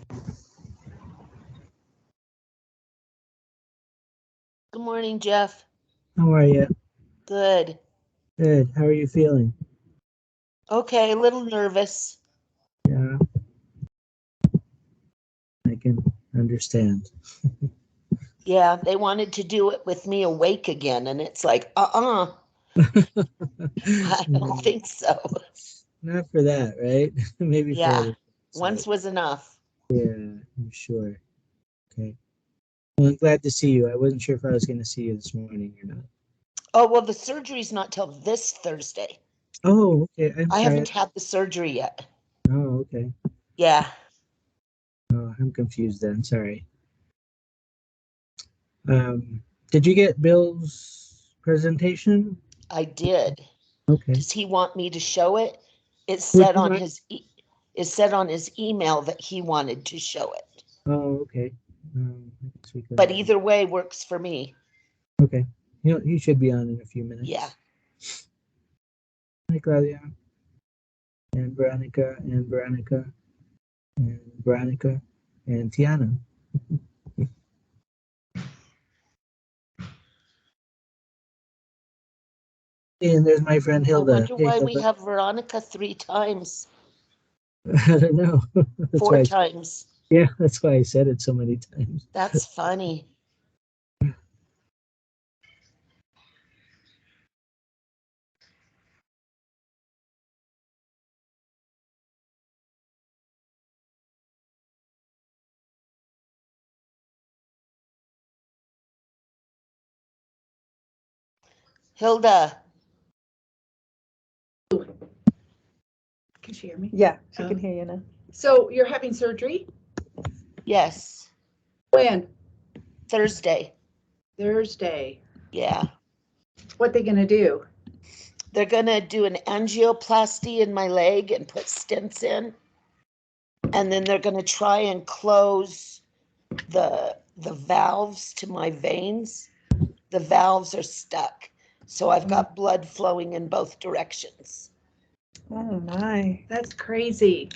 Good morning, Jeff. How are you? Good. Good. How are you feeling? Okay, a little nervous. Yeah, I can understand. Yeah, they wanted to do it with me awake again, and it's like, I don't think so. Not for that, right? Maybe for Yeah, other things, once was enough. yeah, I'm sure. Okay. Well, I'm glad to see you. I wasn't sure if I was going to see you this morning or not. Oh, well, the surgery's not till this Thursday. Oh, okay. I'm I sorry. haven't had the surgery yet. Oh, okay. Yeah, Oh, I'm confused then. Sorry. Did you get Bill's presentation? I did. Okay. Does he want me to show it? It Would said you on mind? it said on his email that he wanted to show it. Oh, okay. I guess we could. But either way works for me. Okay. He should be on in a few minutes. Yeah. Hi, Claudia. And Veronica, and Veronica, and Veronica, and Tiana. And there's my friend I Hilda. wonder Hey, why we Hilda. have Veronica 3 times, I don't know. That's 4 why. times. Yeah, that's why I said it so many times. That's funny. Hilda, Can she hear me? Yeah, she can hear you now. So you're having surgery? yes, When? Thursday. Thursday. Yeah. What they gonna do? They're going to do an angioplasty in my leg and put stents in. And then they're going to try and close the valves to my veins. The valves are stuck. So I've got blood flowing in both directions. Oh my. That's crazy.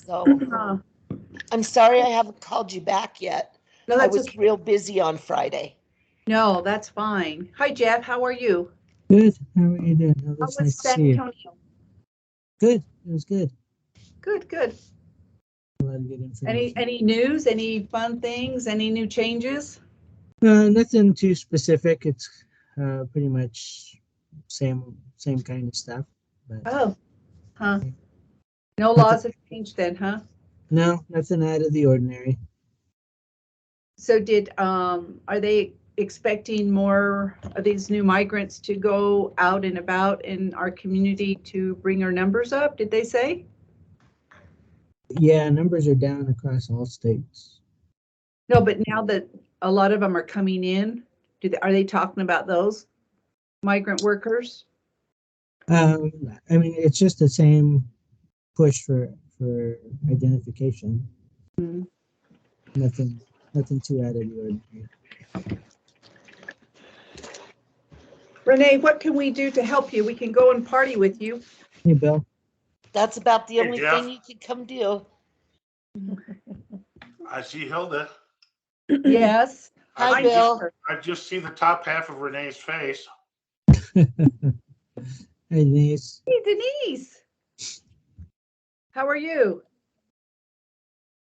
So Huh. I'm sorry I haven't called you back yet. No, I that's was okay. real busy on Friday. No, that's fine. Hi, Jeff. How are you? Good. How are you doing? Oh, How that's was nice to San see you. Antonio? Good. It was good. Good, good. A lot of good information. Any news? Any fun things? Any new changes? Nothing too specific. It's pretty much same kind of stuff. But Oh, huh. No nothing, laws have changed then, huh? no, nothing out of the ordinary. So are they expecting more of these new migrants to go out and about in our community to bring our numbers up? Did they say? Yeah, numbers are down across all states. No, but now that a lot of them are coming in, are they talking about those migrant workers? I mean, it's just the same push for identification. Mm. Nothing too out of the ordinary. Renee, what can we do to help you? We can go and party with you. Hey, Bill. That's about the Hey, only Jeff. thing you could come do. I see Hilda. Yes. Hi, I Bill. Just, I just see the top half of Renee's face. Hey, Denise. Hey, Denise. How are you?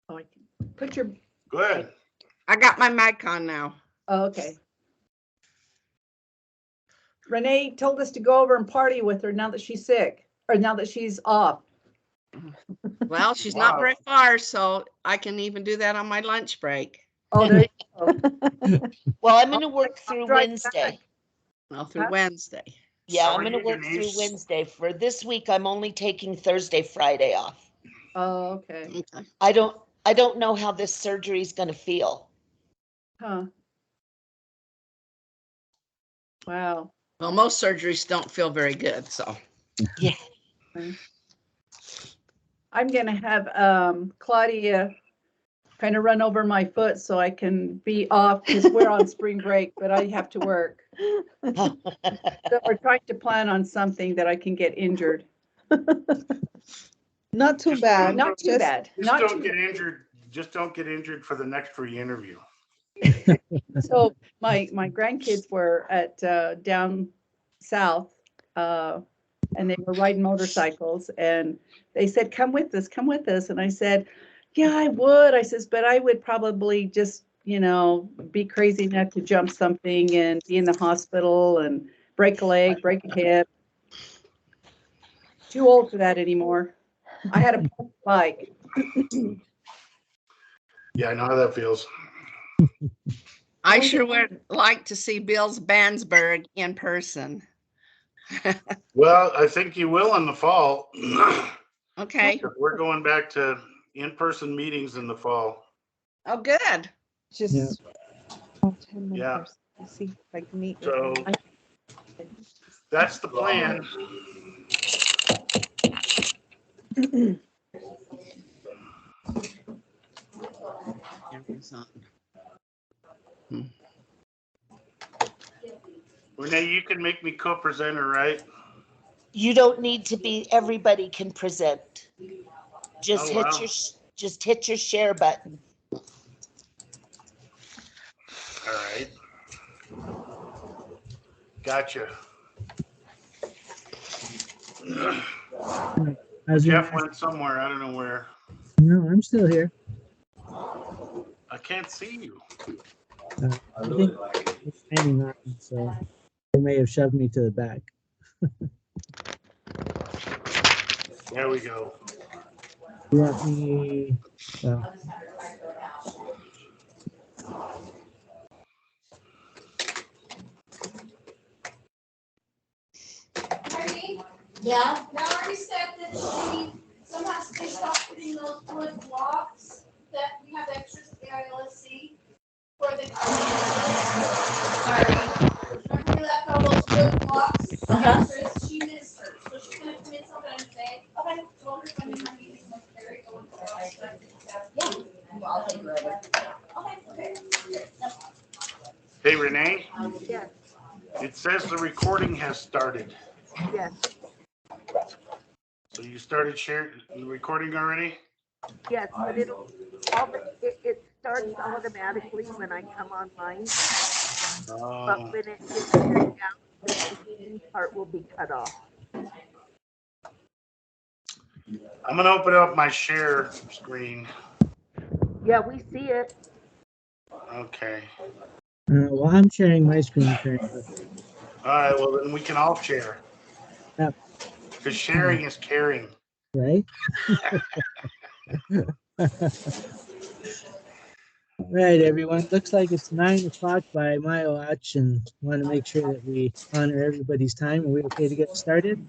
Oh, I can put your. Good. I got my mic on now. Oh, okay. Renee told us to go over and party with her now that she's sick, or now that she's off. Well, she's Wow. not very far, so I can even do that on my lunch break. Oh, there you go. Well, I'm going to work through drive Wednesday. Well, through Huh? Wednesday. Yeah, So I'm are going to you, work through Denise? Wednesday. For this week, I'm only taking Thursday, Friday off. Oh, okay. Okay. I don't know how this surgery is going to feel. Huh. Wow. Well, most surgeries don't feel very good, so. Yeah. I'm gonna have Claudia kind of run over my foot so I can be off because we're on spring break, but I have to work. So we're trying to plan on something that I can get injured. Not too Just bad. Not too Just- bad. Just Not don't too get bad. injured Just don't get injured for the next re-interview. So my grandkids were at down south, and they were riding motorcycles, and they said, come with us, come with us. And I said, yeah, I would. I says, but I would probably just, you know, be crazy enough to jump something and be in the hospital and break a leg, break a hip. Too old for that anymore. I had a bike. Yeah, I know how that feels. I sure would like to see Bill's Bansberg in person. Well, I think you will in the fall. Okay. We're going back to in-person meetings in the fall. Oh, good. Just. I'll attend in Yeah. person and see if I can meet with So them. that's the plan. Renee, you can make me co-presenter, right? You don't need to be, everybody can present. Just Oh, hit wow. just hit your share button. All right. Gotcha. As you Jeff went somewhere. I don't know where. no, I'm still here. I can't see you. I think it's hanging on, so they may have shoved me to the back. There we go. You want me? Well, Yeah. Now, already said that she somehow stopped putting those wood blocks that we have extras at the ILSC for the. Sorry. Remember we left all those wood blocks? Extras? She missed her, so she's gonna come in something and say, okay, told her when my meeting with Carrie going for all stuff. Yeah. Well, I'll take her over. Okay. Hey, Renee, Yes, it says the recording has started. yes, So you started sharing the recording already? yes, but it starts automatically when I come online, but when it gets shut down, the beginning part will be cut off. I'm gonna open up my share screen. Yeah, we see it. Okay. well, I'm sharing my screen currently. All right, well, then we can all share. Yep. Because sharing is caring. Right? All right, everyone. Looks like it's 9 o'clock by my watch, and want to make sure that we honor everybody's time. Are we okay to get started?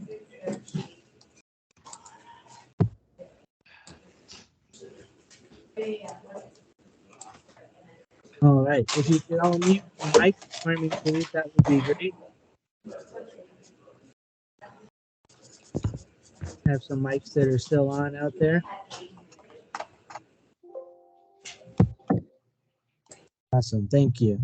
All right. If you could all mute the mic for me, please, that would be great. Have some mics that are still on out there. Awesome. Thank you.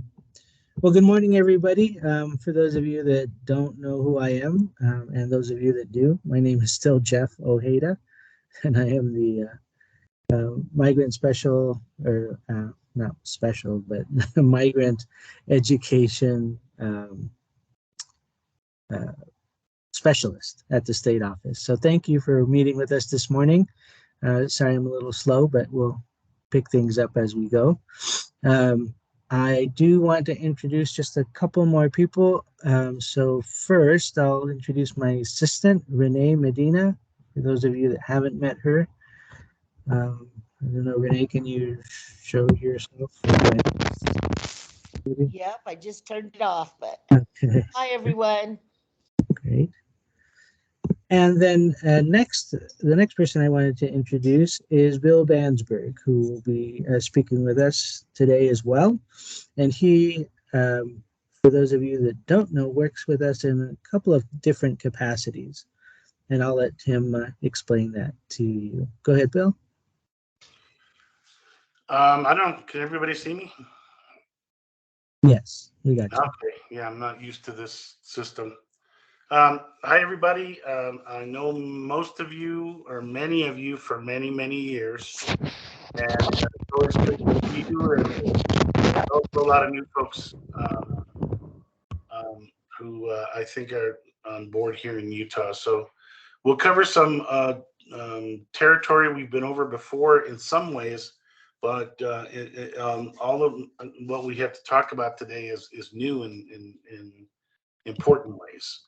Well, good morning, everybody. For those of you that don't know who I am, and those of you that do, my name is still Jeff Ojeda, and I am the migrant special, or not special, but migrant education specialist at the state office. So thank you for meeting with us this morning. Sorry I'm a little slow, but we'll pick things up as we go. I do want to introduce just a couple more people. So first, I'll introduce my assistant, Renee Medina. For those of you that haven't met her, I don't know, Renee, can you show yourself? Yep, I just turned it off, but Okay, hi, everyone. great. And then the next person I wanted to introduce is Bill Bansberg, who will be speaking with us today as well. And he, for those of you that don't know, works with us in a couple of different capacities. And I'll let him explain that to you. Go ahead, Bill. I don't, can everybody see me? Yes, we got you. Okay, yeah, I'm not used to this system. Hi, everybody. I know most of you, or many of you, for many, many years. And tour, and also a lot of new folks who I think are on board here in Utah. So we'll cover some territory we've been over before in some ways, but all of what we have to talk about today is new in important ways.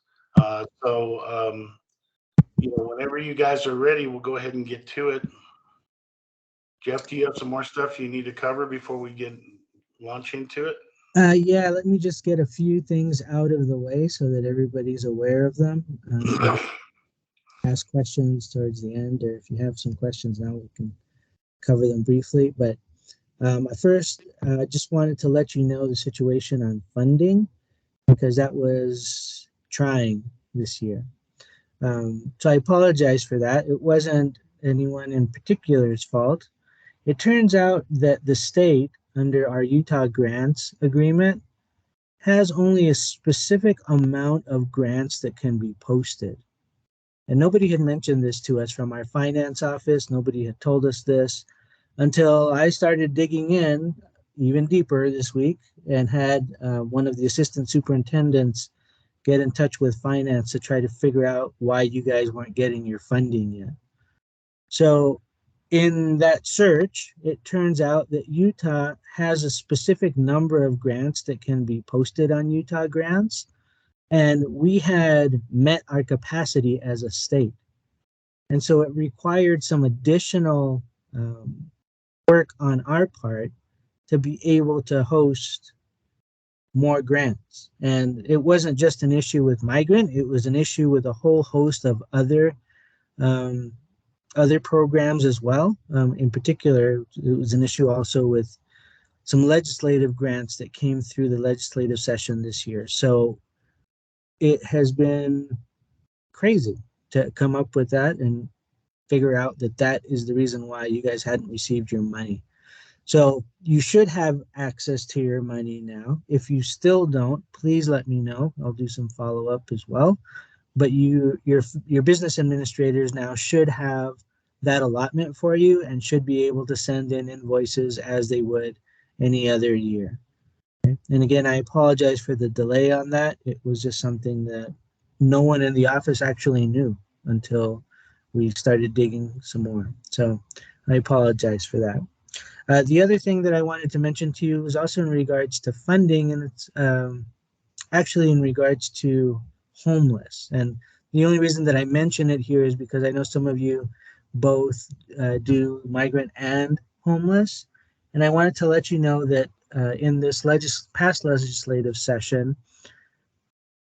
Whenever you guys are ready, we'll go ahead and get to it. Jeff, do you have some more stuff you need to cover before we launch into it? Yeah, let me just get a few things out of the way so that everybody's aware of them. Ask questions towards the end, or if you have some questions now, we can cover them briefly. But first, I just wanted to let you know the situation on funding, because that was trying this year. So I apologize for that. It wasn't anyone in particular's fault. It turns out that the state, under our Utah grants agreement, has only a specific amount of grants that can be posted. And nobody had mentioned this to us from our finance office. Nobody had told us this until I started digging in even deeper this week and had one of the assistant superintendents get in touch with finance to try to figure out why you guys weren't getting your funding yet. So in that search, it turns out that Utah has a specific number of grants that can be posted on Utah Grants, and we had met our capacity as a state. And so it required some additional work on our part to be able to host more grants. And it wasn't just an issue with Migrant, it was an issue with a whole host of other programs as well. In particular, it was an issue also with some legislative grants that came through the legislative session this year. So it has been crazy to come up with that and figure out that that is the reason why you guys hadn't received your money. So you should have access to your money now. If you still don't, please let me know. I'll do some follow-up as well. But your business administrators now should have that allotment for you and should be able to send in invoices as they would any other year. Okay? And again, I apologize for the delay on that. It was just something that no one in the office actually knew until we started digging some more. So I apologize for that. The other thing that I wanted to mention to you was also in regards to funding, and it's actually in regards to homeless. And the only reason that I mention it here is because I know some of you both do migrant and homeless. And I wanted to let you know that in this past legislative session,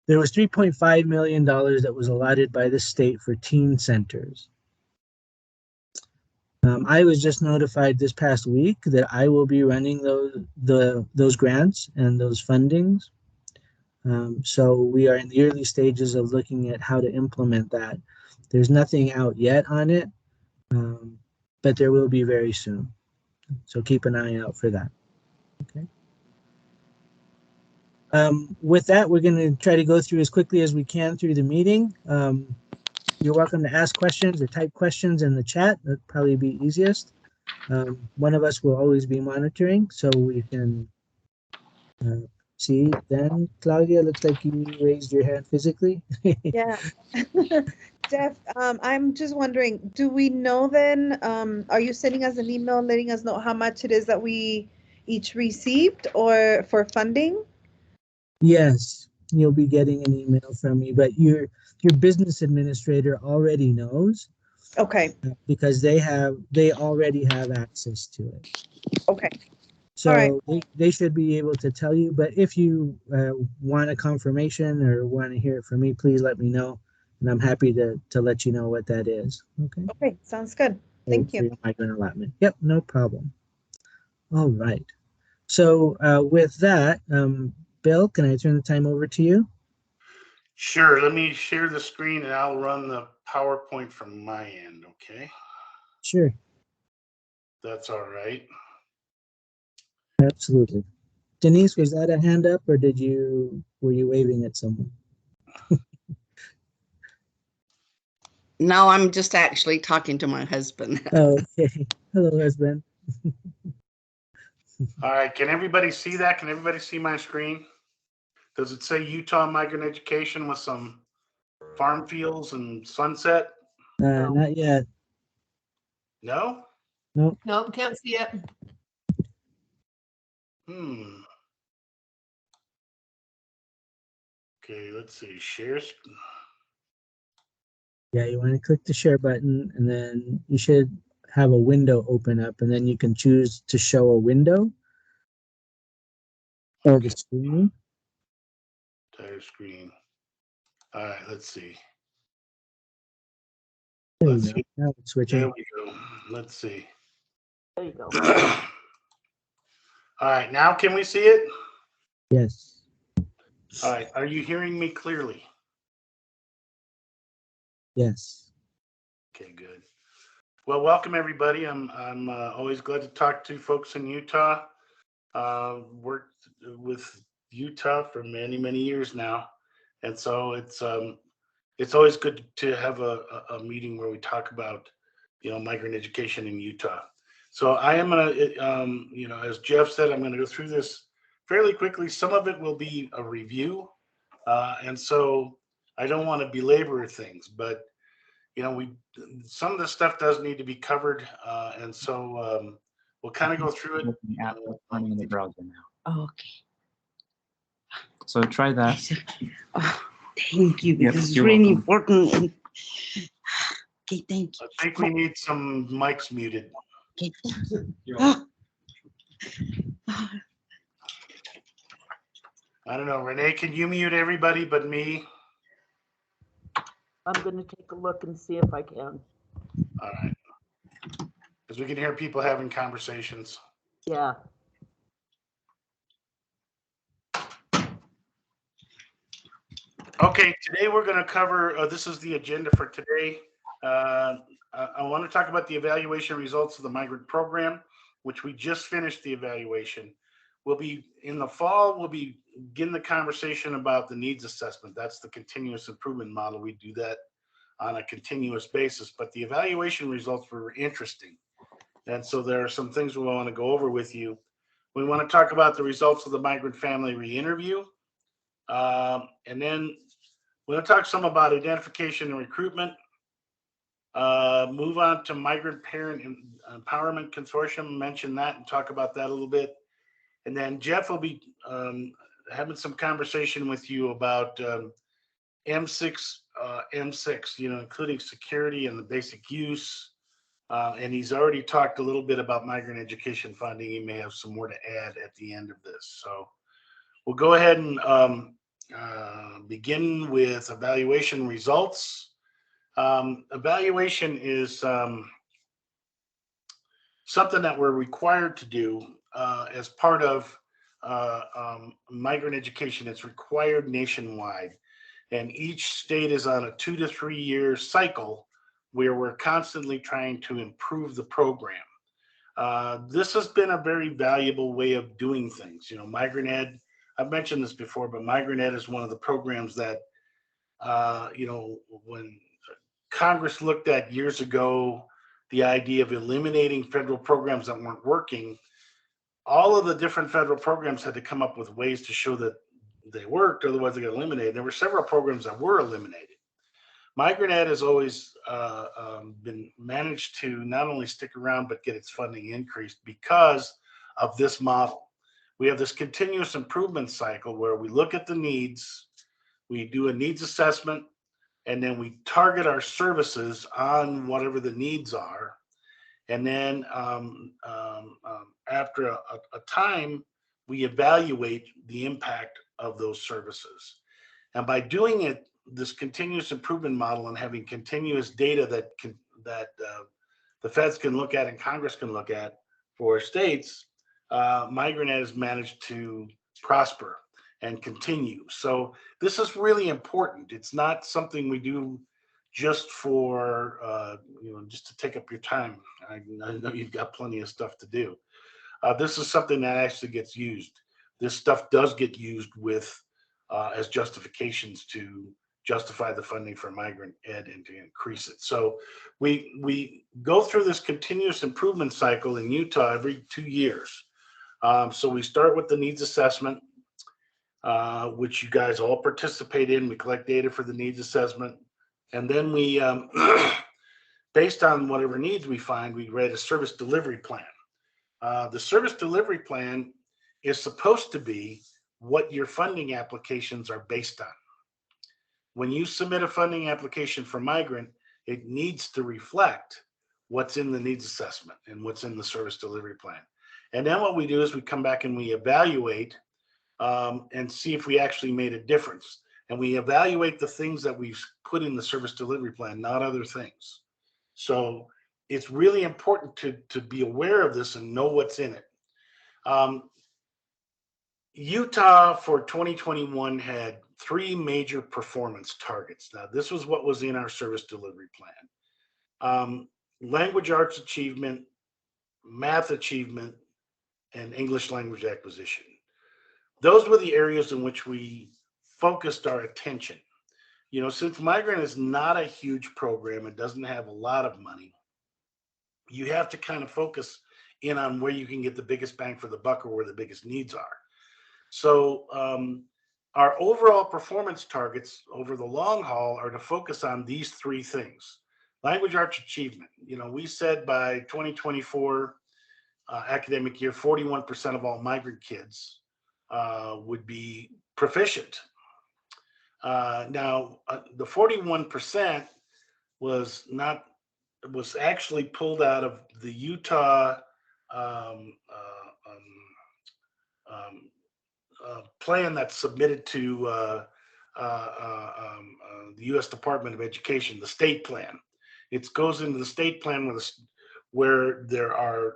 there was $3.5 million that was allotted by the state for teen centers. I was just notified this past week that I will be running those grants and those fundings. So we are in the early stages of looking at how to implement that. There's nothing out yet on it, but there will be very soon. So keep an eye out for that. Okay. With that, we're going to try to go through as quickly as we can through the meeting. You're welcome to ask questions or type questions in the chat. That'd probably be easiest. One of us will always be monitoring, so we can see. Then, Claudia, looks like you raised your hand physically. Yeah. Jeff, I'm just wondering, do we know then, are you sending us an email letting us know how much it is that we each received or for funding? Yes, you'll be getting an email from me, but your business administrator already knows. Okay. Because they already have access to it. Okay. So they should be able to tell you, but if you want a confirmation or want to hear it from me, please let me know, and I'm happy to let you know what that is. Okay. Okay, sounds good. Thank you. For your migrant allotment. Yep, no problem. All right. So with that, Bill, can I turn the time over to you? Sure. Let me share the screen and I'll run the PowerPoint from my end. Okay. Sure. That's all right. Absolutely. Denise, was that a hand up or were you waving at someone? No, I'm just actually talking to my husband. Oh, okay. Hello, husband. All right, can everybody see that? Can everybody see my screen? Does it say Utah Migrant Education with some farm fields and sunset? Not yet. No? Nope. Nope, can't see it. Okay, let's see. Share. Yeah, you want to click the share button, and then you should have a window open up, and then you can choose to show a window or the screen. Entire screen. All right, let's see. There Let's you go. see. Now it's switching. There we go. Let's see. There you go. All right, now can we see it? Yes. All right, are you hearing me clearly? Yes. Okay, good. Well, welcome everybody. I'm always glad to talk to folks in Utah. Worked with Utah for many, many years now, and so it's always good to have a meeting where we talk about, migrant education in Utah. So I am gonna, as Jeff said, I'm gonna go through this fairly quickly. Some of it will be a review, and so I don't want to belabor things, but some of the stuff does need to be covered, and so we'll kind of go through it. Open the app that's running in the browser now. Oh, okay. So try that. Oh, thank you, Yep, because it's you're really welcome. important. And okay, thank you. I think we need some mics muted. Okay, thank you. I don't know, Renee, can you mute everybody but me? I'm gonna take a look and see if I can. All right. Because we can hear people having conversations. Yeah. Okay, today we're going to cover, this is the agenda for today. I want to talk about the evaluation results of the migrant program, which we just finished the evaluation. We'll be, in the fall, we'll begin the conversation about the needs assessment. That's the continuous improvement model. We do that on a continuous basis, but the evaluation results were interesting. And so there are some things we want to go over with you. We want to talk about the results of the migrant family re-interview. And then we're going to talk some about identification and recruitment. Move on to Migrant Parent Empowerment Consortium, mention that and talk about that a little bit. And then Jeff will be having some conversation with you about M6, including security and the basic use. And he's already talked a little bit about migrant education funding. He may have some more to add at the end of this. So we'll go ahead and begin with evaluation results. Evaluation is something that we're required to do as part of migrant education. It's required nationwide, and each state is on a 2 to 3 year cycle where we're constantly trying to improve the program. This has been a very valuable way of doing things. Migrant Ed, I've mentioned this before, but Migrant Ed is one of the programs that, when Congress looked at years ago the idea of eliminating federal programs that weren't working, all of the different federal programs had to come up with ways to show that they worked, otherwise they got eliminated. There were several programs that were eliminated. Migrant Ed has always been managed to not only stick around, but get its funding increased because of this model. We have this continuous improvement cycle where we look at the needs, we do a needs assessment, and then we target our services on whatever the needs are. And then after a time, we evaluate the impact of those services. And by doing it, this continuous improvement model and having continuous data that the feds can look at and Congress can look at for states, Migrant Ed has managed to prosper and continue. So this is really important. It's not something we do just for, just to take up your time. I know you've got plenty of stuff to do. This is something that actually gets used. This stuff does get used with as justifications to justify the funding for Migrant Ed and to increase it. So we go through this continuous improvement cycle in Utah every 2 years. So we start with the needs assessment, which you guys all participate in. We collect data for the needs assessment. And then we, based on whatever needs we find, we write a service delivery plan. The service delivery plan is supposed to be what your funding applications are based on. When you submit a funding application for migrant, it needs to reflect what's in the needs assessment and what's in the service delivery plan. And then what we do is we come back and we evaluate and see if we actually made a difference. And we evaluate the things that we've put in the service delivery plan, not other things. So it's really important to be aware of this and know what's in it. Utah for 2021 had 3 major performance targets. Now, this was what was in our service delivery plan. Language arts achievement, math achievement, and English language acquisition. Those were the areas in which we focused our attention. You know, since Migrant is not a huge program, it doesn't have a lot of money, you have to kind of focus in on where you can get the biggest bang for the buck or where the biggest needs are. So our overall performance targets over the long haul are to focus on these 3 things. Language arts achievement. You know, we said by 2024 academic year, 41% of all migrant kids would be proficient. Now, the 41% was actually pulled out of the Utah plan that's submitted to the U.S. Department of Education, the state plan. It goes into the state plan where there are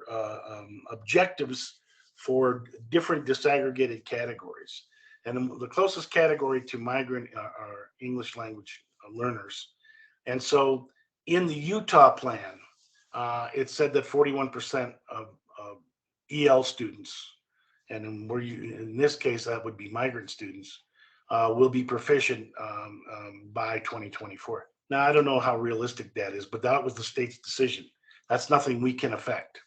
objectives for different disaggregated categories. And the closest category to migrant are English language learners. And so in the Utah plan, it said that 41% of EL students, and in this case, that would be migrant students, will be proficient by 2024. Now, I don't know how realistic that is, but that was the state's decision. That's nothing we can affect.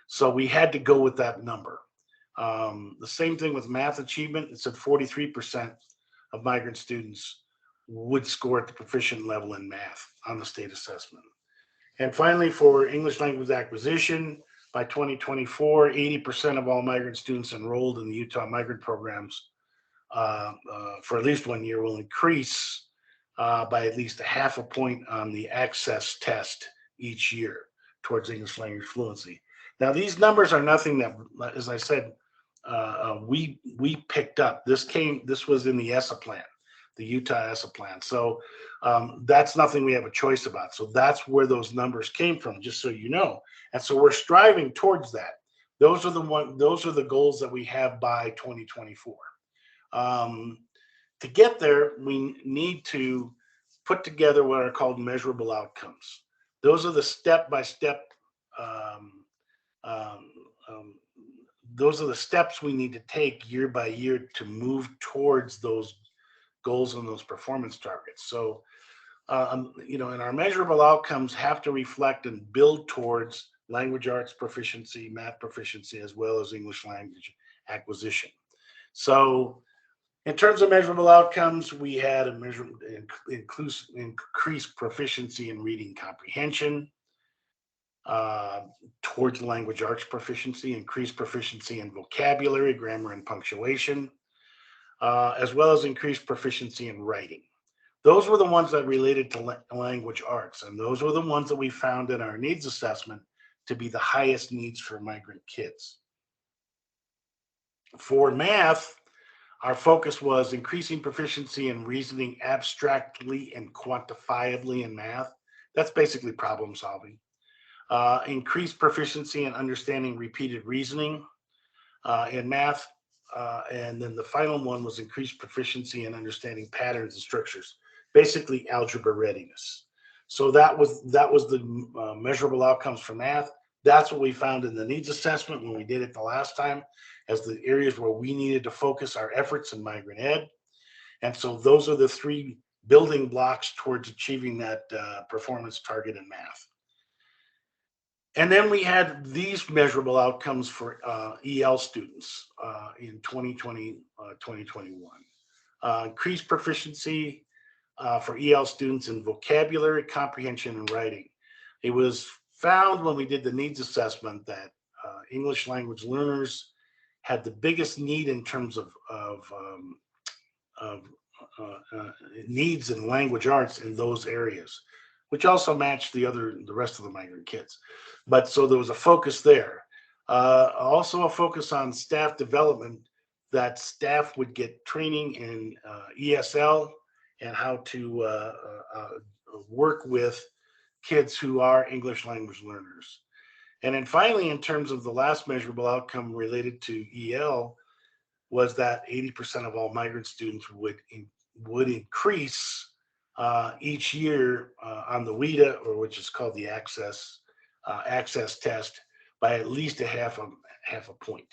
So we had to go with that number. The same thing with math achievement. It said 43% of migrant students would score at the proficient level in math on the state assessment. And finally, for English language acquisition, by 2024, 80% of all migrant students enrolled in the Utah migrant programs for at least 1 year will increase by at least 0.5 point on the access test each year towards English language fluency. Now, these numbers are nothing that, as I said, we picked up. This was in the ESSA plan, the Utah ESSA plan. So that's nothing we have a choice about. So that's where those numbers came from, just so you know. And so we're striving towards that. Those are the goals that we have by 2024. To get there, we need to put together what are called measurable outcomes. Those are the step-by-step. Those are the steps we need to take year by year to move towards those goals and those performance targets. So, you know, and our measurable outcomes have to reflect and build towards language arts proficiency, math proficiency, as well as English language acquisition. So in terms of measurable outcomes, we had a increased proficiency in reading comprehension, towards language arts proficiency, increased proficiency in vocabulary, grammar, and punctuation, as well as increased proficiency in writing. Those were the ones that related to language arts, and those were the ones that we found in our needs assessment to be the highest needs for migrant kids. For math, our focus was increasing proficiency in reasoning abstractly and quantifiably in math. That's basically problem solving. Increased proficiency in understanding repeated reasoning in math. And then the final one was increased proficiency in understanding patterns and structures, basically algebra readiness. So that was the measurable outcomes for math. That's what we found in the needs assessment when we did it the last time as the areas where we needed to focus our efforts in migrant ed. And so those are the 3 building blocks towards achieving that performance target in math. And then we had these measurable outcomes for EL students in 2020, 2021. Increased proficiency for EL students in vocabulary, comprehension, and writing. It was found when we did the needs assessment that English language learners had the biggest need in terms of needs in language arts in those areas, which also matched the rest of the migrant kids. But so there was a focus there. Also a focus on staff development, that staff would get training in ESL and how to work with kids who are English language learners. And then finally, in terms of the last measurable outcome related to EL, was that 80% of all migrant students would increase each year on the WIDA, or which is called the access test, by at least half a point.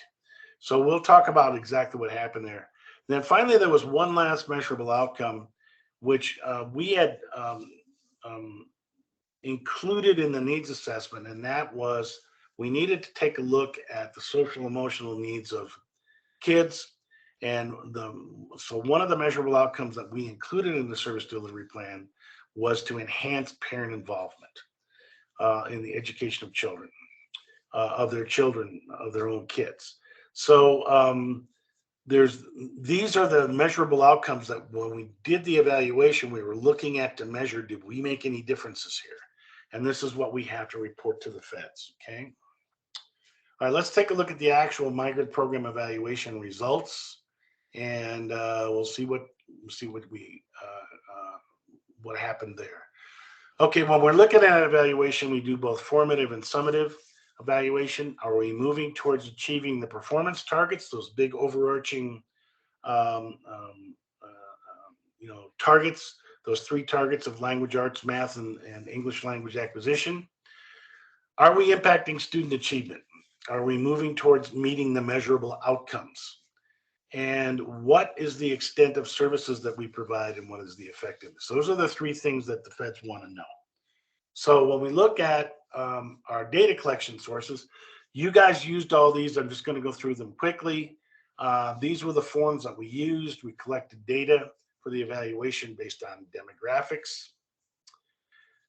So we'll talk about exactly what happened there. And then finally, there was one last measurable outcome, which we had included in the needs assessment, and that was we needed to take a look at the social emotional needs of kids. And so one of the measurable outcomes that we included in the service delivery plan was to enhance parent involvement in the education of children, of their own kids. So these are the measurable outcomes that when we did the evaluation, we were looking at to measure, did we make any differences here? And this is what we have to report to the feds, okay? All right, let's take a look at the actual migrant program evaluation results, and we'll see what happened there. Okay, when we're looking at evaluation, we do both formative and summative evaluation. Are we moving towards achieving the performance targets, those big overarching targets, those 3 targets of language arts, math, and English language acquisition? Are we impacting student achievement? Are we moving towards meeting the measurable outcomes? And what is the extent of services that we provide, and what is the effectiveness? Those are the 3 things that the feds want to know. So when we look at our data collection sources, you guys used all these. I'm just going to go through them quickly. These were the forms that we used. We collected data for the evaluation based on demographics,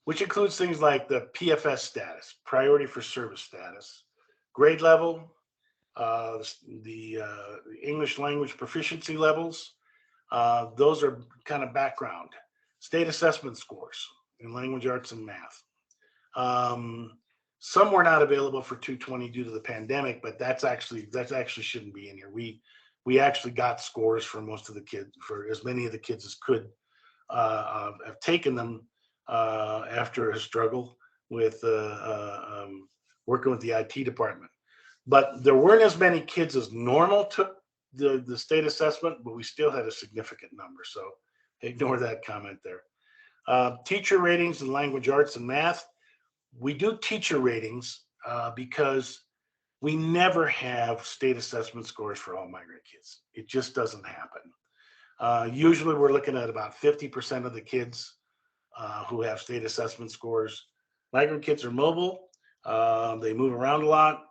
which includes things like the PFS status, priority for service status, grade level, the English language proficiency levels. Those are kind of background. State assessment scores in language arts and math. Some were not available for 220 due to the pandemic, but that's actually shouldn't be in here. We actually got scores for most of the kids, for as many of the kids as could have taken them after a struggle with working with the IT department. But there weren't as many kids as normal took the state assessment, but we still had a significant number. So ignore that comment there. Teacher ratings in language arts and math. We do teacher ratings because we never have state assessment scores for all migrant kids. It just doesn't happen. Usually we're looking at about 50% of the kids who have state assessment scores. Migrant kids are mobile. They move around a lot,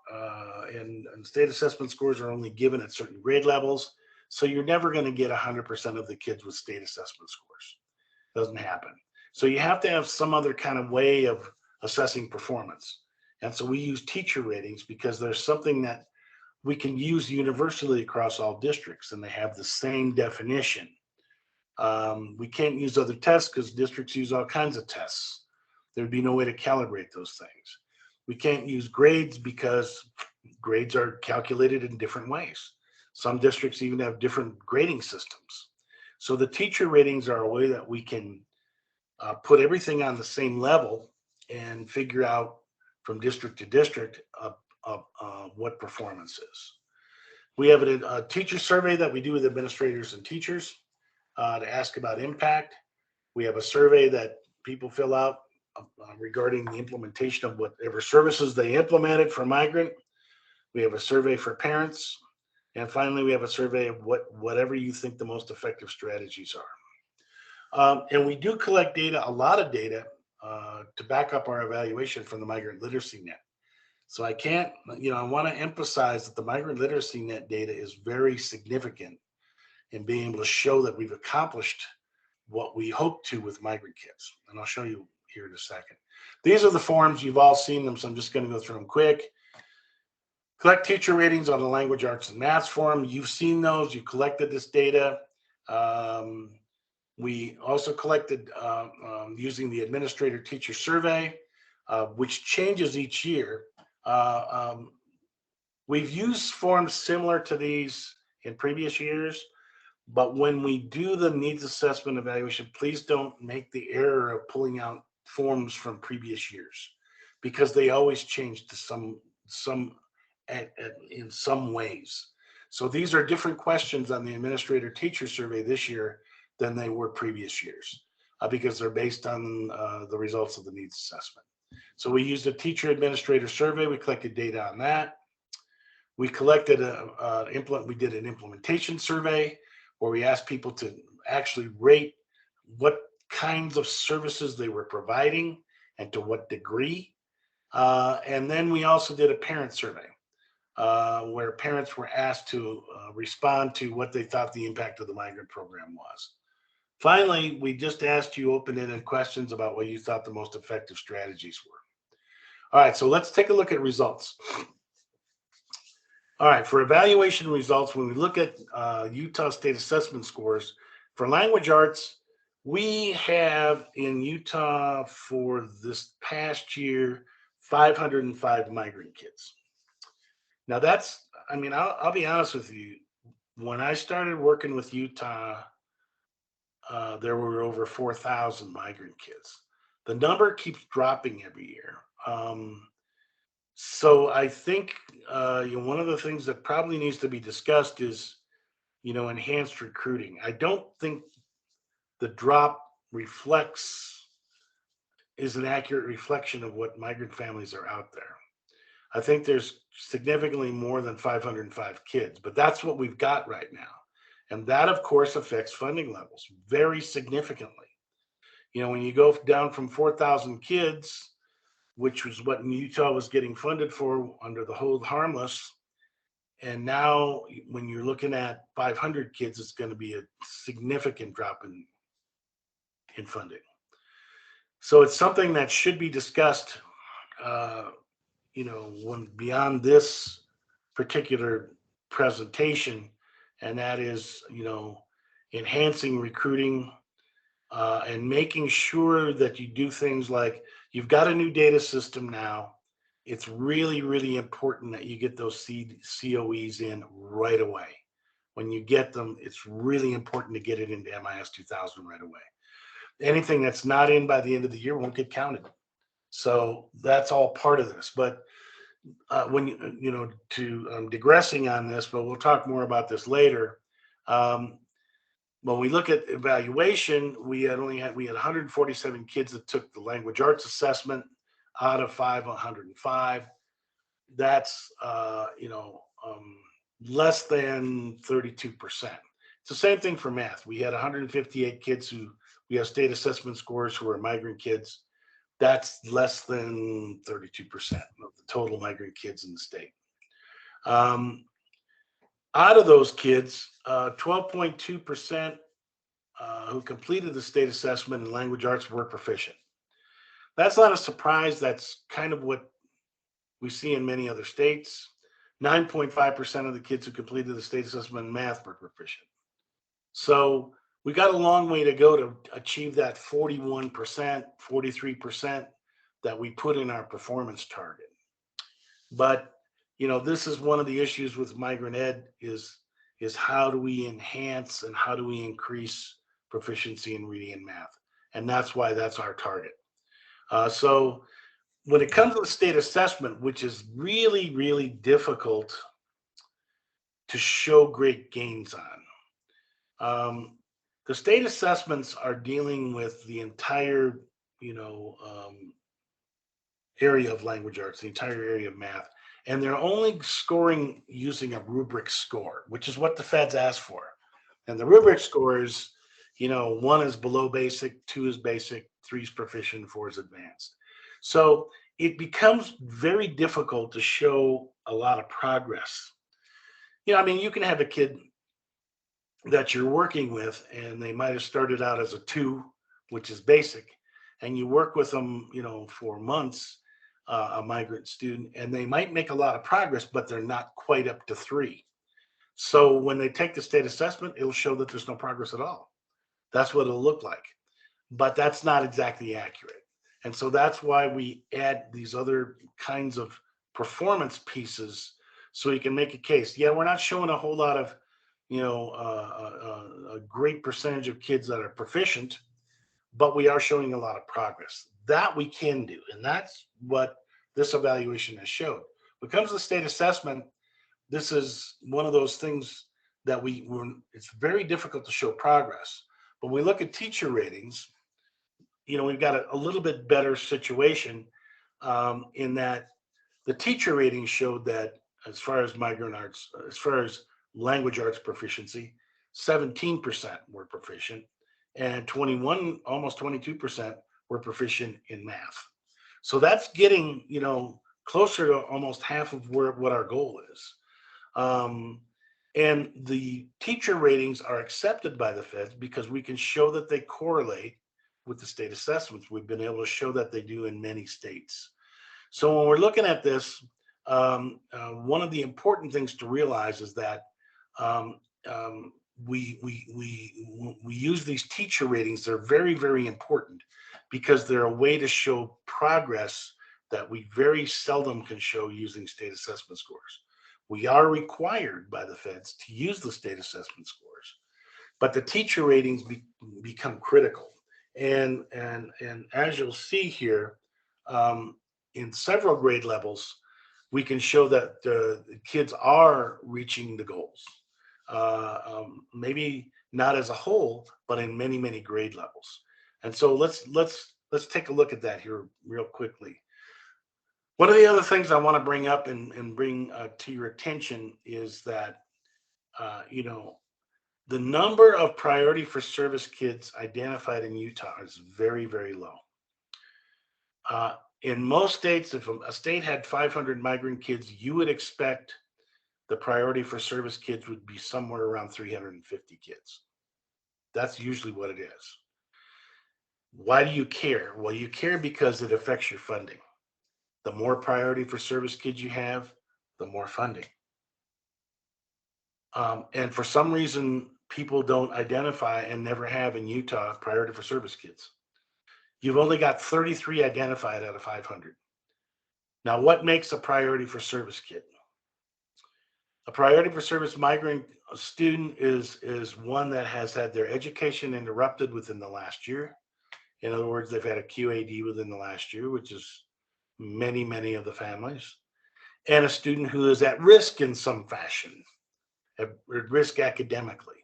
and state assessment scores are only given at certain grade levels. So you're never going to get 100% of the kids with state assessment scores. Doesn't happen. So you have to have some other kind of way of assessing performance. And so we use teacher ratings because there's something that we can use universally across all districts, and they have the same definition. We can't use other tests because districts use all kinds of tests. There'd be no way to calibrate those things. We can't use grades because grades are calculated in different ways. Some districts even have different grading systems. So the teacher ratings are a way that we can put everything on the same level and figure out from district to district what performance is. We have a teacher survey that we do with administrators and teachers to ask about impact. We have a survey that people fill out regarding the implementation of whatever services they implemented for migrant. We have a survey for parents. And finally, we have a survey of whatever you think the most effective strategies are. And we do collect data, a lot of data, to back up our evaluation from the Migrant Literacy Net. So I can't, I want to emphasize that the Migrant Literacy Net data is very significant in being able to show that we've accomplished what we hope to with migrant kids. And I'll show you here in a second. These are the forms. You've all seen them, so I'm just going to go through them quick. Collect teacher ratings on the language, arts, and math form. You've seen those. You collected this data. We also collected using the administrator teacher survey, which changes each year. We've used forms similar to these in previous years, but when we do the needs assessment evaluation, please don't make the error of pulling out forms from previous years, because they always change to in some ways. So these are different questions on the administrator teacher survey this year than they were previous years, because they're based on the results of the needs assessment. So we used a teacher administrator survey. We collected data on that. We collected we did an implementation survey where we asked people to actually rate what kinds of services they were providing and to what degree. And then we also did a parent survey where parents were asked to respond to what they thought the impact of the migrant program was. Finally, we just asked you open-ended questions about what you thought the most effective strategies were. All right, so let's take a look at results. All right, for evaluation results, when we look at Utah State Assessment scores, for language arts, we have in Utah for this past year, 505 migrant kids. Now that's, I'll be honest with you, when I started working with Utah, there were over 4,000 migrant kids. The number keeps dropping every year. So I think one of the things that probably needs to be discussed is, enhanced recruiting. I don't think the drop is an accurate reflection of what migrant families are out there. I think there's significantly more than 505 kids, but that's what we've got right now. And that, of course, affects funding levels very significantly. When you go down from 4,000 kids, which was what Utah was getting funded for under the hold harmless, and now when you're looking at 500 kids, it's going to be a significant drop in funding. So it's something that should be discussed, when beyond this particular presentation, and that is, enhancing recruiting and making sure that you do things like, you've got a new data system now. It's really, really important that you get those COEs in right away. When you get them, it's really important to get it into MIS 2000 right away. Anything that's not in by the end of the year won't get counted. So that's all part of this. But digressing on this, but we'll talk more about this later. When we look at evaluation, we had 147 kids that took the language arts assessment out of 505. That's less than 32%. It's the same thing for math. We had 158 kids we have state assessment scores who are migrant kids. That's less than 32% of the total migrant kids in the state. Out of those kids, 12.2% who completed the state assessment in language arts were proficient. That's not a surprise. That's kind of what we see in many other states. 9.5% of the kids who completed the state assessment in math were proficient. So we got a long way to go to achieve that 41%, 43% that we put in our performance target. But this is one of the issues with migrant ed is how do we enhance and how do we increase proficiency in reading and math? And that's why that's our target. So when it comes to the state assessment, which is really, really difficult to show great gains on, the state assessments are dealing with the entire, area of language arts, the entire area of math. And they're only scoring using a rubric score, which is what the feds ask for. And the rubric score is, 1 is below basic, 2 is basic, 3 is proficient, 4 is advanced. So it becomes very difficult to show a lot of progress. I mean, you can have a kid that you're working with, and they might have started out as a 2, which is basic, and you work with them, for months, a migrant student, and they might make a lot of progress, but they're not quite up to 3. So when they take the state assessment, it'll show that there's no progress at all. That's what it'll look like. But that's not exactly accurate. And so that's why we add these other kinds of performance pieces so you can make a case. Yeah, we're not showing a whole lot of, a great percentage of kids that are proficient, but we are showing a lot of progress. That we can do. And that's what this evaluation has showed. When it comes to the state assessment, this is one of those things that it's very difficult to show progress. But when we look at teacher ratings, we've got a little bit better situation in that the teacher ratings showed that as far as language arts proficiency, 17% were proficient, and almost 22% were proficient in math. So that's getting, closer to almost half of what our goal is. And the teacher ratings are accepted by the feds because we can show that they correlate with the state assessments. We've been able to show that they do in many states. So when we're looking at this, one of the important things to realize is that we use these teacher ratings. They're very, very important because they're a way to show progress that we very seldom can show using state assessment scores. We are required by the feds to use the state assessment scores, but the teacher ratings become critical. And as you'll see here, in several grade levels, we can show that the kids are reaching the goals. Maybe not as a whole, but in many, many grade levels. And so let's take a look at that here real quickly. One of the other things I want to bring up and bring to your attention is that, the number of priority for service kids identified in Utah is very, very low. In most states, if a state had 500 migrant kids, you would expect the priority for service kids would be somewhere around 350 kids. That's usually what it is. Why do you care? Well, you care because it affects your funding. The more priority for service kids you have, the more funding. And for some reason, people don't identify and never have in Utah priority for service kids. You've only got 33 identified out of 500. Now, what makes a priority for service kid? A priority for service migrant student is one that has had their education interrupted within the last year. In other words, they've had a QAD within the last year, which is many, many of the families, and a student who is at risk in some fashion, at risk academically,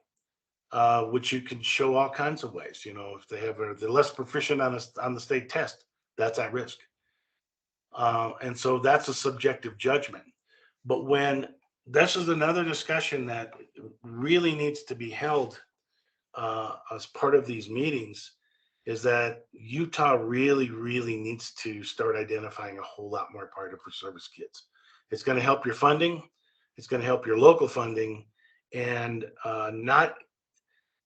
which you can show all kinds of ways. If they're less proficient on the state test, that's at risk. And so that's a subjective judgment. But this is another discussion that really needs to be held as part of these meetings, is that Utah really, really needs to start identifying a whole lot more priority for service kids. It's going to help your funding. It's going to help your local funding, and not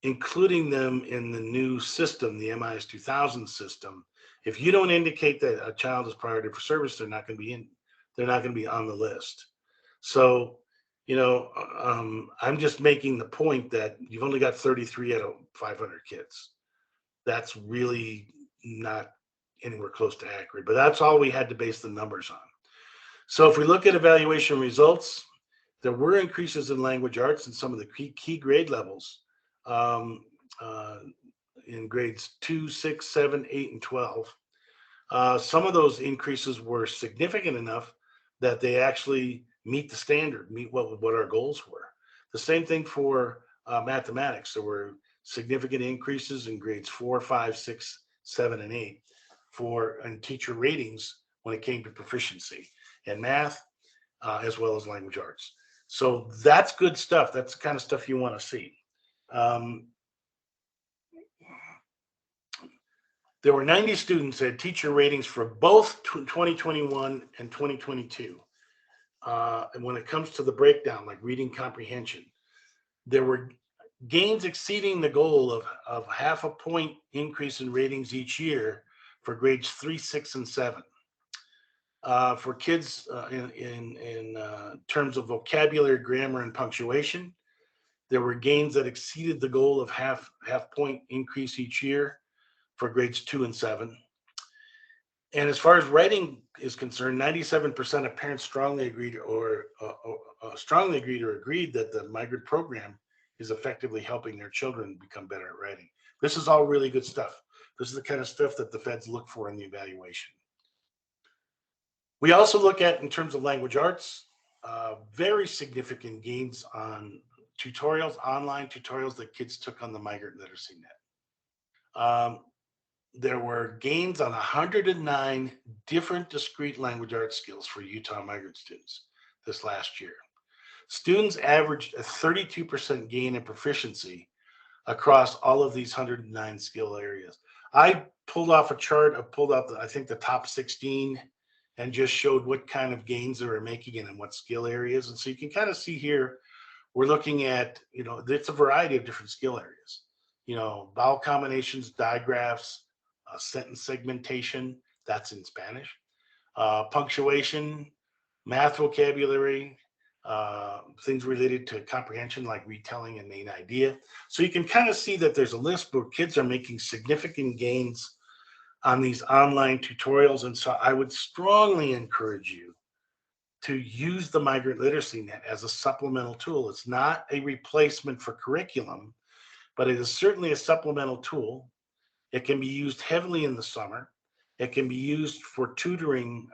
including them in the new system, the MIS 2000 system. If you don't indicate that a child is priority for service, they're not going to be on the list. So, I'm just making the point that you've only got 33 out of 500 kids. That's really not anywhere close to accurate, but that's all we had to base the numbers on. So if we look at evaluation results, there were increases in language arts in some of the key grade levels, in grades 2, 6, 7, 8, and 12. Some of those increases were significant enough that they actually meet the standard, meet what our goals were. The same thing for mathematics. There were significant increases in grades 4, 5, 6, 7, and 8 in teacher ratings when it came to proficiency in math, as well as language arts. So that's good stuff. That's the kind of stuff the There were 90 students that had teacher ratings for both 2021 and 2022. And when it comes to the breakdown, like reading comprehension, there were gains exceeding the goal of half a point increase in ratings each year for grades 3, 6, and 7. For kids in terms of vocabulary, grammar, and punctuation, there were gains that exceeded the goal of half point increase each year for grades 2 and 7. And as far as writing is concerned, 97% of parents strongly agreed or agreed that the Migrant program is effectively helping their children become better at writing. This is all really good stuff. This is the kind of stuff that the feds look for in the evaluation. We also look at, in terms of language arts, very significant gains on tutorials, online tutorials that kids took on the Migrant Literacy Net. There were gains on 109 different discrete language arts skills for Utah migrant students this last year. Students averaged a 32% gain in proficiency across all of these 109 skill areas. I pulled off a chart, I pulled out, I think, the top 16 and just showed what kind of gains they were making and in what skill areas. And so you can kind of see here, we're looking at, it's a variety of different skill areas. Vowel combinations, digraphs, sentence segmentation, that's in Spanish, punctuation, math vocabulary, things related to comprehension like retelling and main idea. So you can kind of see that there's a list where kids are making significant gains on these online tutorials. And so I would strongly encourage you to use the Migrant Literacy Net as a supplemental tool. It's not a replacement for curriculum, but it is certainly a supplemental tool. It can be used heavily in the summer. It can be used for tutoring,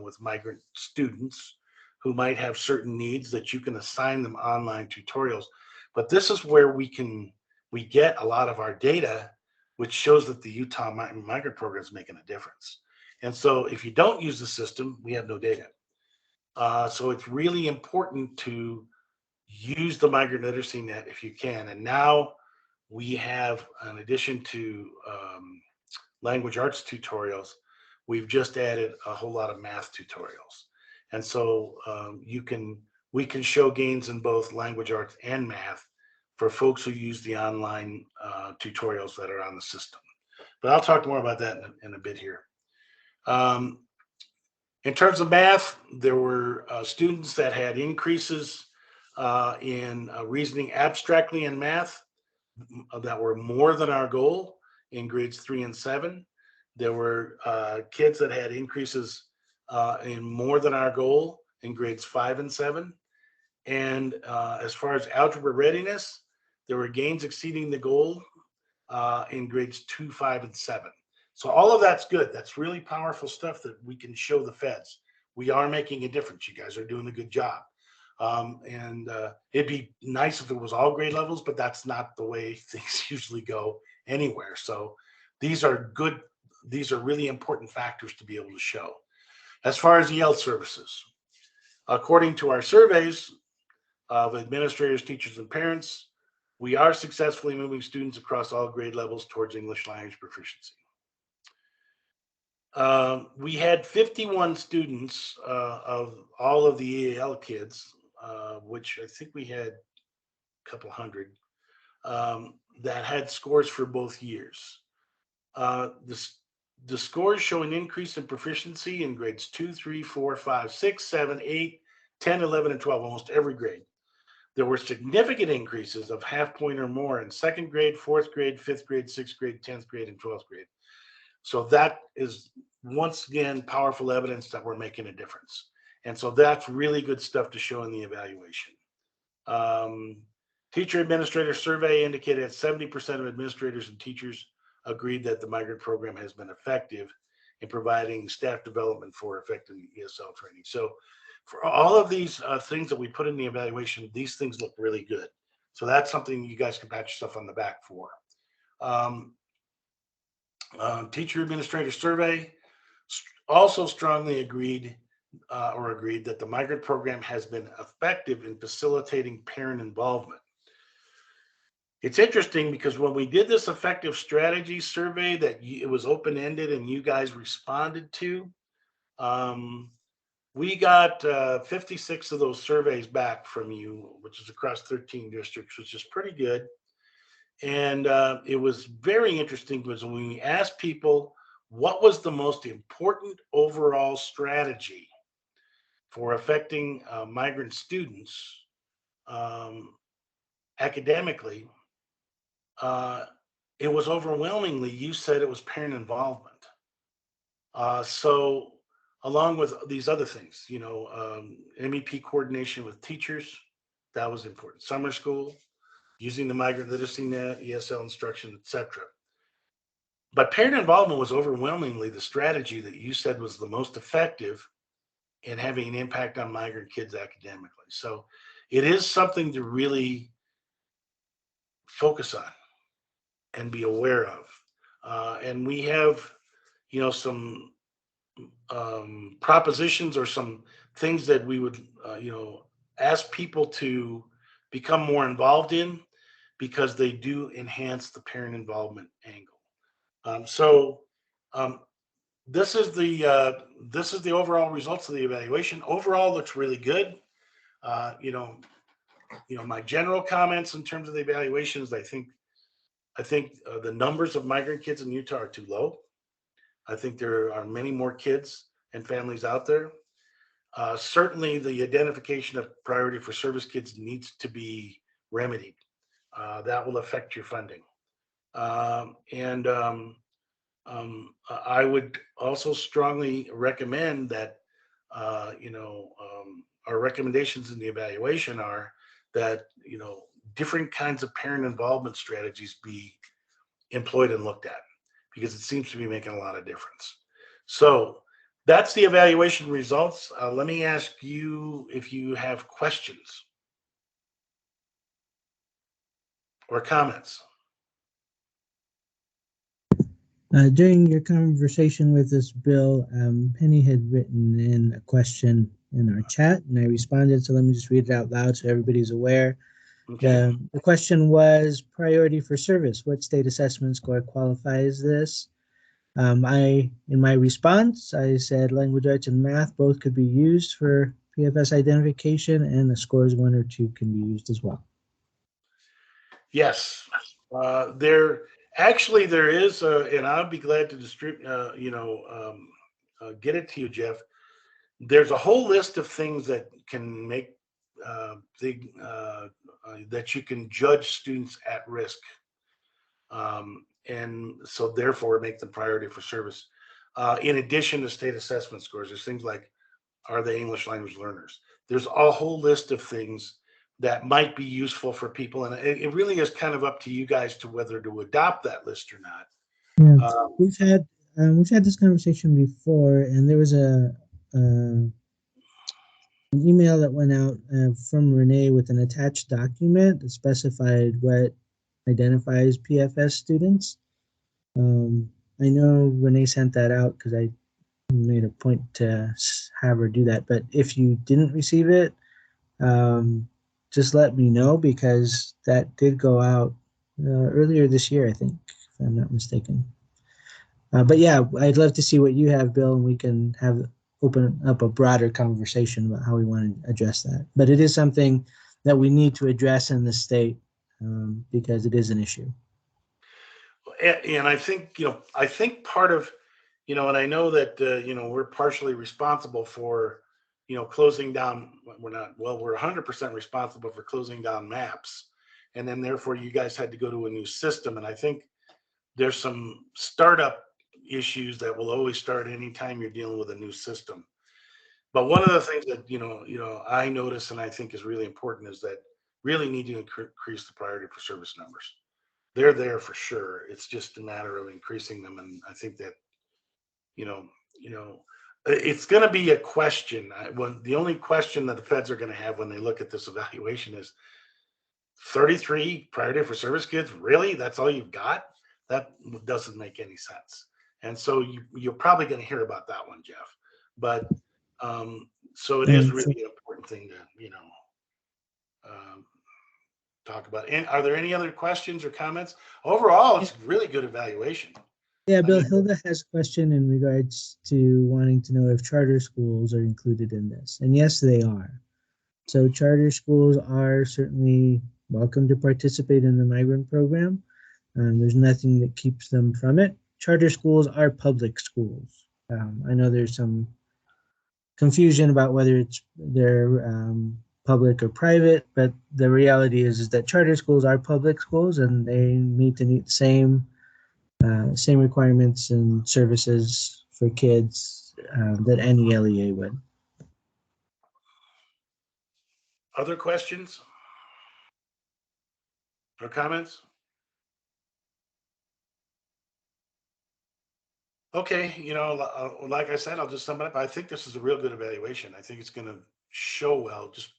with migrant students who might have certain needs that you can assign them online tutorials. But this is where we get a lot of our data, which shows that the Utah Migrant Program is making a difference. And so if you don't use the system, we have no data. So it's really important to use the Migrant Literacy Net if you can. And now we have, in addition to language arts tutorials, we've just added a whole lot of math tutorials. And so we can show gains in both language arts and math for folks who use the online tutorials that are on the system. But I'll talk more about that in a bit here. In terms of math, there were students that had increases in reasoning abstractly in math that were more than our goal in grades 3 and 7. There were kids that had increases in more than our goal in grades 5 and 7. And as far as algebra readiness, there were gains exceeding the goal in grades 2, 5, and 7. So all of that's good. That's really powerful stuff that we can show the feds. We are making a difference. You guys are doing a good job. And it'd be nice if it was all grade levels, but that's not the way things usually go anywhere. So these are good. These are really important factors to be able to show. As far as EL services, according to our surveys of administrators, teachers, and parents, we are successfully moving students across all grade levels towards English language proficiency. We had 51 students of all of the EAL kids, which I think we had a couple hundred, that had scores for both years. The scores show an increase in proficiency in grades 2, 3, 4, 5, 6, 7, 8, 10, 11, and 12, almost every grade. There were significant increases of half point or more in 2nd grade, 4th grade, 5th grade, 6th grade, 10th grade, and 12th grade. So that is, once again, powerful evidence that we're making a difference. And so that's really good stuff to show in the evaluation. Teacher administrator survey indicated that 70% of administrators and teachers agreed that the Migrant program has been effective in providing staff development for effective ESL training. So for all of these things that we put in the evaluation, these things look really good. So that's something you guys can pat yourself on the back for. Teacher administrator survey also strongly agreed that the Migrant program has been effective in facilitating parent involvement. it's interesting because when we did this effective strategy survey that it was open-ended and you guys responded to, we got 56 of those surveys back from you, which is across 13 districts, which is pretty good. And it was very interesting because when we asked people what was the most important overall strategy for affecting migrant students academically, it was overwhelmingly, you said it was parent involvement. So along with these other things, you know, MEP coordination with teachers, that was important. Summer school, using the Migrant Literacy Net, ESL instruction, etc. But parent involvement was overwhelmingly the strategy that you said was the most effective in having an impact on migrant kids academically. So it is something to really focus on and be aware of. And we have, you know, some propositions or some things that we would, you know, ask people to become more involved in because they do enhance the parent involvement angle. This is the overall results of the evaluation. Overall, looks really good. You know, my general comments in terms of the evaluations, I think the numbers of migrant kids in Utah are too low. I think there are many more kids and families out there. Certainly, the identification of priority for service kids needs to be remedied. That will affect your funding. I would also strongly recommend that, our recommendations in the evaluation are that, you know, different kinds of parent involvement strategies be employed and looked at because it seems to be making a lot of difference. So that's the evaluation results. Let me ask you if you have questions or comments. During your conversation with us, Bill, Penny had written in a question in our chat, and I responded. So let me just read it out loud so everybody's aware. Okay. The question was priority for service. What state assessment score qualifies this? In my response, I said language arts and math both could be used for PFS identification, and the scores 1 or 2 can be used as well. Yes, there is, and I'll be glad to distribute, get it to you, Jeff. There's a whole list of things that can make that you can judge students at risk, and so therefore make them priority for service. In addition to state assessment scores, there's things like, are they English language learners? There's a whole list of things that might be useful for people, and it really is kind of up to you guys to whether to adopt that list or not. Yeah, we've had this conversation before, and there was an email that went out from Renee with an attached document that specified what identifies PFS students. I know Renee sent that out because I made a point to have her do that. But if you didn't receive it, just let me know because that did go out earlier this year, I think, if I'm not mistaken. But yeah, I'd love to see what you have, Bill, and we can open up a broader conversation about how we want to address that. But it is something that we need to address in the state because it is an issue. And I think, part of, and I know that, we're partially responsible for, closing down, we're 100% responsible for closing down maps. And then therefore you guys had to go to a new system. And I think there's some startup issues that will always start anytime you're dealing with a new system. But one of the things that, I notice and I think is really important is that really need to increase the priority for service numbers. They're there for sure. It's just a matter of increasing them. And I think that, it's going to be a question. The only question that the feds are going to have when they look at this evaluation is 33 priority for service kids. Really? That's all you've got? That doesn't make any sense. And so you're probably going to hear about that one, Jeff. But so it is really an important thing to, talk about. And are there any other questions or comments? Overall, it's a really good evaluation. Yeah, Bill, I mean, Hilda has a question in regards to wanting to know if charter schools are included in this. And yes, they are. So charter schools are certainly welcome to participate in the migrant program. There's nothing that keeps them from it. Charter schools are public schools. I know there's some confusion about whether they're public or private, but the reality is that charter schools are public schools and they meet the same requirements and services for kids that any LEA would. other questions or comments? Okay, like I said, I'll just sum it up. I think this is a real good evaluation. I think it's going to show well, just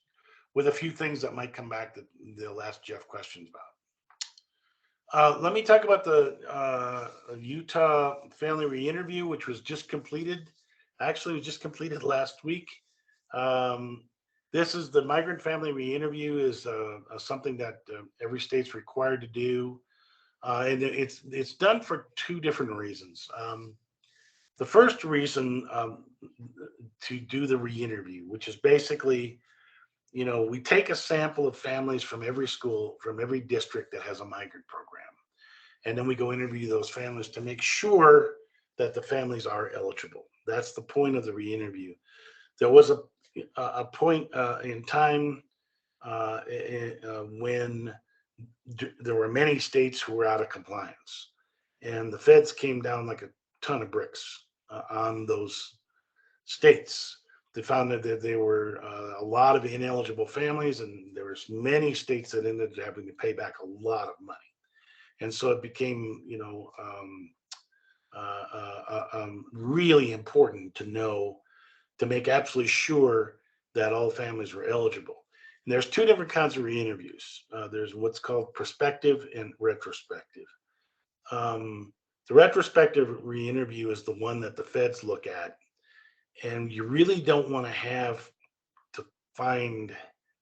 with a few things that might come back that they'll ask Jeff questions about. Let me talk about the Utah family re-interview, which was just completed. Actually, it was just completed last week. This is the migrant family re-interview is something that every state's required to do. And it's done for two different reasons. The first reason to do the re-interview, which is basically, we take a sample of families from every school, from every district that has a migrant program. And then we go interview those families to make sure that the families are eligible. That's the point of the re-interview. There was a point in time when there were many states who were out of compliance. And the feds came down like a ton of bricks on those states. They found that there were a lot of ineligible families, and there was many states that ended up having to pay back a lot of money. And so it became, really important to know, to make absolutely sure that all families were eligible. And there's two different kinds of re-interviews. There's what's called prospective and retrospective. The retrospective re-interview is the one that the feds look at, and you really don't want to have to find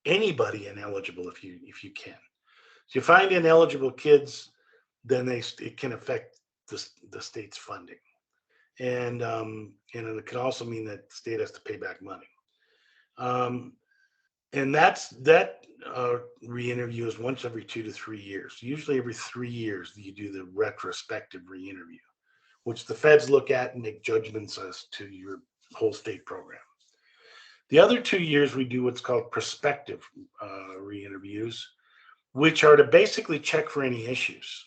anybody ineligible if you can. If you find ineligible kids, then it can affect the state's funding, and it can also mean that the state has to pay back money. And that re-interview is once every 2 to 3 years. Usually every 3 years you do the retrospective re-interview, which the feds look at and make judgments as to your whole state program. The other 2 years we do what's called prospective re-interviews, which are to basically check for any issues.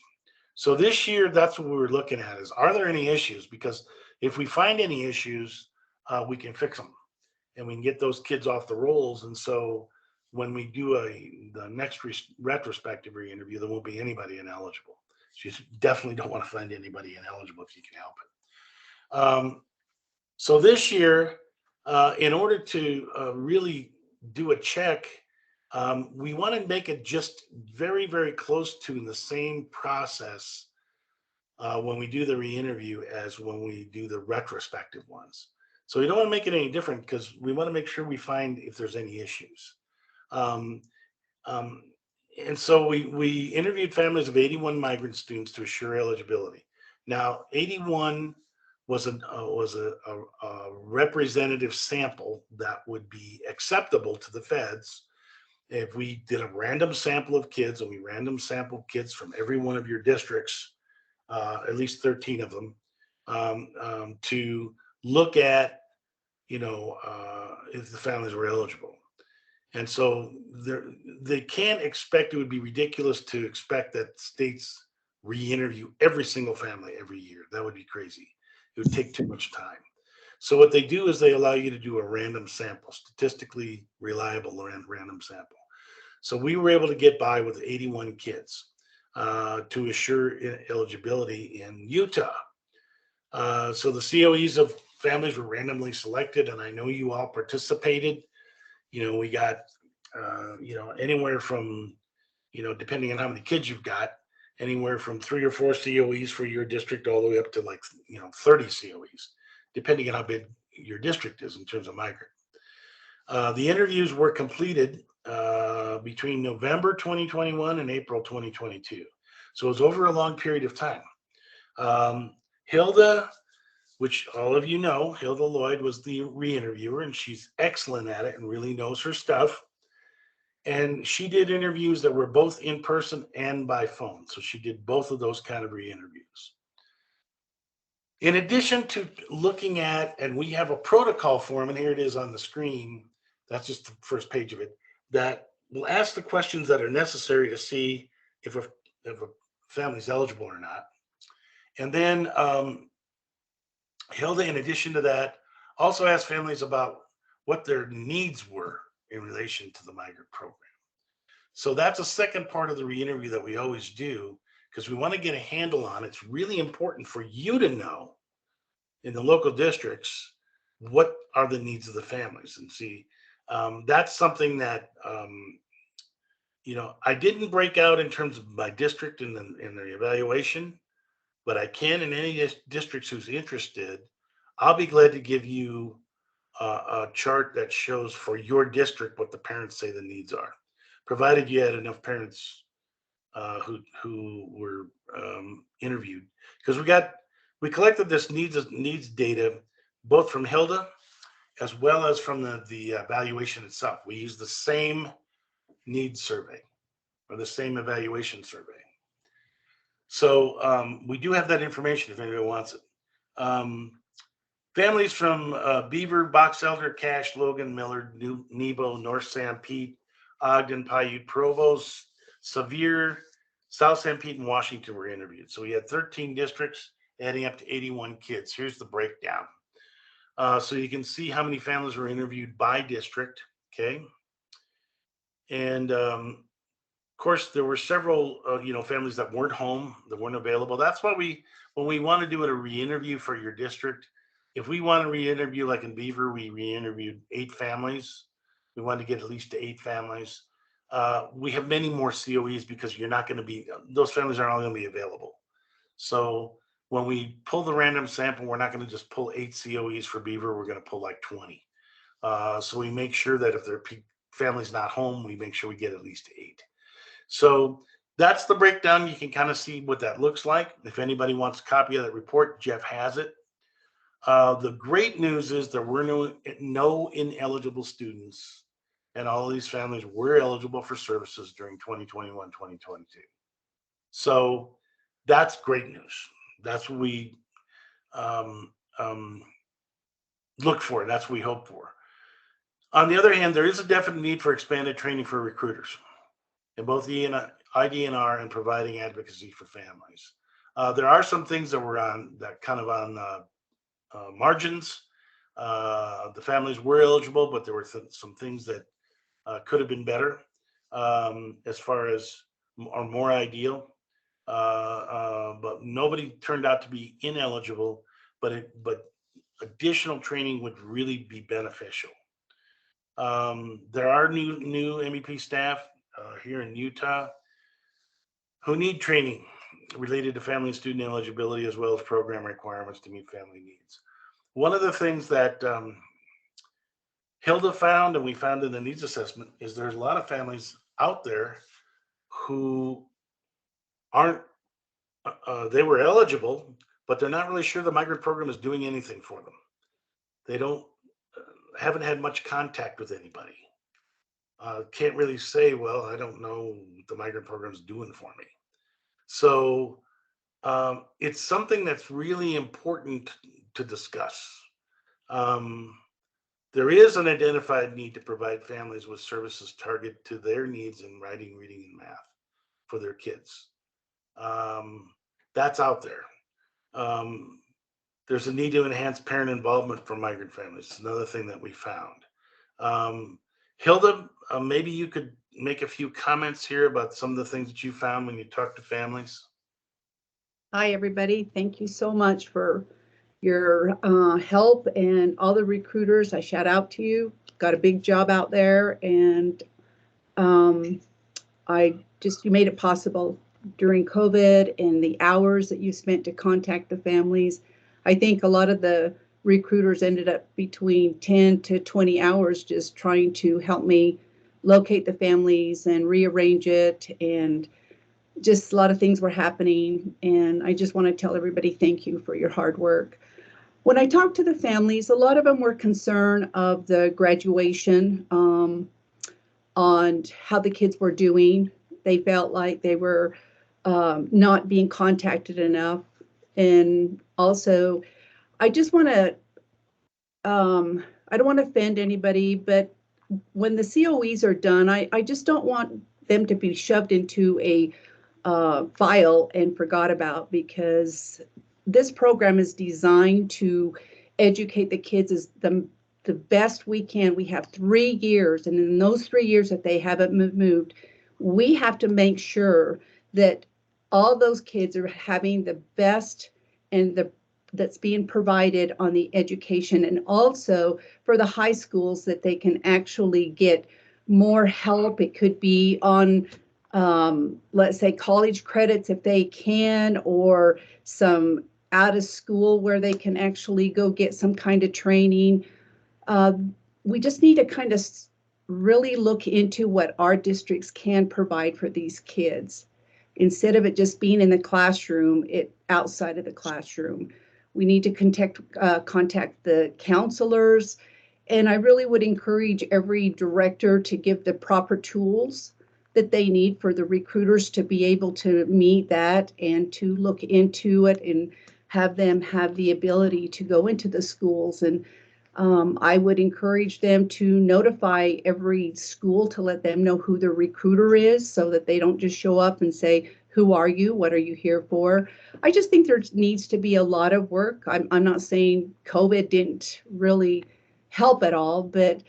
So this year, that's what we were looking at is, are there any issues? Because if we find any issues, we can fix them and we can get those kids off the rolls. And so when we do the next retrospective re-interview, there won't be anybody ineligible. So you definitely don't want to find anybody ineligible if you can help it. So this year, in order to really do a check, we want to make it just very, very close to the same process when we do the re-interview as when we do the retrospective ones. So we don't want to make it any different because we want to make sure we find if there's any issues. And so we interviewed families of 81 migrant students to assure eligibility. Now, 81 was a representative sample that would be acceptable to the feds if we did a random sample of kids, and we random sampled kids from every one of your districts, at least 13 of them, to look at, if the families were eligible. And so they can't expect, it would be ridiculous to expect that states re-interview every single family every year. That would be crazy. It would take too much time. So what they do is they allow you to do a random sample, statistically reliable random sample. So we were able to get by with 81 kids to assure eligibility in Utah. So the COEs of families were randomly selected, and I know you all participated. We got, anywhere from, depending on how many kids you've got, anywhere from 3 or 4 COEs for your district all the way up to 30 COEs, depending on how big your district is in terms of migrant. The interviews were completed between November 2021 and April 2022. So it was over a long period of time. Hilda, which all of you know, Hilda Lloyd was the re-interviewer, and she's excellent at it and really knows her stuff. And she did interviews that were both in person and by phone. So she did both of those kind of re-interviews. In addition to looking at, and we have a protocol form, and here it is on the screen, that's just the first page of it, that will ask the questions that are necessary to see if a family's eligible or not. And then Hilda, in addition to that, also asked families about what their needs were in relation to the migrant program. So that's a second part of the re-interview that we always do, because we want to get a handle on it. It's really important for you to know in the local districts what are the needs of the families. And see, that's something that I didn't break out in terms of my district in the evaluation, but I can in any districts who's interested. I'll be glad to give you a chart that shows for your district what the parents say the needs are, provided you had enough parents who were interviewed. Because we collected this needs data both from Hilda as well as from the evaluation itself. We use the same needs survey or the same evaluation survey. So we do have that information if anybody wants it. Families from Beaver, Box Elder, Cache, Logan, Millard, Nebo, North Sanpete, Ogden, Paiute, Provost, Sevier, South Sanpete, and Washington were interviewed. So we had 13 districts adding up to 81 kids. Here's the breakdown. So you can see how many families were interviewed by district, okay? And of course, there were several, families that weren't home, that weren't available. That's why when we want to do a re-interview for your district, if we want to re-interview, like in Beaver, we re-interviewed 8 families. We wanted to get at least 8 families. We have many more COEs because those families aren't all going to be available. So when we pull the random sample, we're not going to just pull 8 COEs for Beaver. We're going to pull like 20. So we make sure that if their family's not home, we make sure we get at least 8. So that's the breakdown. You can kind of see what that looks like. If anybody wants a copy of that report, Jeff has it. The great news is there were no ineligible students, and all of these families were eligible for services during 2021, 2022. So that's great news. That's what we look for. That's what we hope for. On the other hand, there is a definite need for expanded training for recruiters in both IDNR and providing advocacy for families. There are some things that were on margins. The families were eligible, but there were some things that could have been better as far as or more ideal. But nobody turned out to be ineligible, but additional training would really be beneficial. There are new MEP staff here in Utah who need training related to family and student eligibility as well as program requirements to meet family needs. One of the things that Hilda found, and we found in the needs assessment, is there's a lot of families out there who aren't, they were eligible, but they're not really sure the migrant program is doing anything for them. They haven't had much contact with anybody. Can't really say, well, I don't know what the migrant program is doing for me. So it's something that's really important to discuss. There is an identified need to provide families with services targeted to their needs in writing, reading, and math for their kids. That's out there. There's a need to enhance parent involvement for migrant families. It's another thing that we found. Hilda, maybe you could make a few comments here about some of the things that you found when you talked to families. Hi, everybody. Thank you so much for your help, and all the recruiters. I shout out to you. Got a big job out there, and you made it possible during COVID and the hours that you spent to contact the families. I think a lot of the recruiters ended up between 10 to 20 hours just trying to help me locate the families and rearrange it, and just a lot of things were happening. And I just want to tell everybody thank you for your hard work. When I talked to the families, a lot of them were concerned of the graduation, on how the kids were doing. They felt like they were not being contacted enough. And also, I just want to, I don't want to offend anybody, but when the COEs are done, I just don't want them to be shoved into a file and forgot about, because this program is designed to educate the kids as the best we can. We have 3 years, and in those 3 years that they haven't moved, we have to make sure that all those kids are having the best and that's being provided on the education, and also for the high schools that they can actually get more help. It could be on, let's say, college credits if they can, or some out of school where they can actually go get some kind of training. We just need to kind of really look into what our districts can provide for these kids, instead of it just being in the classroom, outside of the classroom. We need to contact the counselors, and I really would encourage every director to give the proper tools that they need for the recruiters to be able to meet that and to look into it and have them have the ability to go into the schools. And I would encourage them to notify every school to let them know who the recruiter is, so that they don't just show up and say, who are you? What are you here for? I just think there needs to be a lot of work. I'm not saying COVID didn't really help at all, but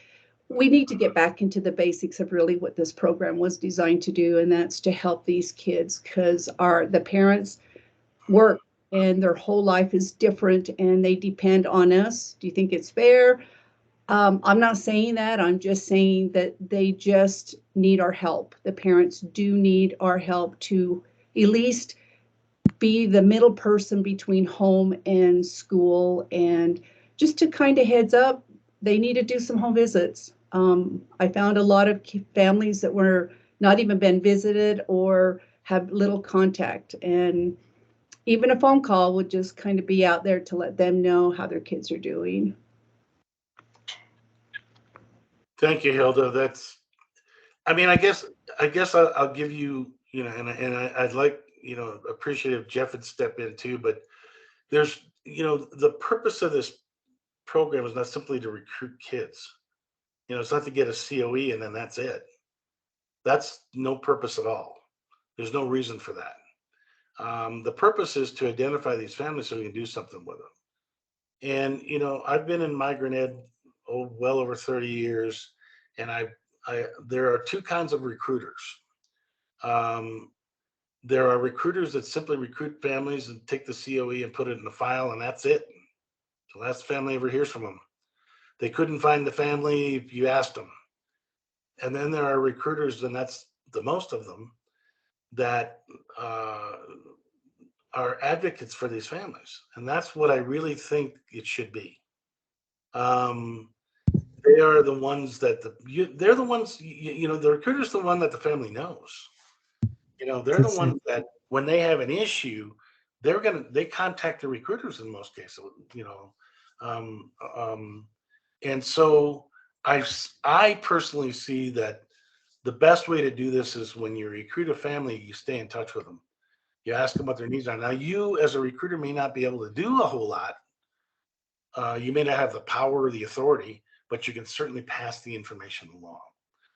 we need to get back into the basics of really what this program was designed to do, and that's to help these kids, because the parents work and their whole life is different and they depend on us. Do you think it's fair? I'm not saying that. I'm just saying that they just need our help. The parents do need our help to at least be the middle person between home and school, and just to kind of heads up, they need to do some home visits. I found a lot of families that were not even been visited or have little contact, and even a phone call would just kind of be out there to let them know how their kids are doing. Thank you, Hilda. I guess I'll give you, I'd like, appreciate if Jeff would step in too, but there's, the purpose of this program is not simply to recruit kids. It's not to get a COE and then that's it. That's no purpose at all. There's no reason for that. The purpose is to identify these families so we can do something with them. And, I've been in migrant ed well over 30 years, and there are 2 kinds of recruiters. There are recruiters that simply recruit families and take the COE and put it in the file, and that's it. The last family ever hears from them. They couldn't find the family if you asked them. And then there are recruiters, and that's the most of them, that are advocates for these families. And that's what I really think it should be. They are the ones that they're the ones, the recruiter's the one that the family knows. They're the ones that when they have an issue, they contact the recruiters in most cases, and so I personally see that the best way to do this is when you recruit a family, you stay in touch with them. You ask them what their needs are. Now, you as a recruiter may not be able to do a whole lot. You may not have the power or the authority, but you can certainly pass the information along.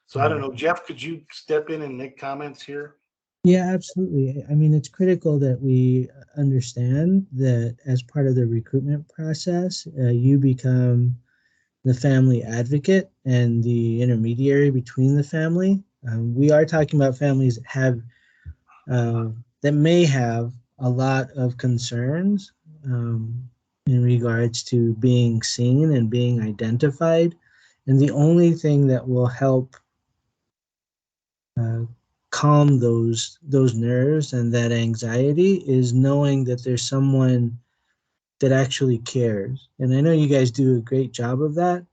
So I don't know, Jeff, could you step in and make comments here? Yeah, absolutely. It's critical that we understand that as part of the recruitment process, you become the family advocate and the intermediary between the family. We are talking about families that may have a lot of concerns in regards to being seen and being identified. And the only thing that will help calm those nerves and that anxiety is knowing that there's someone that actually cares. And I know you guys do a great job of that,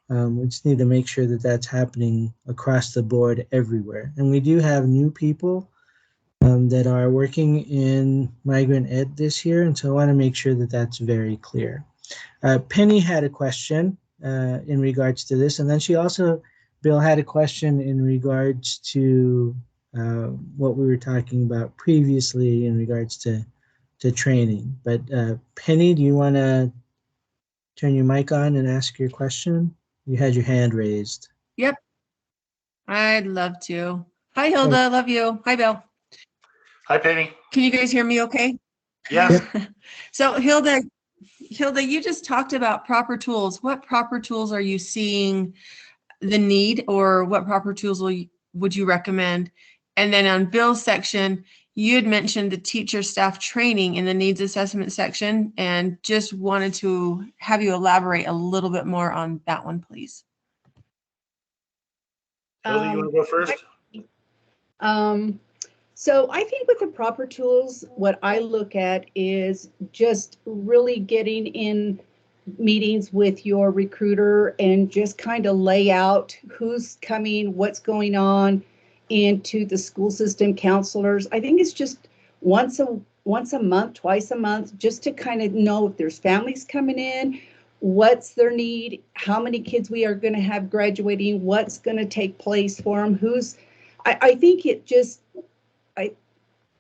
We just need to make sure that that's happening across the board everywhere. And we do have new people that are working in migrant ed this year, and so I want to make sure that that's very clear. Penny had a question in regards to this, and then she also, Bill, had a question in regards to what we were talking about previously in regards to training. But Penny, do you want to turn your mic on and ask your question? You had your hand raised. Yep, I'd love to. Hi, Hilda, love you. Hi, Bill. Hi, Penny. Can you guys hear me okay? Yes. So Hilda, you just talked about proper tools. What proper tools are you seeing the need, or what proper tools would you recommend? And then on Bill's section, you had mentioned the teacher staff training in the needs assessment section, and just wanted to have you elaborate a little bit more on that one, please. Hilda, you want to go first? So I think with the proper tools, what I look at is just really getting in meetings with your recruiter and just kind of lay out who's coming, what's going on into the school system counselors. I think it's just once a month, twice a month, just to kind of know if there's families coming in, what's their need, how many kids we are going to have graduating, what's going to take place for them, I think it just,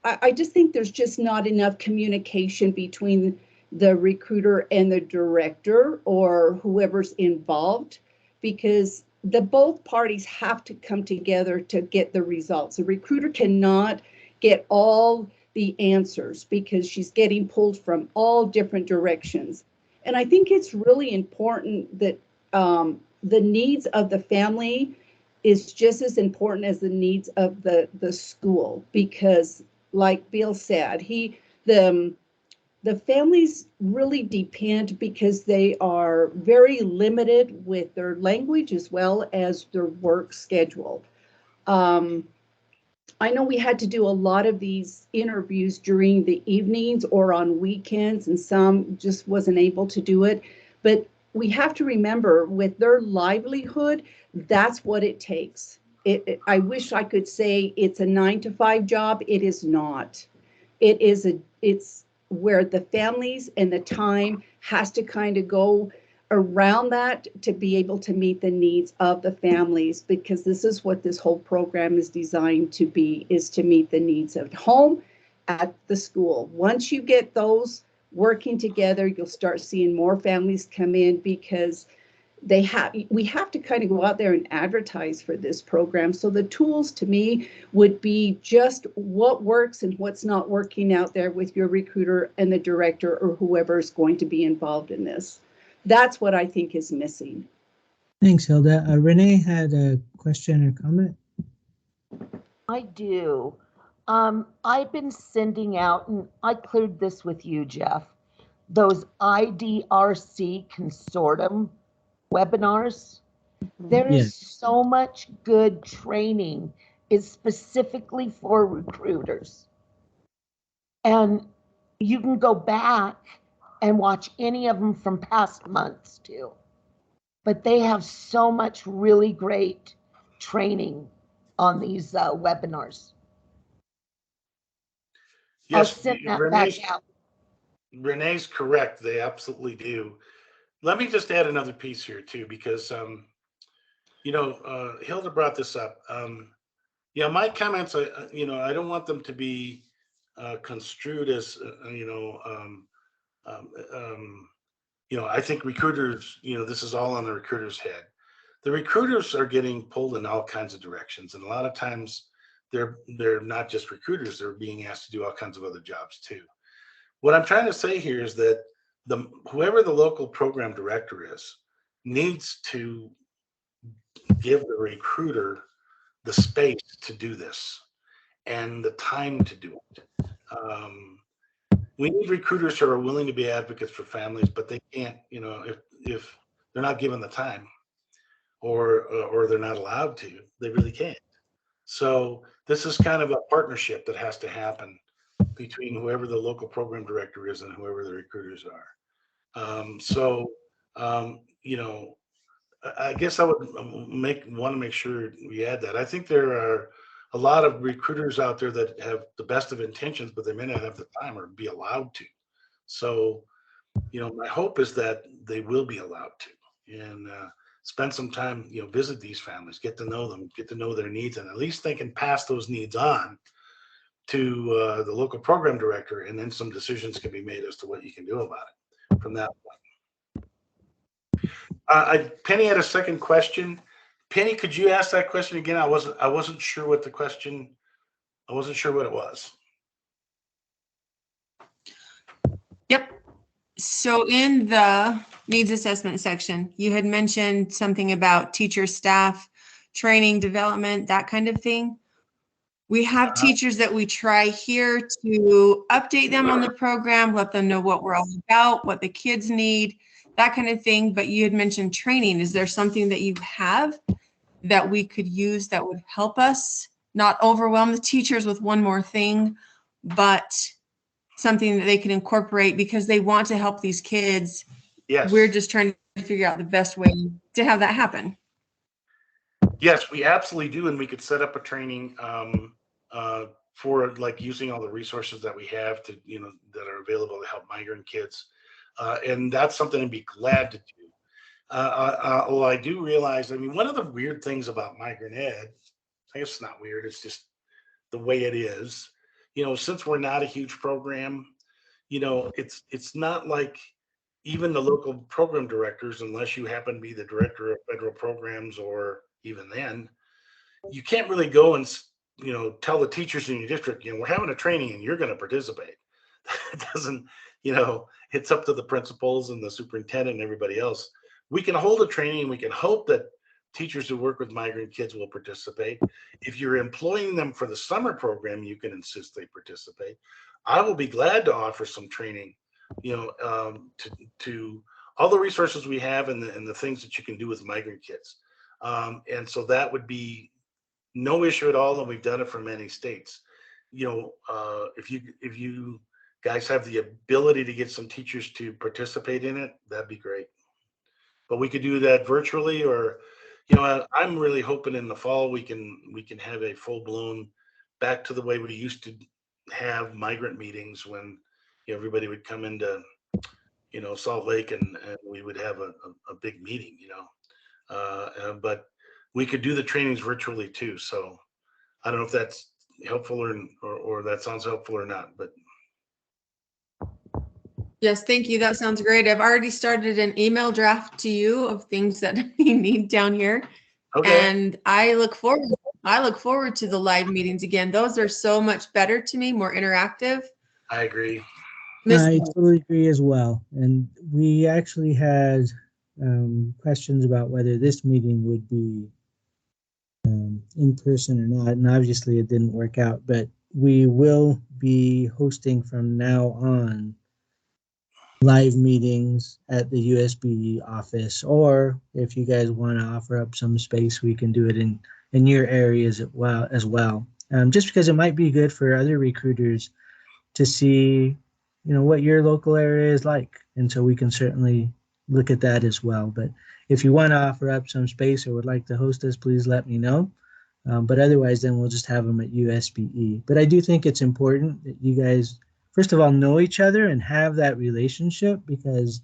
I just think there's just not enough communication between the recruiter and the director or whoever's involved, because both parties have to come together to get the results. The recruiter cannot get all the answers because she's getting pulled from all different directions. And I think it's really important that the needs of the family is just as important as the needs of the school, because like Bill said, the families really depend because they are very limited with their language as well as their work schedule. I know we had to do a lot of these interviews during the evenings or on weekends, and some just wasn't able to do it. But we have to remember, with their livelihood, that's what it takes. I wish I could say it's a 9-to-5 job. It is not. It's where the families and the time has to kind of go around that to be able to meet the needs of the families, because this is what this whole program is designed to be, is to meet the needs of home, at the school. Once you get those working together, you'll start seeing more families come in, because we have to kind of go out there and advertise for this program. So the tools to me would be just what works and what's not working out there with your recruiter and the director or whoever is going to be involved in this. That's what I think is missing. Thanks, Hilda. Renee had a question or comment. I do. I've been sending out, and I cleared this with you, Jeff, those IDRC consortium webinars. There is so much good training. It's specifically for recruiters. And you can go back and watch any of them from past months too. But they have so much really great training on these webinars. Yes, I'll send that back out. Renee's correct. They absolutely do. Let me just add another piece here too, because Hilda brought this up. My comments, I don't want them to be construed as I think recruiters, this is all on the recruiter's head. The recruiters are getting pulled in all kinds of directions, and a lot of times they're not just recruiters, they're being asked to do all kinds of other jobs too. What I'm trying to say here is that whoever the local program director is needs to give the recruiter the space to do this and the time to do it. We need recruiters who are willing to be advocates for families, but they can't, if they're not given the time or they're not allowed to, they really can't. So this is kind of a partnership that has to happen between whoever the local program director is and whoever the recruiters are. I guess I would want to make sure we add that. I think there are a lot of recruiters out there that have the best of intentions, but they may not have the time or be allowed to. So, my hope is that they will be allowed to, and spend some time, visit these families, get to know them, get to know their needs, and at least they can pass those needs on to the local program director, and then some decisions can be made as to what you can do about it from that point. Penny had a second question. Penny, could you ask that question again? I wasn't sure what the question. I wasn't sure what it was. Yep. So in the needs assessment section, you had mentioned something about teacher, staff, training, development, that kind of thing. We have teachers that we try here to update them on the program, let them know what we're all about, what the kids need, that kind of thing. But you had mentioned training. Is there something that you have that we could use that would help us not overwhelm the teachers with one more thing, but something that they can incorporate because they want to help these kids? Yes. We're just trying to figure out the best way to have that happen. Yes, we absolutely do. And we could set up a training for like using all the resources that we have to, that are available to help migrant kids. And that's something I'd be glad to do. Well, I do realize, one of the weird things about migrant ed, I guess it's not weird, it's just the way it is. Since we're not a huge program, it's not like even the local program directors, unless you happen to be the director of federal programs, or even then, you can't really go and tell the teachers in your district, we're having a training and you're going to participate. It doesn't, it's up to the principals and the superintendent and everybody else. We can hold a training and we can hope that teachers who work with migrant kids will participate. If you're employing them for the summer program, you can insist they participate. I will be glad to offer some training, to all the resources we have and the things that you can do with migrant kids. And so that would be no issue at all, and we've done it for many states. If you guys have the ability to get some teachers to participate in it, that'd be great. But we could do that virtually, or I'm really hoping in the fall we can have a full-blown back to the way we used to have migrant meetings, when everybody would come into Salt Lake and we would have a big meeting, but we could do the trainings virtually too. So I don't know if that's helpful or that sounds helpful or not, but. Yes, thank you. That sounds great. I've already started an email draft to you of things that we need down here. Okay. And I look forward to the live meetings again. Those are so much better to me, more interactive. I agree. I totally agree as well. And we actually had questions about whether this meeting would be in person or not. And obviously it didn't work out, but we will be hosting from now on live meetings at the USB office, or if you guys want to offer up some space, we can do it in your areas as well. Just because it might be good for other recruiters to see, what your local area is like. And so we can certainly look at that as well. But if you want to offer up some space or would like to host us, please let me know. But otherwise, then we'll just have them at USBE. But I do think it's important that you guys, first of all, know each other and have that relationship, because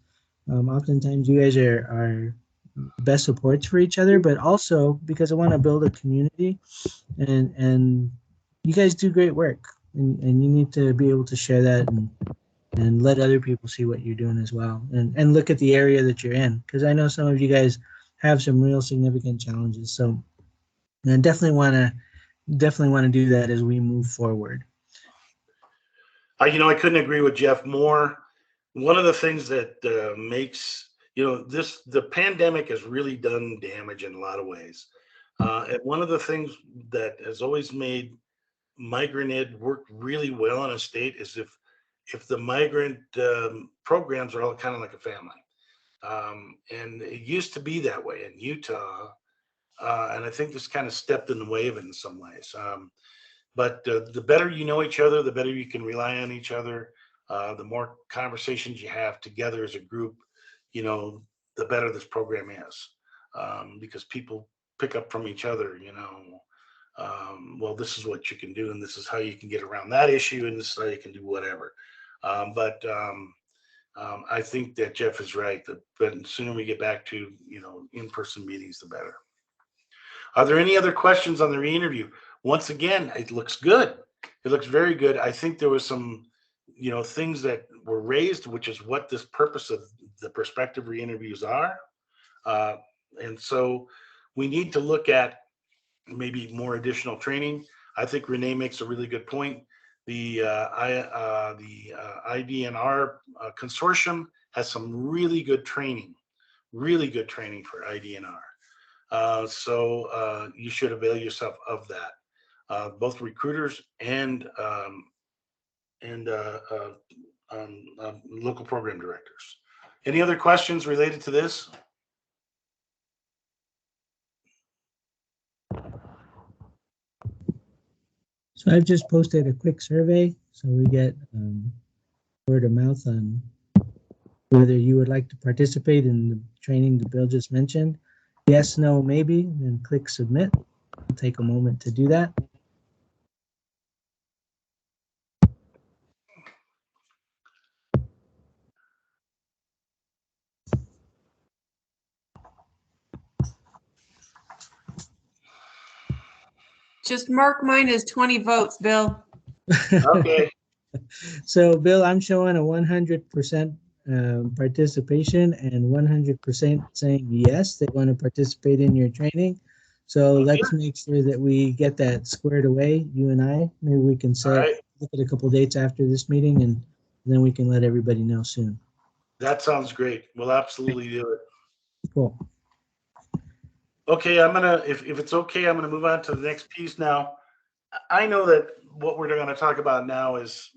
oftentimes you guys are best supports for each other, but also because I want to build a community, and you guys do great work, and you need to be able to share that and let other people see what you're doing as well, and look at the area that you're in, because I know some of you guys have some real significant challenges. So I definitely want to do that as we move forward. I couldn't agree with Jeff more. One of the things that makes, the pandemic has really done damage in a lot of ways. And one of the things that has always made migrant ed work really well in a state is if the migrant programs are all kind of like a family. And it used to be that way in Utah. And I think this kind of stepped in the way of it in some ways. But the better you know each other, the better you can rely on each other, the more conversations you have together as a group, the better this program is. because people pick up from each other, well, this is what you can do, and this is how you can get around that issue, and this is how you can do whatever. But I think that Jeff is right, that the sooner we get back to, in-person meetings, the better. Are there any other questions on the re-interview? Once again, it looks good. It looks very good. I think there was some, things that were raised, which is what this purpose of the prospective re-interviews are. And so we need to look at maybe more additional training. I think Renee makes a really good point. The IDNR consortium has some really good training for IDNR. So you should avail yourself of that, both recruiters and local program directors. Any other questions related to this? So I've just posted a quick survey, so we get word of mouth on whether you would like to participate in the training that Bill just mentioned. Yes, no, maybe, then click submit. It'll take a moment to do that. Just mark mine as 20 votes, Bill. Okay. So Bill, I'm showing a 100% participation and 100% saying yes, they want to participate in your training. So let's make sure that we get that squared away, you and I. Maybe we can look at a couple dates after this meeting, and then we can let everybody know soon. That sounds great. We'll absolutely do it. Cool. Okay, if it's okay, I'm gonna move on to the next piece now. I know that what we're gonna talk about now is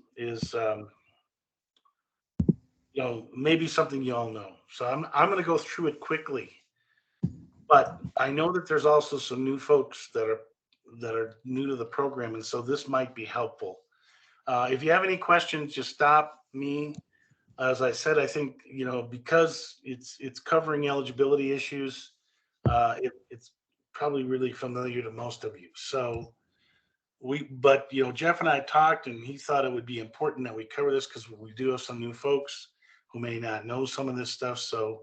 maybe something you all know. So I'm gonna go through it quickly. But I know that there's also some new folks that are new to the program, and so this might be helpful. If you have any questions, just stop me. As I said, I think because it's covering eligibility issues, it's probably really familiar to most of you. So Jeff and I talked, and he thought it would be important that we cover this because we do have some new folks who may not know some of this stuff. So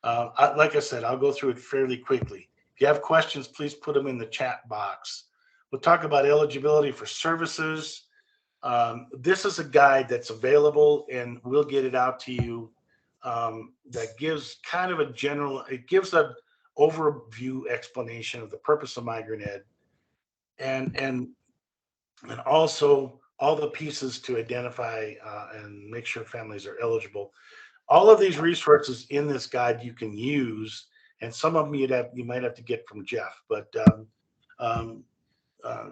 like I said, I'll go through it fairly quickly. If you have questions, please put them in the chat box. We'll talk about eligibility for services. This is a guide that's available, and we'll get it out to you. That gives kind of it gives an overview explanation of the purpose of Migrant Ed, and also all the pieces to identify and make sure families are eligible. All of these resources in this guide you can use, and some of them you might have to get from Jeff, but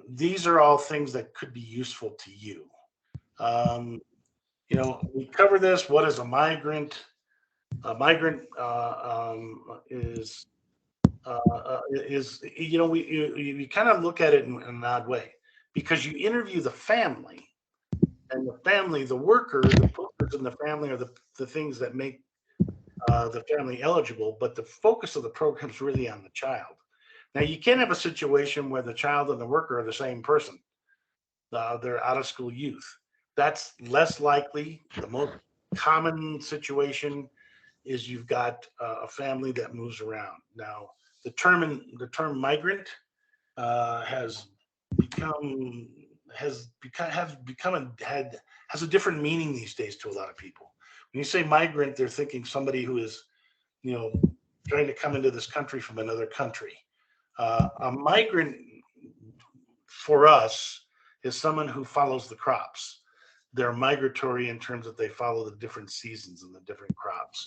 these are all things that could be useful to you. We cover this. What is a migrant? A migrant is we kind of look at it in an odd way, because you interview the family, and the worker, the focus in the family are the things that make the family eligible, but the focus of the program is really on the child. Now, you can't have a situation where the child and the worker are the same person. They're out of school youth. That's less likely. The most common situation is you've got a family that moves around. Now, the term migrant has a different meaning these days to a lot of people. When you say migrant, they're thinking somebody who is, trying to come into this country from another country. A migrant for us is someone who follows the crops. They're migratory in terms that they follow the different seasons and the different crops.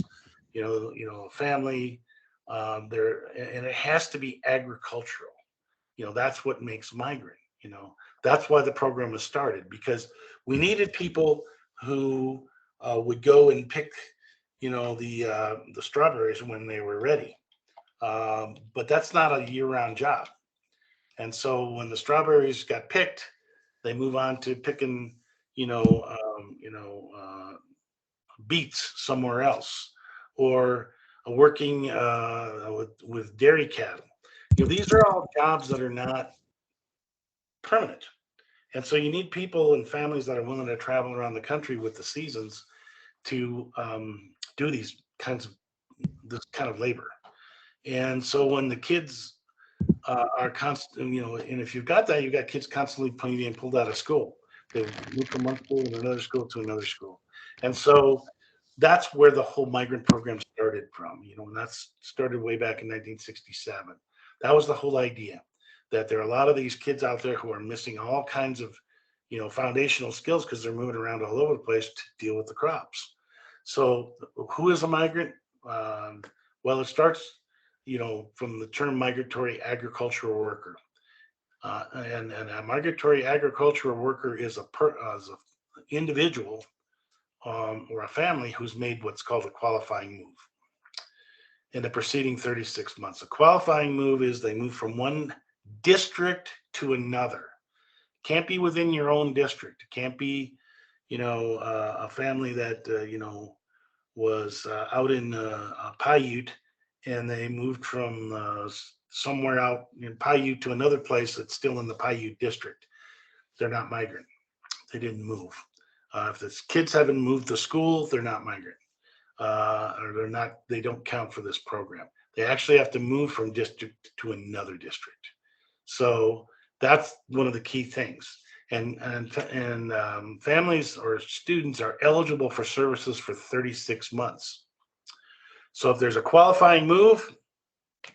Family, and it has to be agricultural. That's what makes migrant. That's why the program was started, because we needed people who would go and pick, the strawberries when they were ready. But that's not a year-round job. And so when the strawberries got picked, they move on to picking, beets somewhere else, or working with dairy cattle. These are all jobs that are not permanent. And so you need people and families that are willing to travel around the country with the seasons to do this kind of labor. And so when the kids are constant, and if you've got that, you've got kids constantly being pulled out of school. They move from one school to another school to another school. And so that's where the whole migrant program started from, and that's started way back in 1967. That was the whole idea, that there are a lot of these kids out there who are missing all kinds of, foundational skills because they're moving around all over the place to deal with the crops. So who is a migrant? Well, it starts, from the term migratory agricultural worker. And a migratory agricultural worker is an individual or a family who's made what's called a qualifying move in the preceding 36 months. A qualifying move is they move from one district to another. Can't be within your own district. It can't be, a family that, was out in Paiute, and they moved from somewhere out in Paiute to another place that's still in the Paiute district. They're not migrant. They didn't move. If the kids haven't moved to school, they're not migrant, or they don't count for this program. They actually have to move from district to another district. So that's one of the key things. And families or students are eligible for services for 36 months. So if there's a qualifying move,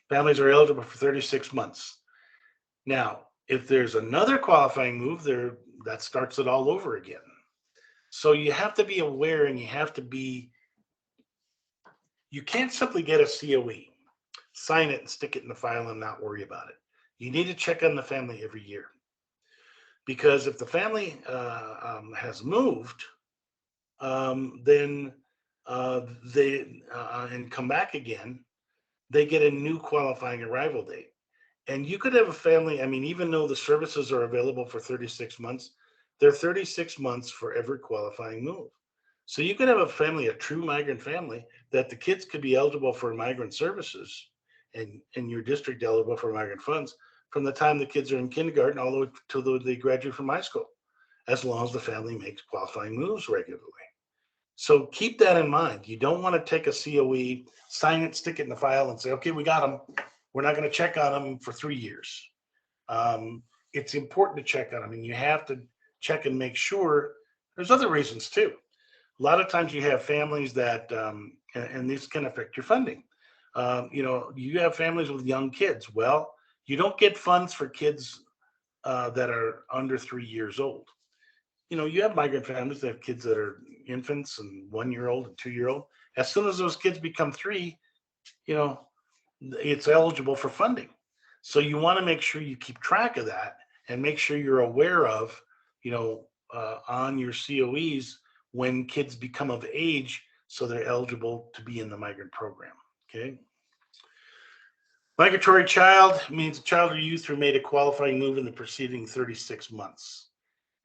families are eligible for 36 months. Now, if there's another qualifying move, that starts it all over again. So you have to be aware, and you can't simply get a COE, sign it and stick it in the file and not worry about it. You need to check on the family every year. Because if the family has moved, then they and come back again, they get a new qualifying arrival date. And you could have a family, even though the services are available for 36 months, they're 36 months for every qualifying move. So you could have a family, a true migrant family, that the kids could be eligible for migrant services and your district eligible for migrant funds from the time the kids are in kindergarten all the way till they graduate from high school, as long as the family makes qualifying moves regularly. So keep that in mind. You don't want to take a COE, sign it, stick it in the file and say, okay, we got them. We're not going to check on them for 3 years. It's important to check on them, and you have to check and make sure. There's other reasons too. A lot of times you have families that, and this can affect your funding. You have families with young kids. Well, you don't get funds for kids that are under 3 years old. You have migrant families that have kids that are infants and 1-year-old and 2-year-old. As soon as those kids become 3, it's eligible for funding. So you want to make sure you keep track of that and make sure you're aware of, on your COEs when kids become of age, so they're eligible to be in the migrant program. Okay. Migratory child means a child or youth who made a qualifying move in the preceding 36 months.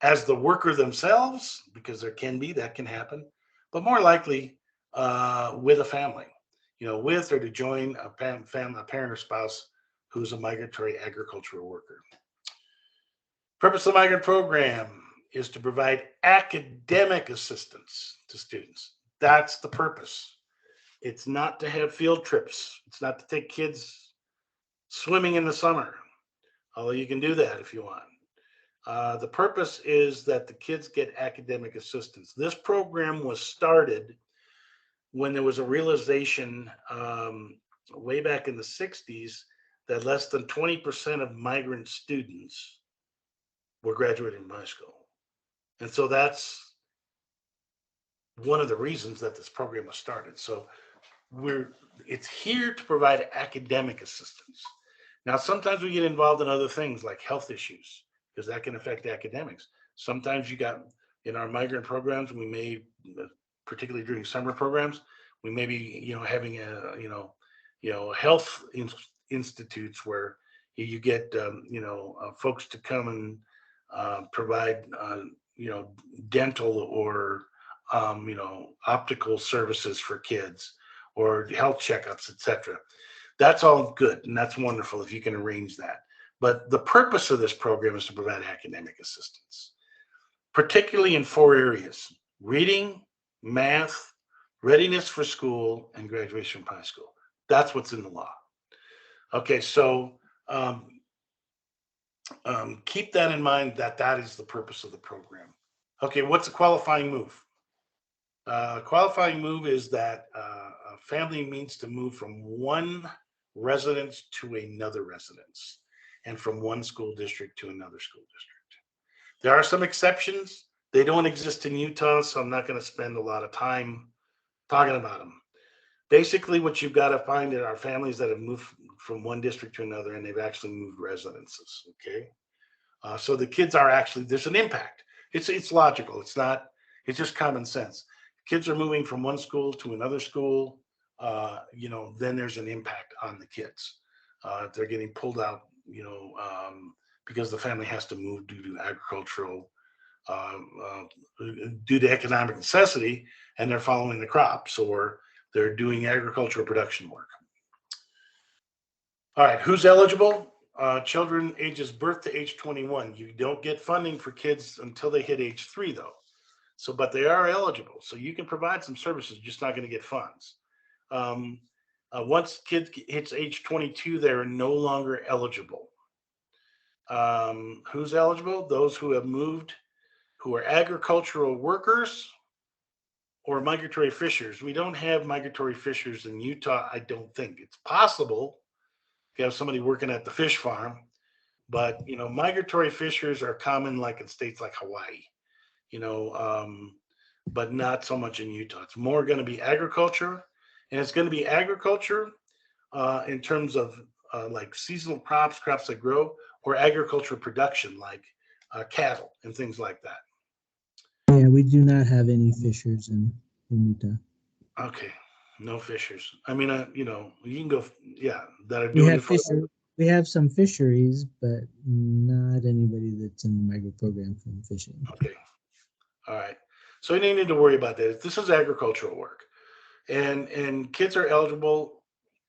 As the worker themselves, because that can happen, but more likely with a family, with or to join a parent or spouse who's a migratory agricultural worker. Purpose of the migrant program is to provide academic assistance to students. That's the purpose. It's not to have field trips. It's not to take kids swimming in the summer, although you can do that if you want. The purpose is that the kids get academic assistance. This program was started when there was a realization way back in the 60s that less than 20% of migrant students were graduating from high school. And so that's one of the reasons that this program was started. So it's here to provide academic assistance. Now, sometimes we get involved in other things like health issues, because that can affect academics. Sometimes in our migrant programs, we may, particularly during summer programs, we may be, having health institutes where you get, folks to come and provide, dental or, optical services for kids, or health checkups, etc. That's all good, and that's wonderful if you can arrange that. But the purpose of this program is to provide academic assistance, particularly in 4 areas: reading, math, readiness for school, and graduation from high school. That's what's in the law. Okay, so keep that in mind, that is the purpose of the program. Okay, what's a qualifying move? Qualifying move is that a family needs to move from one residence to another residence, and from one school district to another school district. There are some exceptions. They don't exist in Utah, so I'm not going to spend a lot of time talking about them. Basically, what you've got to find are families that have moved from one district to another, and they've actually moved residences. Okay, so the kids are actually, there's an impact. It's logical. It's just common sense. Kids are moving from one school to another school. Then there's an impact on the kids. They're getting pulled out, because the family has to move due to agricultural, due to economic necessity, and they're following the crops, or they're doing agricultural production work. All right, who's eligible? Children ages birth to age 21. You don't get funding for kids until they hit age 3, though. So, but they are eligible. So you can provide some services, just not going to get funds. Once kids hits age 22, they're no longer eligible. Who's eligible? Those who have moved, who are agricultural workers or migratory fishers. We don't have migratory fishers in Utah, I don't think. It's possible if you have somebody working at the fish farm, but migratory fishers are common like in states like Hawaii, but not so much in Utah. It's more going to be agriculture, and it's going to be agriculture in terms of like seasonal crops that grow, or agricultural production like cattle and things like that. Yeah, we do not have any fishers in Utah. Okay, no fishers. I mean, you can go, that are We doing have it for. we have some fisheries, but not anybody that's in the migrant program from fishing. Okay, all right. So you don't need to worry about that. This is agricultural work, and kids are eligible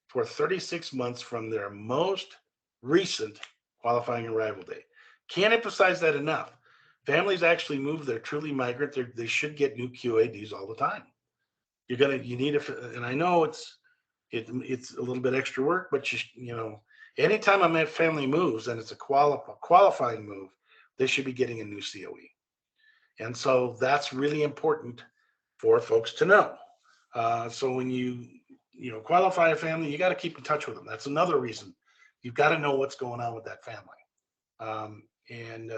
for 36 months from their most recent qualifying arrival date. Can't emphasize that enough. Families actually move, they're truly migrant. They should get new QADs all the time. You need it, and I know it's a little bit extra work, but anytime a family moves and it's a qualifying move, they should be getting a new COE. And so that's really important for folks to know. So when you qualify a family, you got to keep in touch with them. That's another reason. You've got to know what's going on with that family. And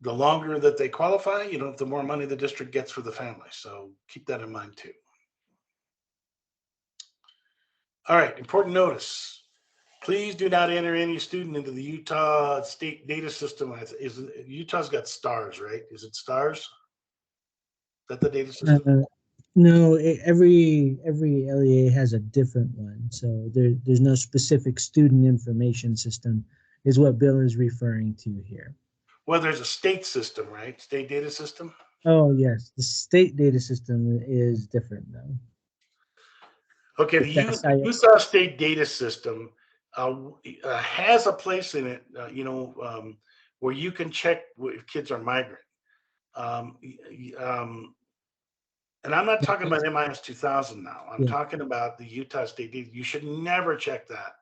the longer that they qualify, the more money the district gets for the family. So keep that in mind too. All right, important notice. Please do not enter any student into the Utah state data system. Utah's got STARS, right? Is it STARS? Is that the data system? No, every LEA has a different one. So there's no specific student information system is what Bill is referring to here. Well, there's a state system, right? State data system? Oh, yes. The state data system is different, though. Okay, the Utah state data system has a place in it, where you can check if kids are migrant. And I'm not talking about MIS 2000 now. I'm talking about the Utah state data. You should never check that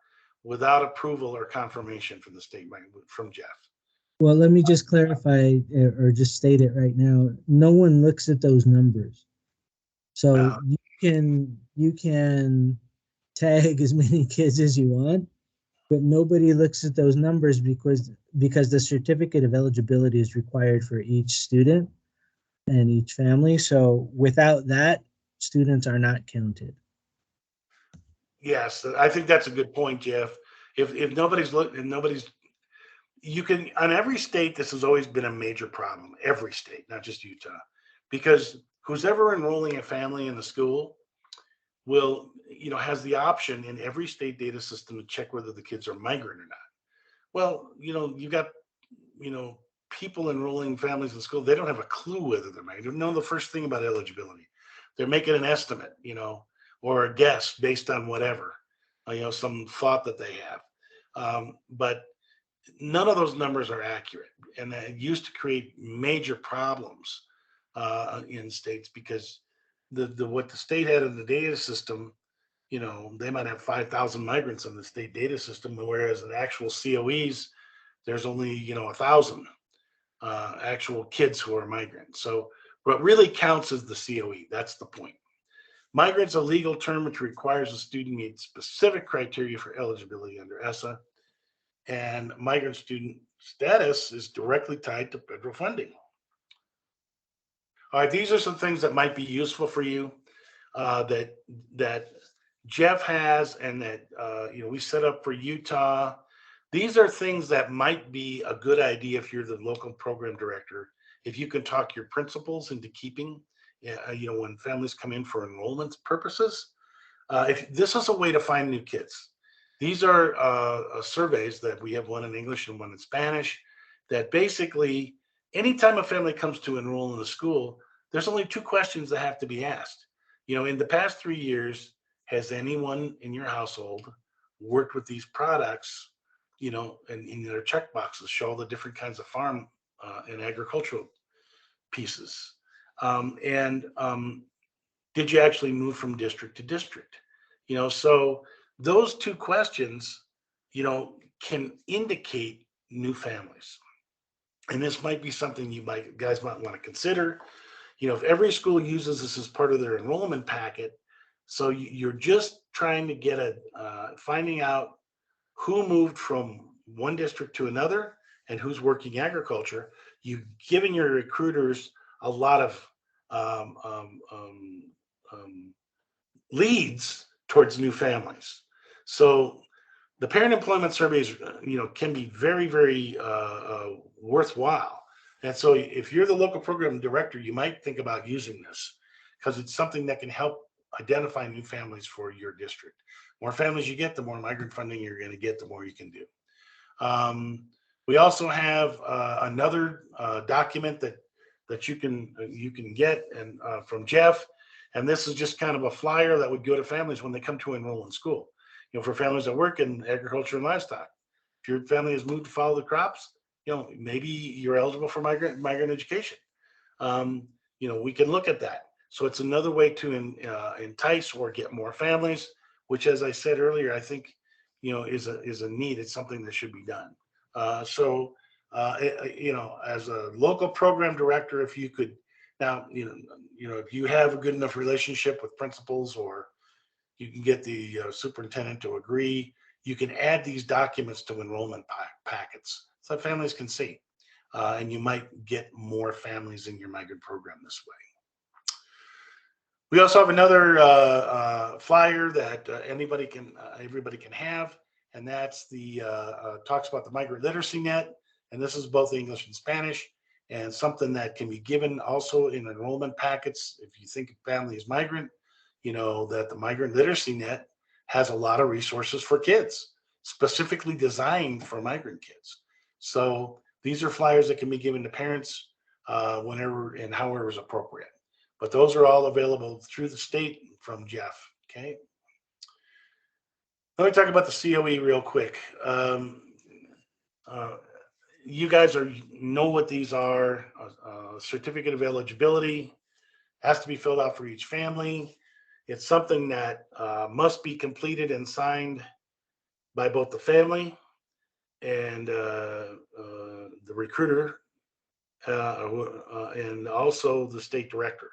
without approval or confirmation from the state, from Jeff. Well, let me just clarify or just state it right now. No one looks at those numbers. So you can tag as many kids as you want, but nobody looks at those numbers because the certificate of eligibility is required for each student and each family. So without that, students are not counted. Yes, I think that's a good point, Jeff. If nobody's looking, you can, on every state, this has always been a major problem, every state, not just Utah, because who's ever enrolling a family in the school will, has the option in every state data system to check whether the kids are migrant or not. Well, you've got, people enrolling families in school, they don't have a clue whether they're migrant. They don't know the first thing about eligibility. They're making an estimate, or a guess based on whatever, some thought that they have. But none of those numbers are accurate. And that used to create major problems in states, because what the state had in the data system, they might have 5,000 migrants in the state data system, whereas in actual COEs, there's only, 1,000 actual kids who are migrants. So what really counts is the COE. That's the point. Migrant's a legal term which requires a student meet specific criteria for eligibility under ESSA, and migrant student status is directly tied to federal funding. All right, these are some things that might be useful for you that Jeff has, and that we set up for Utah. These are things that might be a good idea if you're the local program director, if you can talk your principals into keeping, when families come in for enrollment purposes. If this is a way to find new kids. These are surveys that we have, one in English and one in Spanish, that basically anytime a family comes to enroll in the school, there's only 2 questions that have to be asked. In the past 3 years, has anyone in your household worked with these products, and in their check boxes show all the different kinds of farm and agricultural pieces. Did you actually move from district to district? So those 2 questions, can indicate new families. And this might be something guys might want to consider. If every school uses this as part of their enrollment packet, so you're just trying to get finding out who moved from one district to another and who's working agriculture, you've given your recruiters a lot of leads towards new families. So the parent employment surveys, can be very, very worthwhile. And so if you're the local program director, you might think about using this, because it's something that can help identify new families for your district. More families you get, the more migrant funding you're going to get, the more you can do. We also have another document that you can get and from Jeff, and this is just kind of a flyer that would go to families when they come to enroll in school. For families that work in agriculture and livestock, if your family has moved to follow the crops, maybe you're eligible for migrant education. We can look at that. So it's another way to entice or get more families, which, as I said earlier, I think is a need. It's something that should be done. So as a local program director, if you could now, if you have a good enough relationship with principals, or you can get the superintendent to agree, you can add these documents to enrollment packets so families can see, and you might get more families in your migrant program this way. We also have another flyer that everybody can have, and that's the talks about the Migrant Literacy Net, and this is both English and Spanish, and something that can be given also in enrollment packets. If you think a family is migrant, that the Migrant Literacy Net has a lot of resources for kids, specifically designed for migrant kids. So these are flyers that can be given to parents whenever and however is appropriate. But those are all available through the state from Jeff. Okay. Let me talk about the COE real quick. You guys know what these are. Certificate of eligibility has to be filled out for each family. It's something that must be completed and signed by both the family and the recruiter and also the state director.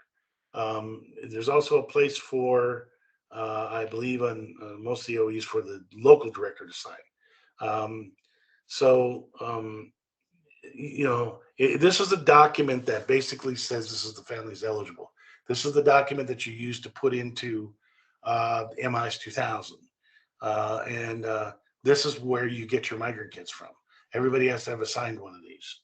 There's also a place for, I believe, on most COEs for the local director to sign. This is a document that basically says this is the family's eligible. This is the document that you use to put into MIS 2000. This is where you get your migrant kids from. Everybody has to have assigned one of these.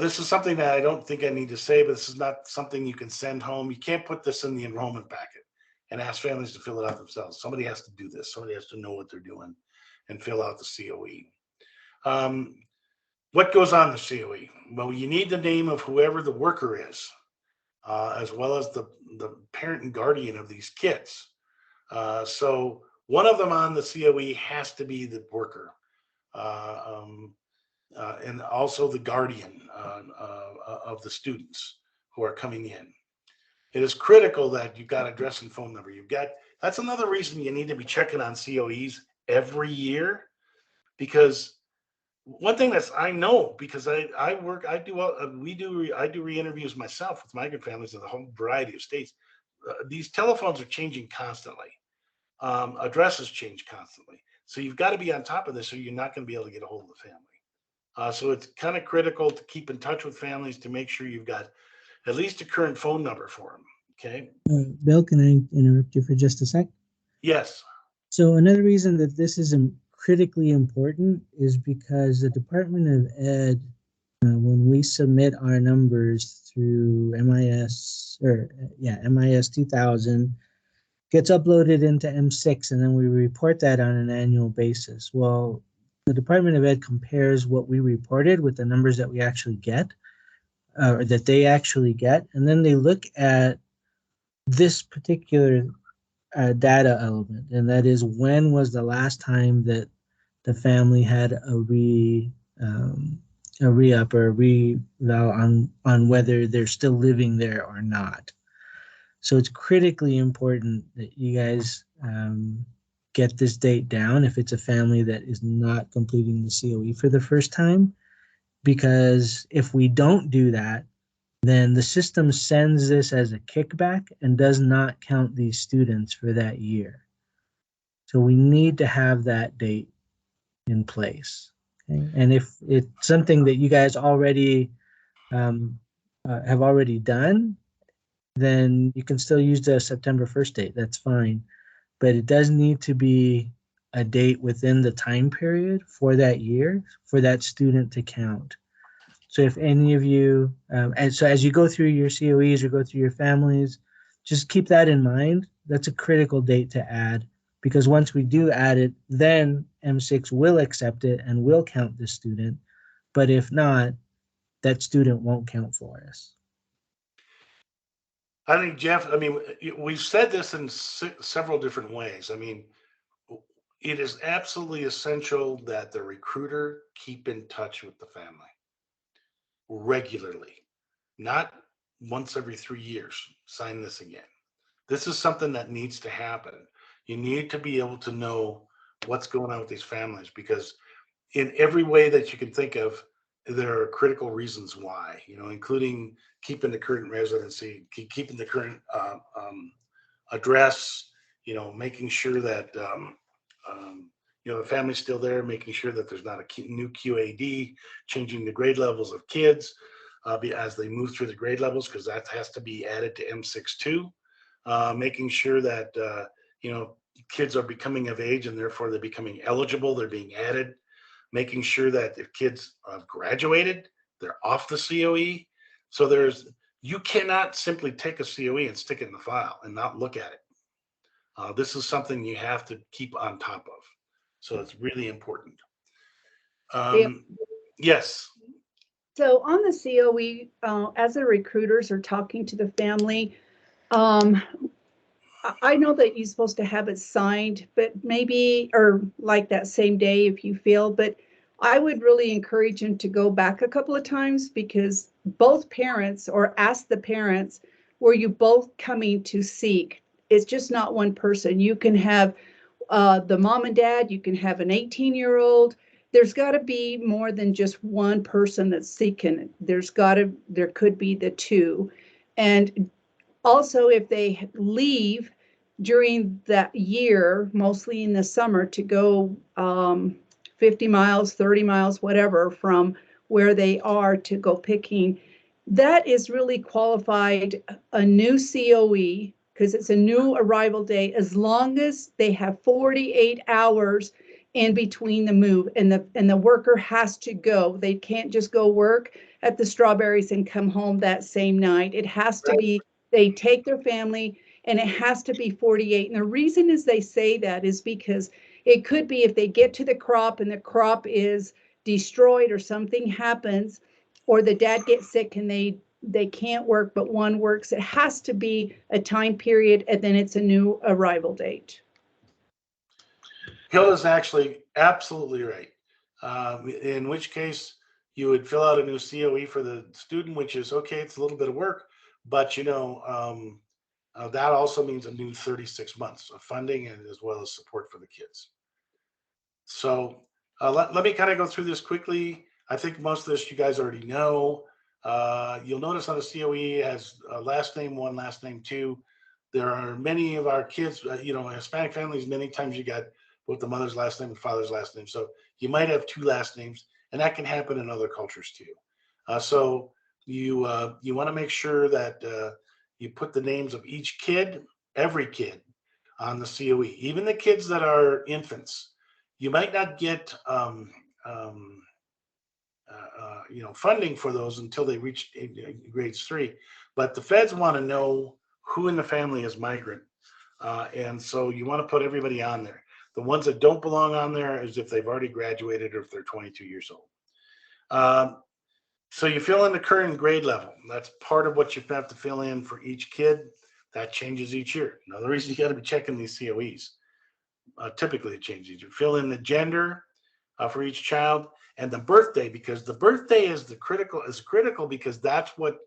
This is something that I don't think I need to say, but this is not something you can send home. You can't put this in the enrollment packet and ask families to fill it out themselves. Somebody has to do this. Somebody has to know what they're doing and fill out the COE. What goes on the COE? Well, you need the name of whoever the worker is. as well as the parent and guardian of these kids. So one of them on the COE has to be the worker, and also the guardian of the students who are coming in. It is critical that you've got address and phone number. That's another reason you need to be checking on COEs every year, because one thing I know, because I do re-interviews myself with migrant families in a whole variety of states. These telephones are changing constantly. Addresses change constantly. So you've got to be on top of this, or you're not going to be able to get a hold of the family. So it's kind of critical to keep in touch with families to make sure you've got at least a current phone number for them. Okay. Bill, can I interrupt you for just a sec? Yes. So another reason that this is critically important is because the Department of Ed, when we submit our numbers through MIS 2000, gets uploaded into M6, and then we report that on an annual basis. Well, the Department of Ed compares what we reported with the numbers that we actually get, or that they actually get, and then they look at this particular data element, and that is, when was the last time that the family had a re-up or a reval on whether they're still living there or not. So it's critically important that you guys get this date down if it's a family that is not completing the COE for the first time, because if we don't do that, then the system sends this as a kickback and does not count these students for that year. So we need to have that date in place. Okay? And if it's something that you guys already have already done, then you can still use the September 1st date. That's fine. But it does need to be a date within the time period for that year for that student to count. So if any of you, and so as you go through your COEs or go through your families, just keep that in mind. That's a critical date to add, because once we do add it, then M6 will accept it and will count the student. But if not, that student won't count for us. I think, Jeff, I mean, we've said this in several different ways. I mean, it is absolutely essential that the recruiter keep in touch with the family regularly, not once every 3 years. Sign this again. This is something that needs to happen. You need to be able to know what's going on with these families, because in every way that you can think of, there are critical reasons why, including keeping the current residency, keeping the current address, making sure that the family's still there, making sure that there's not a new QAD, changing the grade levels of kids as they move through the grade levels, because that has to be added to M6 too. Making sure that kids are becoming of age and therefore they're becoming eligible, they're being added. Making sure that if kids have graduated, they're off the COE. So you cannot simply take a COE and stick it in the file and not look at it. This is something you have to keep on top of. So it's really important. Yes. So on the COE, as the recruiters are talking to the family, I know that you're supposed to have it signed, but maybe, or like that same day if you feel, but I would really encourage them to go back a couple of times, because both parents, or ask the parents, were you both coming to seek? It's just not one person. You can have the mom and dad, you can have an 18-year-old. There's got to be more than just one person that's seeking. There could be the two. And also, if they leave during that year, mostly in the summer, to go 50 miles, 30 miles, whatever, from where they are to go picking, that is really qualified a new COE, because it's a new arrival day, as long as they have 48 hours in between the move, and the worker has to go. They can't just go work at the Strawberries and come home that same night. It has to be, they take their family, and it has to be 48. And the reason is they say that is because it could be if they get to the crop and the crop is destroyed or something happens, or the dad gets sick and they they can't work, but one works. It has to be a time period, and then it's a new arrival date. Hilda's actually absolutely right. In which case, you would fill out a new COE for the student, which is okay. It's a little bit of work, but you know that also means a new 36 months of funding and as well as support for the kids. So let me kind of go through this quickly. I think most of this you guys already know. You'll notice on the COE has last name 1, last name 2. There are many of our kids, you know, Hispanic families, many times you got both the mother's last name and father's last name. So you might have 2 last names, and that can happen in other cultures too. So you want to make sure that you put the names of each kid, every kid, on the COE, even the kids that are infants. You might not get you know, funding for those until they reach grades 3, but the feds want to know who in the family is migrant, and so you want to put everybody on there. The ones that don't belong on there is if they've already graduated or if they're 22 years old. So you fill in the current grade level. That's part of what you have to fill in for each kid. That changes each year. Another reason you got to be checking these COEs. Typically it changes. You fill in the gender for each child and the birthday, because the birthday is critical because that's what,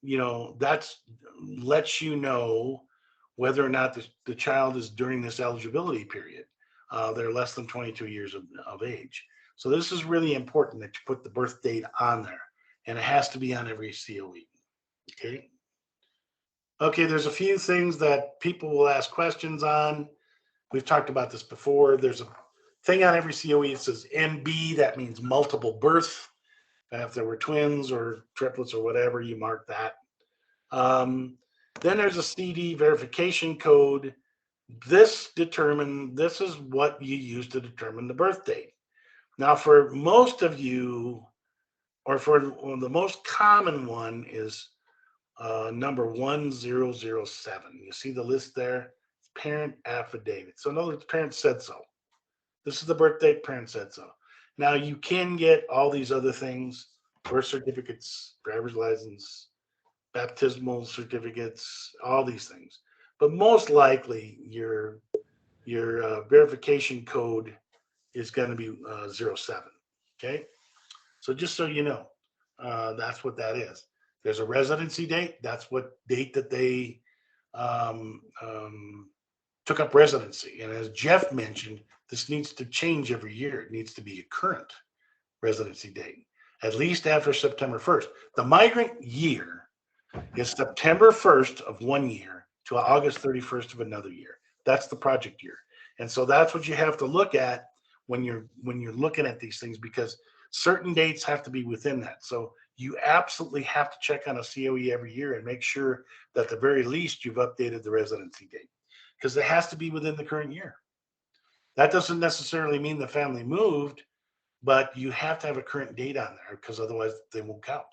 you know, that's lets you know whether or not the child is during this eligibility period. They're less than 22 years of age. So this is really important that you put the birth date on there, and it has to be on every COE. Okay. Okay, there's a few things that people will ask questions on. We've talked about this before. There's a thing on every COE that says MB, that means multiple birth. If there were twins or triplets or whatever, you mark that. Then there's a CD verification code. This is what you use to determine the birth date. Now, for most of you, or for the most common one is number 1007. You see the list there? Parent affidavit. So in other words, parent said so. This is the birth date, parent said so. Now you can get all these other things, birth certificates, driver's license, baptismal certificates, all these things. But most likely your verification code is going to be 07. Okay. So just so you know, that's what that is. There's a residency date. That's what date that they took up residency. And as Jeff mentioned, this needs to change every year. It needs to be a current residency date, at least after September 1st. The migrant year is September 1st of one year to August 31st of another year. That's the project year. And so that's what you have to look at when you're looking at these things, because certain dates have to be within that. So you absolutely have to check on a COE every year and make sure that at the very least you've updated the residency date, because it has to be within the current year. That doesn't necessarily mean the family moved, but you have to have a current date on there, because otherwise they won't count.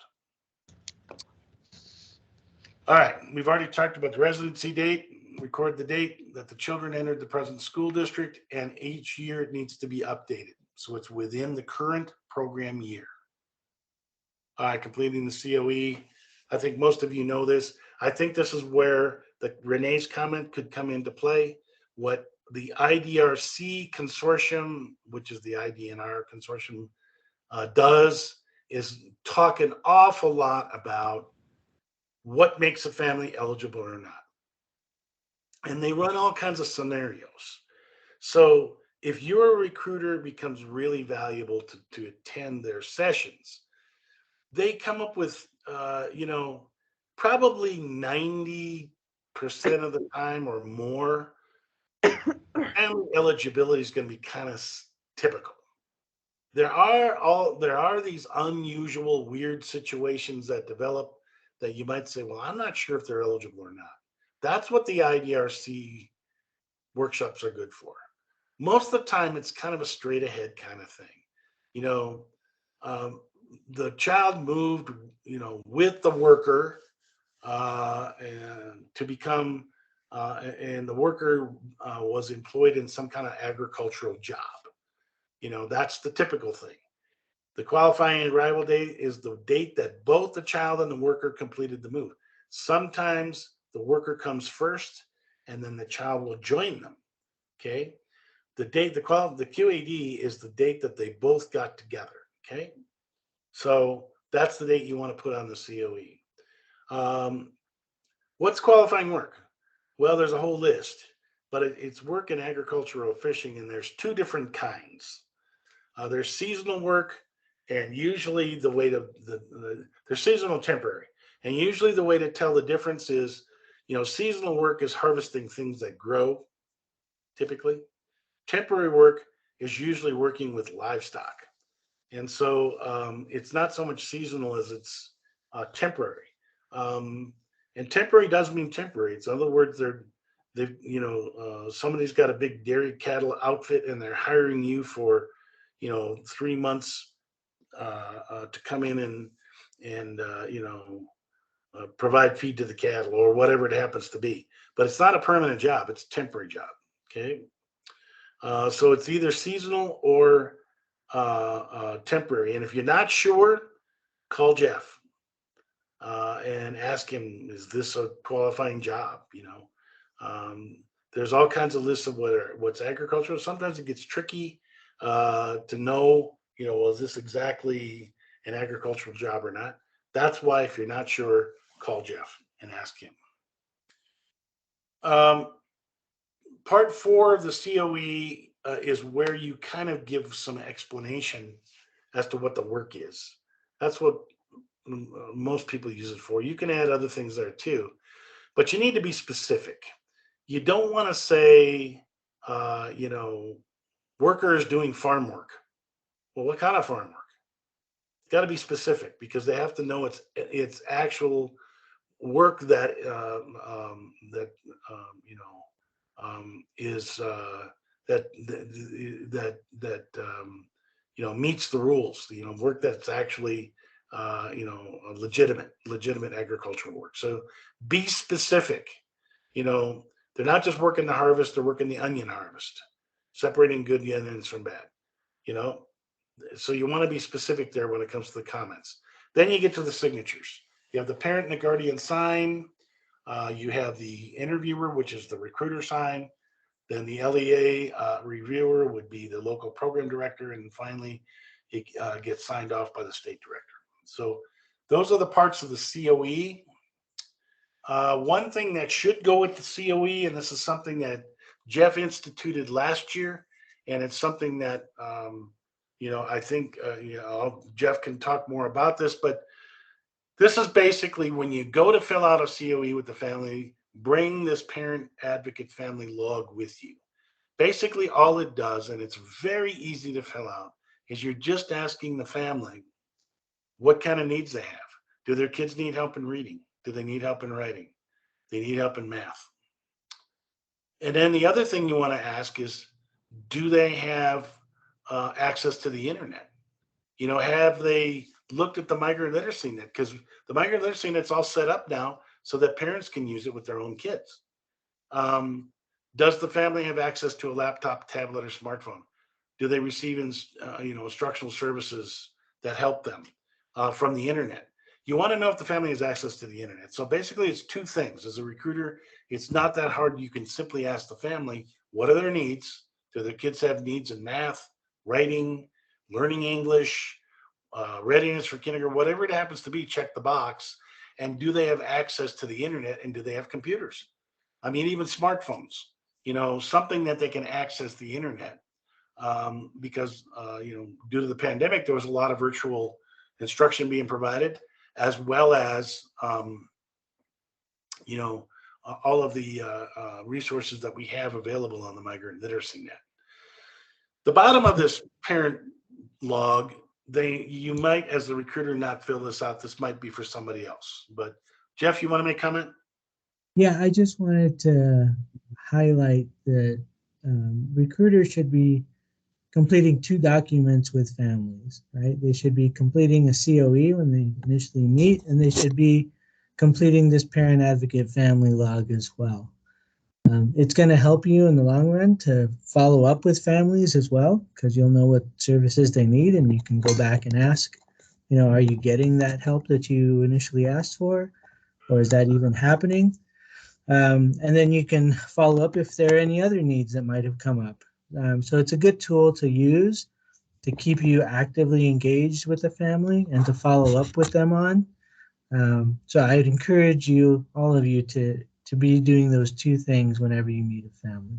All right, we've already talked about the residency date. Record the date that the children entered the present school district, and each year it needs to be updated. So it's within the current program year. All right, completing the COE. I think most of you know this. I think this is where Renee's comment could come into play. What the IDRC consortium, which is the IDNR consortium, does is talk an awful lot about what makes a family eligible or not. And they run all kinds of scenarios. So if your recruiter becomes really valuable to attend their sessions, they come up with, probably 90% of the time or more, family eligibility is going to be kind of typical. There are these unusual, weird situations that develop that you might say, well, I'm not sure if they're eligible or not. That's what the IDRC workshops are good for. Most of the time, it's kind of a straight ahead kind of thing. The child moved, with the worker and to become, and the worker was employed in some kind of agricultural job. That's the typical thing. The qualifying arrival date is the date that both the child and the worker completed the move. Sometimes the worker comes first and then the child will join them. Okay. The date, the QAD is the date that they both got together. Okay. So that's the date you want to put on the COE. What's qualifying work? Well, there's a whole list, but it's work in agricultural fishing, and there's two different kinds. There's seasonal work, and usually the way to there's seasonal temporary, and usually the way to tell the difference is, seasonal work is harvesting things that grow, typically. Temporary work is usually working with livestock, and so it's not so much seasonal as it's temporary. And temporary does mean temporary. It's, in other words, somebody's got a big dairy cattle outfit and they're hiring you for 3 months to come in and provide feed to the cattle or whatever it happens to be. But it's not a permanent job. It's a temporary job. Okay. So it's either seasonal or temporary. And if you're not sure, call Jeff and ask him, is this a qualifying job? There's all kinds of lists of what's agricultural. Sometimes it gets tricky to know, is this exactly an agricultural job or not? That's why, if you're not sure, call Jeff and ask him. Part 4 of the COE is where you kind of give some explanation as to what the work is. That's what most people use it for. You can add other things there too, but you need to be specific. You don't want to say, workers doing farm work. Well, what kind of farm work? It's got to be specific, because they have to know it's actual work that meets the rules. Work that's actually legitimate agricultural work. So be specific. They're not just working the harvest; they're working the onion harvest, separating good onions from bad. So you want to be specific there when it comes to the comments. Then you get to the signatures. You have the parent and the guardian sign. You have the interviewer, which is the recruiter sign. Then the LEA reviewer would be the local program director. And finally, it gets signed off by the state director. So those are the parts of the COE. One thing that should go with the COE, and this is something that Jeff instituted last year, and it's something that, I think, Jeff can talk more about this, but this is basically when you go to fill out a COE with the family, bring this parent advocate family log with you. Basically, all it does, and it's very easy to fill out, is you're just asking the family what kind of needs they have. Do their kids need help in reading? Do they need help in writing? They need help in math. And then the other thing you want to ask is, do they have access to the internet? Have they looked at the Migrant Literacy Net? Because the Migrant Literacy Net's all set up now so that parents can use it with their own kids. Does the family have access to a laptop, tablet, or smartphone? Do they receive instructional services that help them from the internet? You want to know if the family has access to the internet. So basically, it's two things. As a recruiter, it's not that hard. You can simply ask the family, what are their needs? Do their kids have needs in math, writing, learning English, readiness for kindergarten, whatever it happens to be, check the box. And do they have access to the internet, and do they have computers? I mean, even smartphones, something that they can access the internet. Because, due to the pandemic, there was a lot of virtual instruction being provided, as well as, all of the resources that we have available on the Migrant Literacy Net. The bottom of this parent log, you might, as the recruiter, not fill this out. This might be for somebody else. But Jeff, you want to make a comment? Yeah, I just wanted to highlight that recruiters should be completing 2 documents with families, right? They should be completing a COE when they initially meet, and they should be completing this parent advocate family log as well. It's going to help you in the long run to follow up with families as well, because you'll know what services they need, and you can go back and ask, are you getting that help that you initially asked for, or is that even happening? And then you can follow up if there are any other needs that might have come up. So it's a good tool to use to keep you actively engaged with the family and to follow up with them on. So I'd encourage you, all of you, to be doing those two things whenever you meet a family.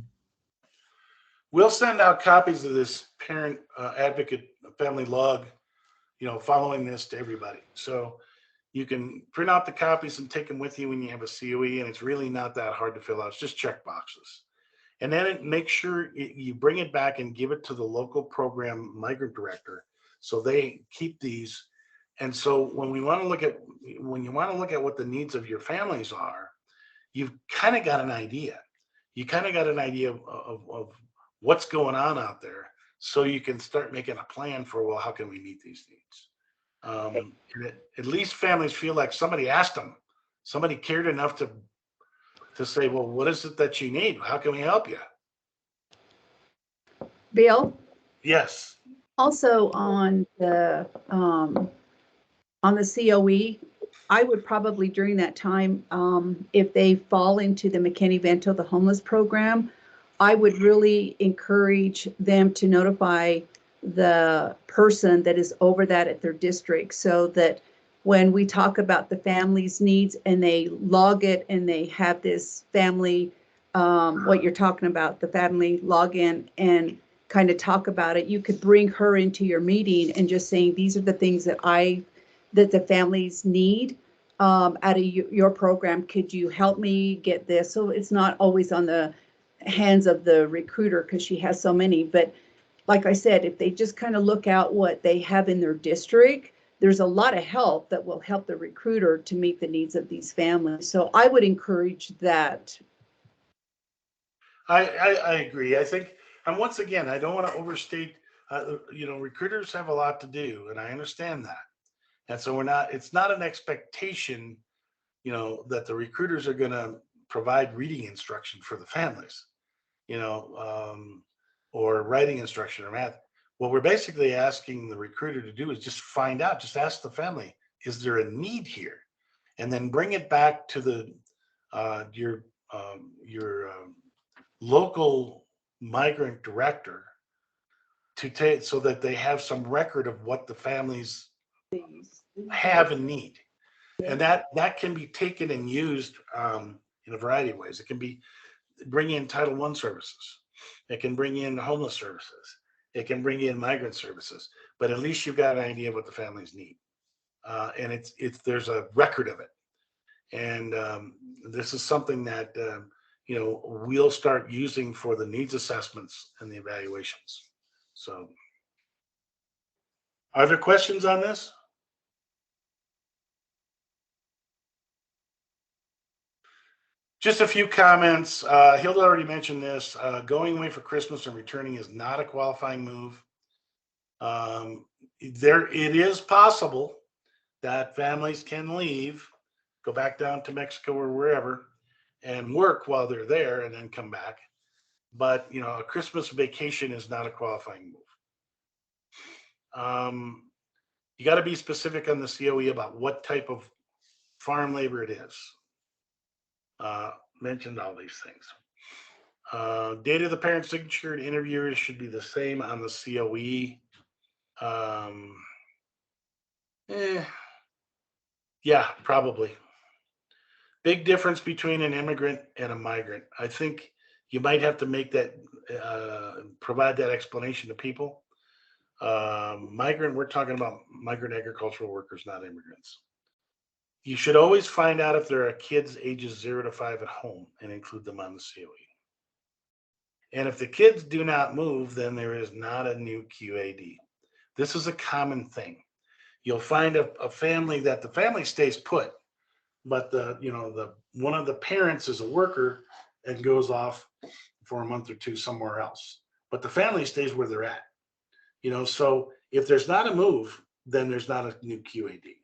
We'll send out copies of this parent advocate family log, following this to everybody. So you can print out the copies and take them with you when you have a COE, and it's really not that hard to fill out. It's just check boxes. And then make sure you bring it back and give it to the local program migrant director, so they keep these. And so when you want to look at what the needs of your families are, you've kind of got an idea. You kind of got an idea of what's going on out there, so you can start making a plan for, well, how can we meet these needs? At least families feel like somebody asked them, somebody cared enough to say, well, what is it that you need? How can we help you? Bill? Yes. Also on the COE, I would probably during that time, if they fall into the McKinney-Vento, the homeless program, I would really encourage them to notify the person that is over that at their district, so that when we talk about the family's needs and they log it and they have this family, what you're talking about, the family login, and kind of talk about it, you could bring her into your meeting and just saying, these are the things that the families need out of your program. Could you help me get this? So it's not always on the hands of the recruiter, because she has so many. But like I said, if they just kind of look out what they have in their district, there's a lot of help that will help the recruiter to meet the needs of these families. So I would encourage that. I agree. I think, and once again, I don't want to overstate, recruiters have a lot to do, and I understand that. And so it's not an expectation, that the recruiters are going to provide reading instruction for the families, or writing instruction or math. What we're basically asking the recruiter to do is just find out, just ask the family, is there a need here? And then bring it back to your local migrant director to take, so that they have some record of what the families have and need. And that can be taken and used in a variety of ways. It can be bring in Title I services. It can bring in homeless services. It can bring in migrant services. But at least you've got an idea of what the families need. And there's a record of it. And this is something that we'll start using for the needs assessments and the evaluations. So, are there questions on this? Just a few comments. Hilda already mentioned this. Going away for Christmas and returning is not a qualifying move. It is possible that families can leave, go back down to Mexico or wherever, and work while they're there and then come back. But a Christmas vacation is not a qualifying move. You got to be specific on the COE about what type of farm labor it is. Mentioned all these things. Date of the parent signature and interviewers should be the same on the COE. Yeah, probably. Big difference between an immigrant and a migrant. I think you might have to make that, provide that explanation to people. Migrant, we're talking about migrant agricultural workers, not immigrants. You should always find out if there are kids ages 0 to 5 at home and include them on the COE. And if the kids do not move, then there is not a new QAD. This is a common thing. You'll find a family that the family stays put, but one of the parents is a worker and goes off for a month or two somewhere else, but the family stays where they're at. So if there's not a move, then there's not a new QAD.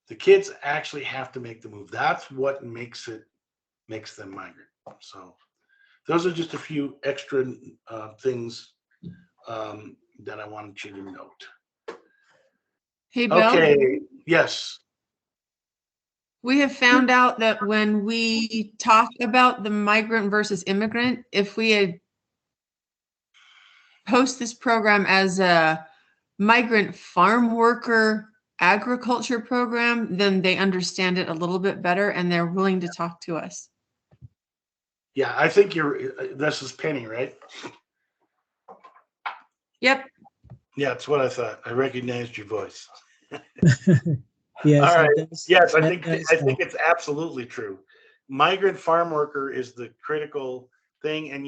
The kids actually have to make the move. That's what makes them migrant. So those are just a few extra things that I wanted you to note. Hey, Bill. Okay, yes. We have found out that when we talk about the migrant versus immigrant, if we had post this program as a migrant farm worker agriculture program, then they understand it a little bit better and they're willing to talk to us. Yeah, I think this is Penny, right? Yep. Yeah, that's what I thought. I recognized your voice. Yes. All right. Yes, I that think does it's absolutely true. Migrant farm worker is the critical thing. And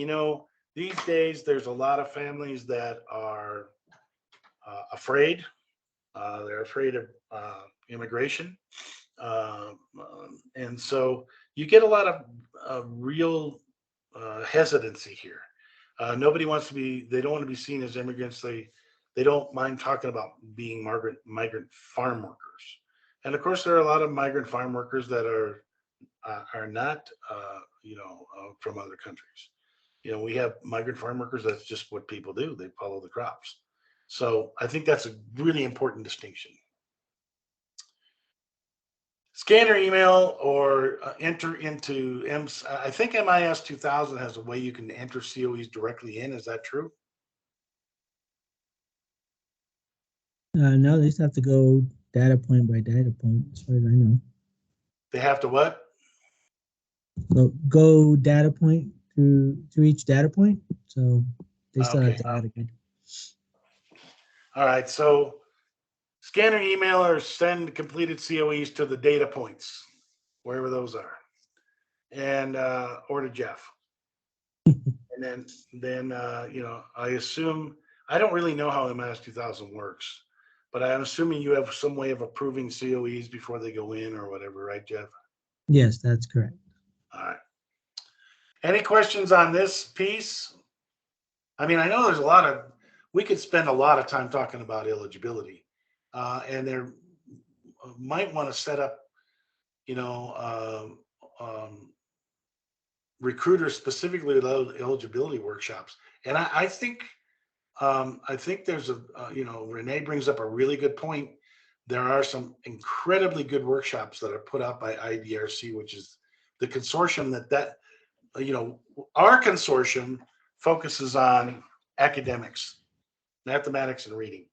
these days there's a lot of families that are afraid. They're afraid of immigration. And so you get a lot of real hesitancy here. Nobody wants to be, they don't want to be seen as immigrants. They don't mind talking about being migrant farm workers. And of course, there are a lot of migrant farm workers that are not, from other countries. We have migrant farm workers. That's just what people do. They follow the crops. So I think that's a really important distinction. Scan your email or enter into I think MIS 2000 has a way you can enter COEs directly in. Is that true? No, they just have to go data point by data point, as far as I know. They have to what? So go data point through each data point. So they still have to add a good. All right. So scan your email or send completed COEs to the data points, wherever those are, and or to Jeff. And then I assume, I don't really know how MIS 2000 works, but I'm assuming you have some way of approving COEs before they go in or whatever, right, Jeff? Yes, that's correct. All right. Any questions on this piece? I mean, I know there's we could spend a lot of time talking about eligibility, and there might want to set up, recruiters specifically with eligibility workshops. And I think there's Renee brings up a really good point. There are some incredibly good workshops that are put out by IDRC, which is the consortium that our consortium focuses on academics, mathematics and reading,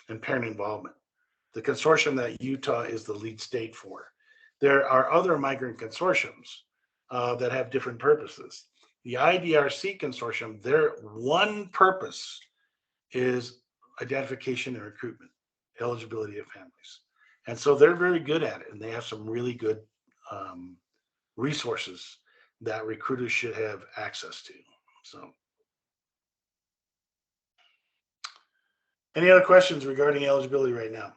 and parent involvement. The consortium that Utah is the lead state for. There are other migrant consortiums that have different purposes. The IDRC consortium, their one purpose is identification and recruitment, eligibility of families. And so they're very good at it, and they have some really good resources that recruiters should have access to. So, any other questions regarding eligibility right now?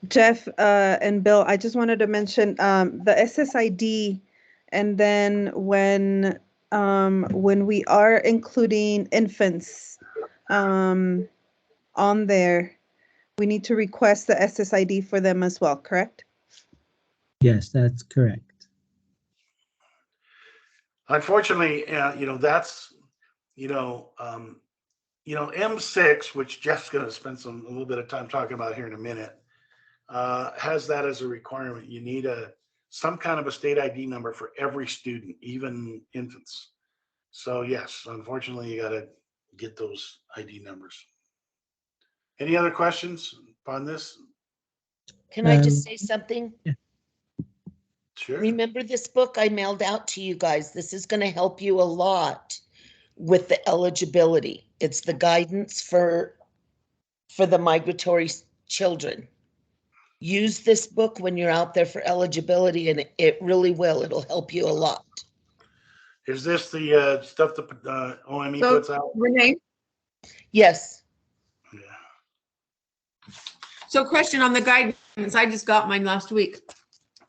Jeff and Bill, I just wanted to mention the SSID, and then when we are including infants on there, we need to request the SSID for them as well, correct? Yes, that's correct. Unfortunately, that's M6, which Jeff's going to spend a little bit of time talking about here in a minute, has that as a requirement. You need some kind of a state ID number for every student, even infants. So yes, unfortunately, you got to get those ID numbers. Any other questions on this? Can I just say something? Yeah. Sure. Remember this book I mailed out to you guys? This is going to help you a lot with the eligibility. It's the guidance for the migratory children. Use this book when you're out there for eligibility, and it really will. It'll help you a lot. Is this the stuff that OME puts out? Renee, Yes. Yeah. so question on the guidance, I just got mine last week.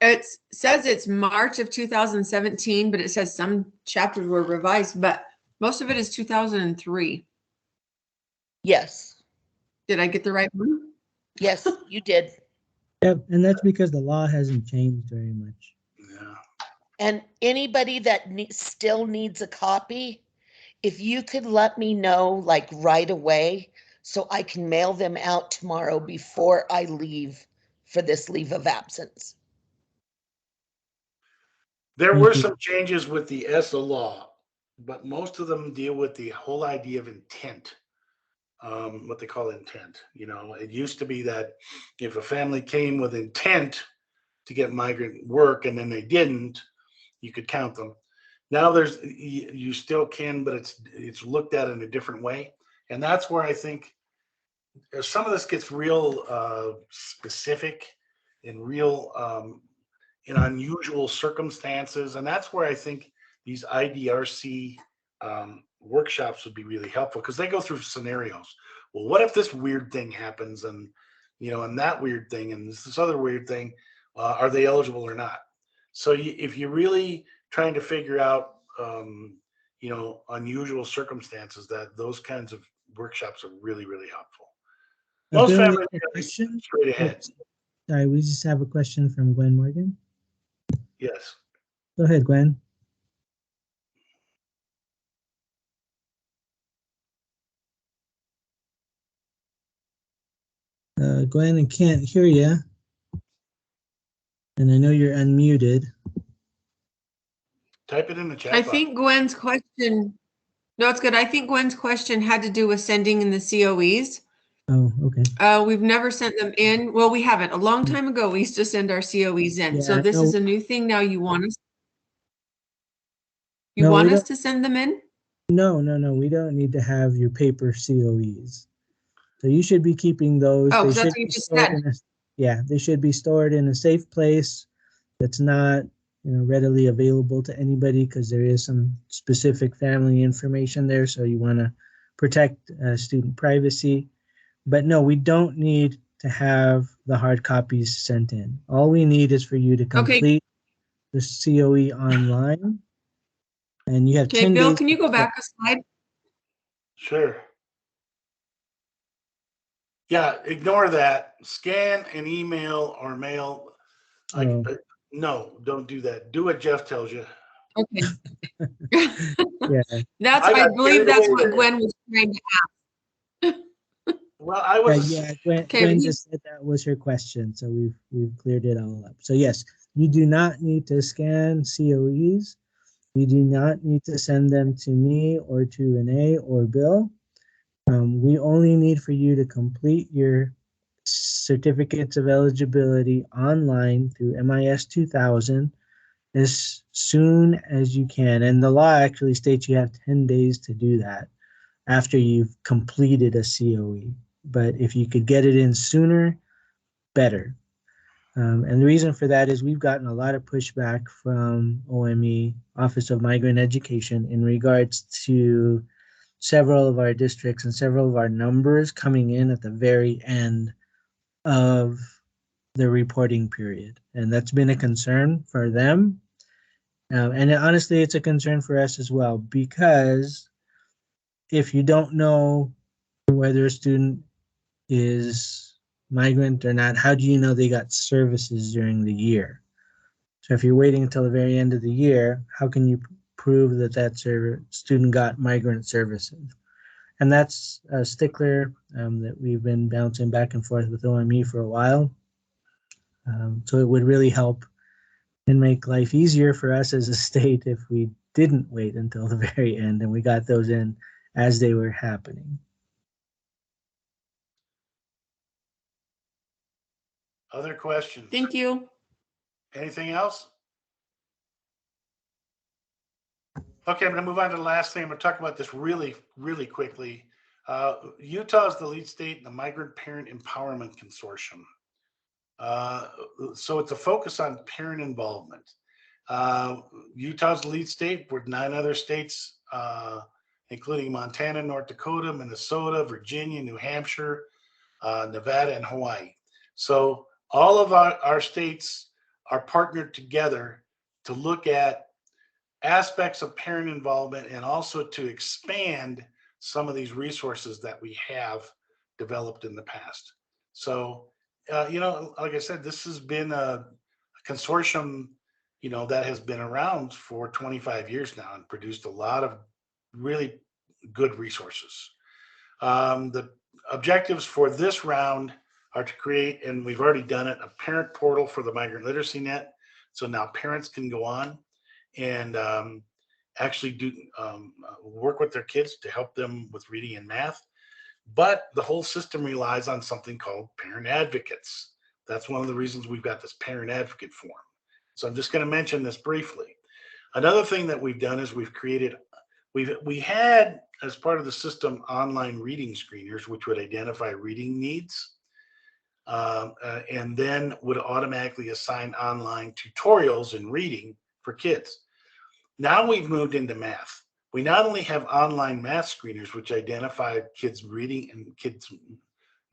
It says it's March of 2017, but it says some chapters were revised, but most of it is 2003. Yes. Did I get the right one? Yes, you did. Yep, and that's because the law hasn't changed very much. Yeah. And anybody that still needs a copy, if you could let me know like right away so I can mail them out tomorrow before I leave for this leave of absence. There Thank were you. some changes with the ESSA law, but most of them deal with the whole idea of intent, what they call intent. You know, it used to be that if a family came with intent to get migrant work and then they didn't, you could count them. Now you still can, but it's looked at in a different way. And that's where I think some of this gets real specific and real in unusual circumstances. And that's where I think these IDRC workshops would be really helpful, because they go through scenarios. Well, what if this weird thing happens, and and that weird thing, and this other weird thing, are they eligible or not? So if you're really trying to figure out, unusual circumstances, that those kinds of workshops are really, really helpful. Most Bill, we families have a are question. straight ahead. Sorry, we just have a question from Gwen Morgan. Yes. Go ahead, Gwen. Gwen, I can't hear you. And I know you're unmuted. Type it in the chat I box. think Gwen's question, no, it's good. I think Gwen's question had to do with sending in the COEs. Oh, okay. We've never sent them in. Well, we haven't. A long time ago, we used to send our COEs in. Yeah, So this no. is a new thing now. You want us? You No, we want us don't. to send them in? No. We don't need to have your paper COEs. So you should be keeping those. Oh, They because that's should what you be just stored said. they should be stored in a safe place that's not, readily available to anybody, because there is some specific family information there. So you want to protect student privacy. But no, we don't need to have the hard copies sent in. All we need is for you to complete the COE online. And you have Okay, 10 Bill, days. can you go back a slide? Sure. Yeah, ignore that. Scan and email or mail. Oh. No, don't do that. Do what Jeff tells you. Okay. Yeah. I believe that's what Gwen was trying to ask. Well, I was. Yeah, Gwen Okay, just said that was her question, so we've cleared it all up. So yes, you do not need to scan COEs. You do not need to send them to me or to Renee or Bill. We only need for you to complete your certificates of eligibility online through MIS 2000 as soon as you can. And the law actually states you have 10 days to do that after you've completed a COE. But if you could get it in sooner, better. And the reason for that is we've gotten a lot of pushback from OME, Office of Migrant Education, in regards to several of our districts and several of our numbers coming in at the very end of the reporting period. And that's been a concern for them. And honestly, it's a concern for us as well, because if you don't know whether a student is migrant or not, how do you know they got services during the year? So if you're waiting until the very end of the year, how can you prove that student got migrant services? And that's a stickler that we've been bouncing back and forth with OME for a while. So it would really help and make life easier for us as a state if we didn't wait until the very end and we got those in as they were happening. Other questions? Thank you. Anything else? Okay, I'm going to move on to the last thing. I'm going to talk about this really, really quickly. Utah is the lead state in the Migrant Parent Empowerment Consortium. So it's a focus on parent involvement. Utah's the lead state with 9 other states, including Montana, North Dakota, Minnesota, Virginia, New Hampshire, Nevada, and Hawaii. So all of our states are partnered together to look at aspects of parent involvement and also to expand some of these resources that we have developed in the past. So, like I said, this has been a consortium that has been around for 25 years now and produced a lot of really good resources. The objectives for this round are to create, and we've already done it, a parent portal for the Migrant Literacy Net. So now parents can go on and actually do work with their kids to help them with reading and math. But the whole system relies on something called parent advocates. That's one of the reasons we've got this parent advocate form. So I'm just going to mention this briefly. Another thing that we've done is we had, as part of the system, online reading screeners, which would identify reading needs, and then would automatically assign online tutorials in reading for kids. Now we've moved into math. We not only have online math screeners, which identify kids' reading and kids'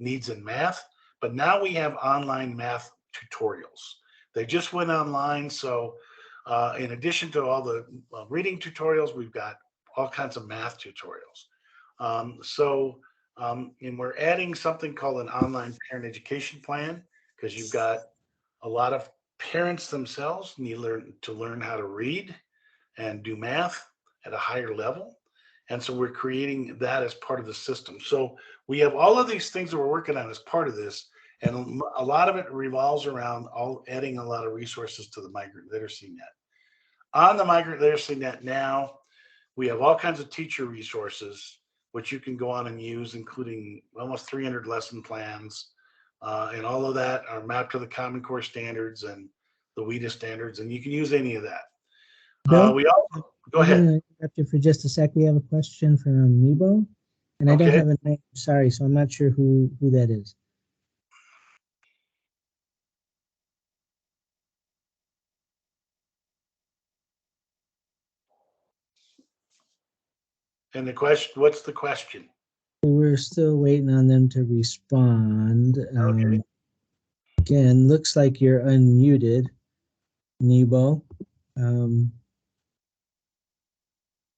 needs in math, but now we have online math tutorials. They just went online, so in addition to all the reading tutorials, we've got all kinds of math tutorials. And we're adding something called an online parent education plan, because you've got a lot of parents themselves need to learn how to read and do math at a higher level. And so we're creating that as part of the system. So we have all of these things that we're working on as part of this. And a lot of it revolves around adding a lot of resources to the Migrant Literacy Net. On the Migrant Literacy Net now, we have all kinds of teacher resources, which you can go on and use, including almost 300 lesson plans. And all of that are mapped to the Common Core standards and the WIDA standards, and you can use any of that. Bill, Go ahead. I'm going to interrupt you for just a sec. We have a question from Nebo, and I don't have a name. Sorry, so I'm not sure who that is. And the question, what's the question? We're still waiting on them to respond. Okay. Again, looks like you're unmuted, Nebo.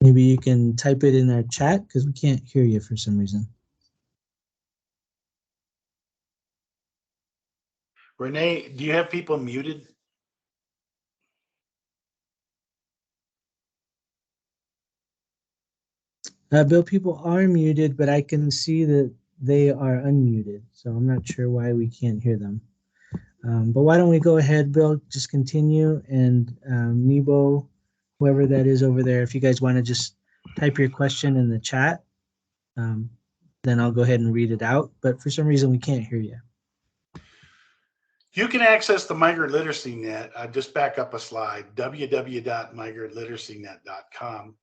Maybe you can type it in our chat, because we can't hear you for some reason. Renee, do you have people muted? Bill, people are muted, but I can see that they are unmuted, so I'm not sure why we can't hear them. But why don't we go ahead, Bill, just continue, and Nebo, whoever that is over there, if you guys want to just type your question in the chat, then I'll go ahead and read it out. But for some reason, we can't hear you. You can access the Migrant Literacy Net. Just back up a slide, www.migrantliteracynet.com,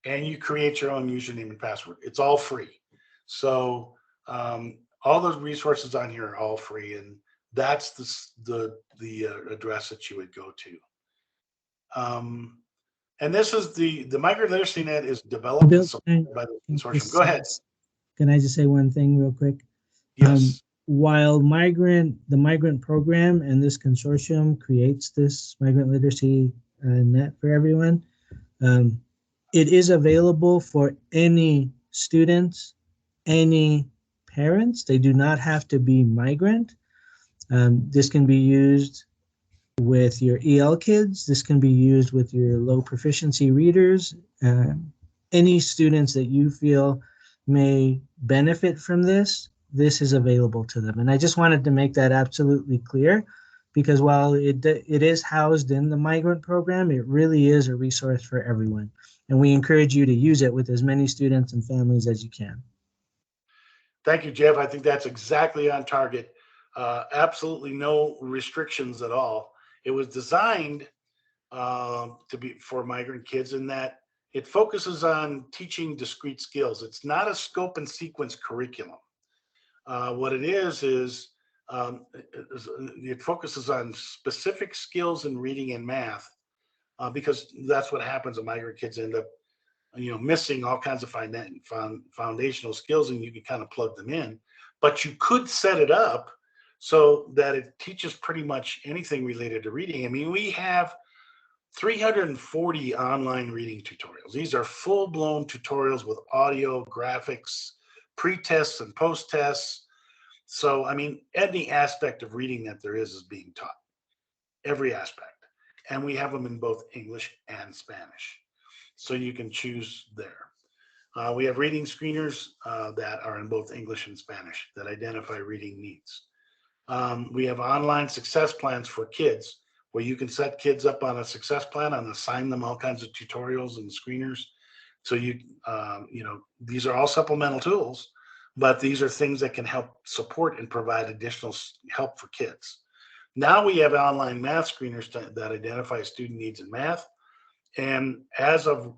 and you create your own username and password. It's all free. So all those resources on here are all free, and that's the address that you would go to. And this is the Migrant Literacy Net is developed Bill, by the consortium. Go ahead. Can I just say one thing real quick? Yes. While the migrant program and this consortium creates this Migrant Literacy Net for everyone, it is available for any students, any parents. They do not have to be migrant. This can be used with your EL kids. This can be used with your low proficiency readers. Any students that you feel may benefit from this is available to them. And I just wanted to make that absolutely clear, because while it is housed in the migrant program, it really is a resource for everyone. And we encourage you to use it with as many students and families as you can. Thank you, Jeff. I think that's exactly on target. Absolutely no restrictions at all. It was designed to be for migrant kids in that it focuses on teaching discrete skills. It's not a scope and sequence curriculum. What it is it focuses on specific skills in reading and math, because that's what happens when migrant kids end up missing all kinds of foundational skills, and you can kind of plug them in. But you could set it up so that it teaches pretty much anything related to reading. I mean, we have 340 online reading tutorials. These are full-blown tutorials with audio, graphics, pre-tests and post-tests. So, I mean, any aspect of reading that there is being taught, every aspect. and we have them in both English and Spanish. So you can choose there. We have reading screeners that are in both English and Spanish that identify reading needs. We have online success plans for kids where you can set kids up on a success plan and assign them all kinds of tutorials and screeners. So you know, these are all supplemental tools, but these are things that can help support and provide additional help for kids. Now we have online math screeners that identify student needs in math. And as of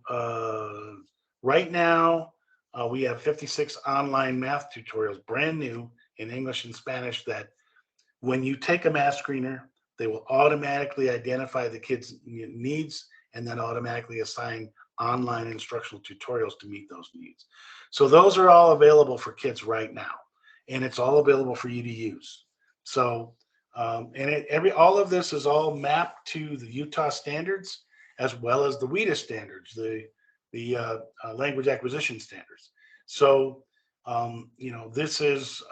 right now, we have 56 online math tutorials, brand new in English and Spanish, that when you take a math screener, they will automatically identify the kids' needs and then automatically assign online instructional tutorials to meet those needs. So those are all available for kids right now, and it's all available for you to use. So, all of this is all mapped to the Utah standards as well as the WIDA standards, the language acquisition standards. So, you know, this is,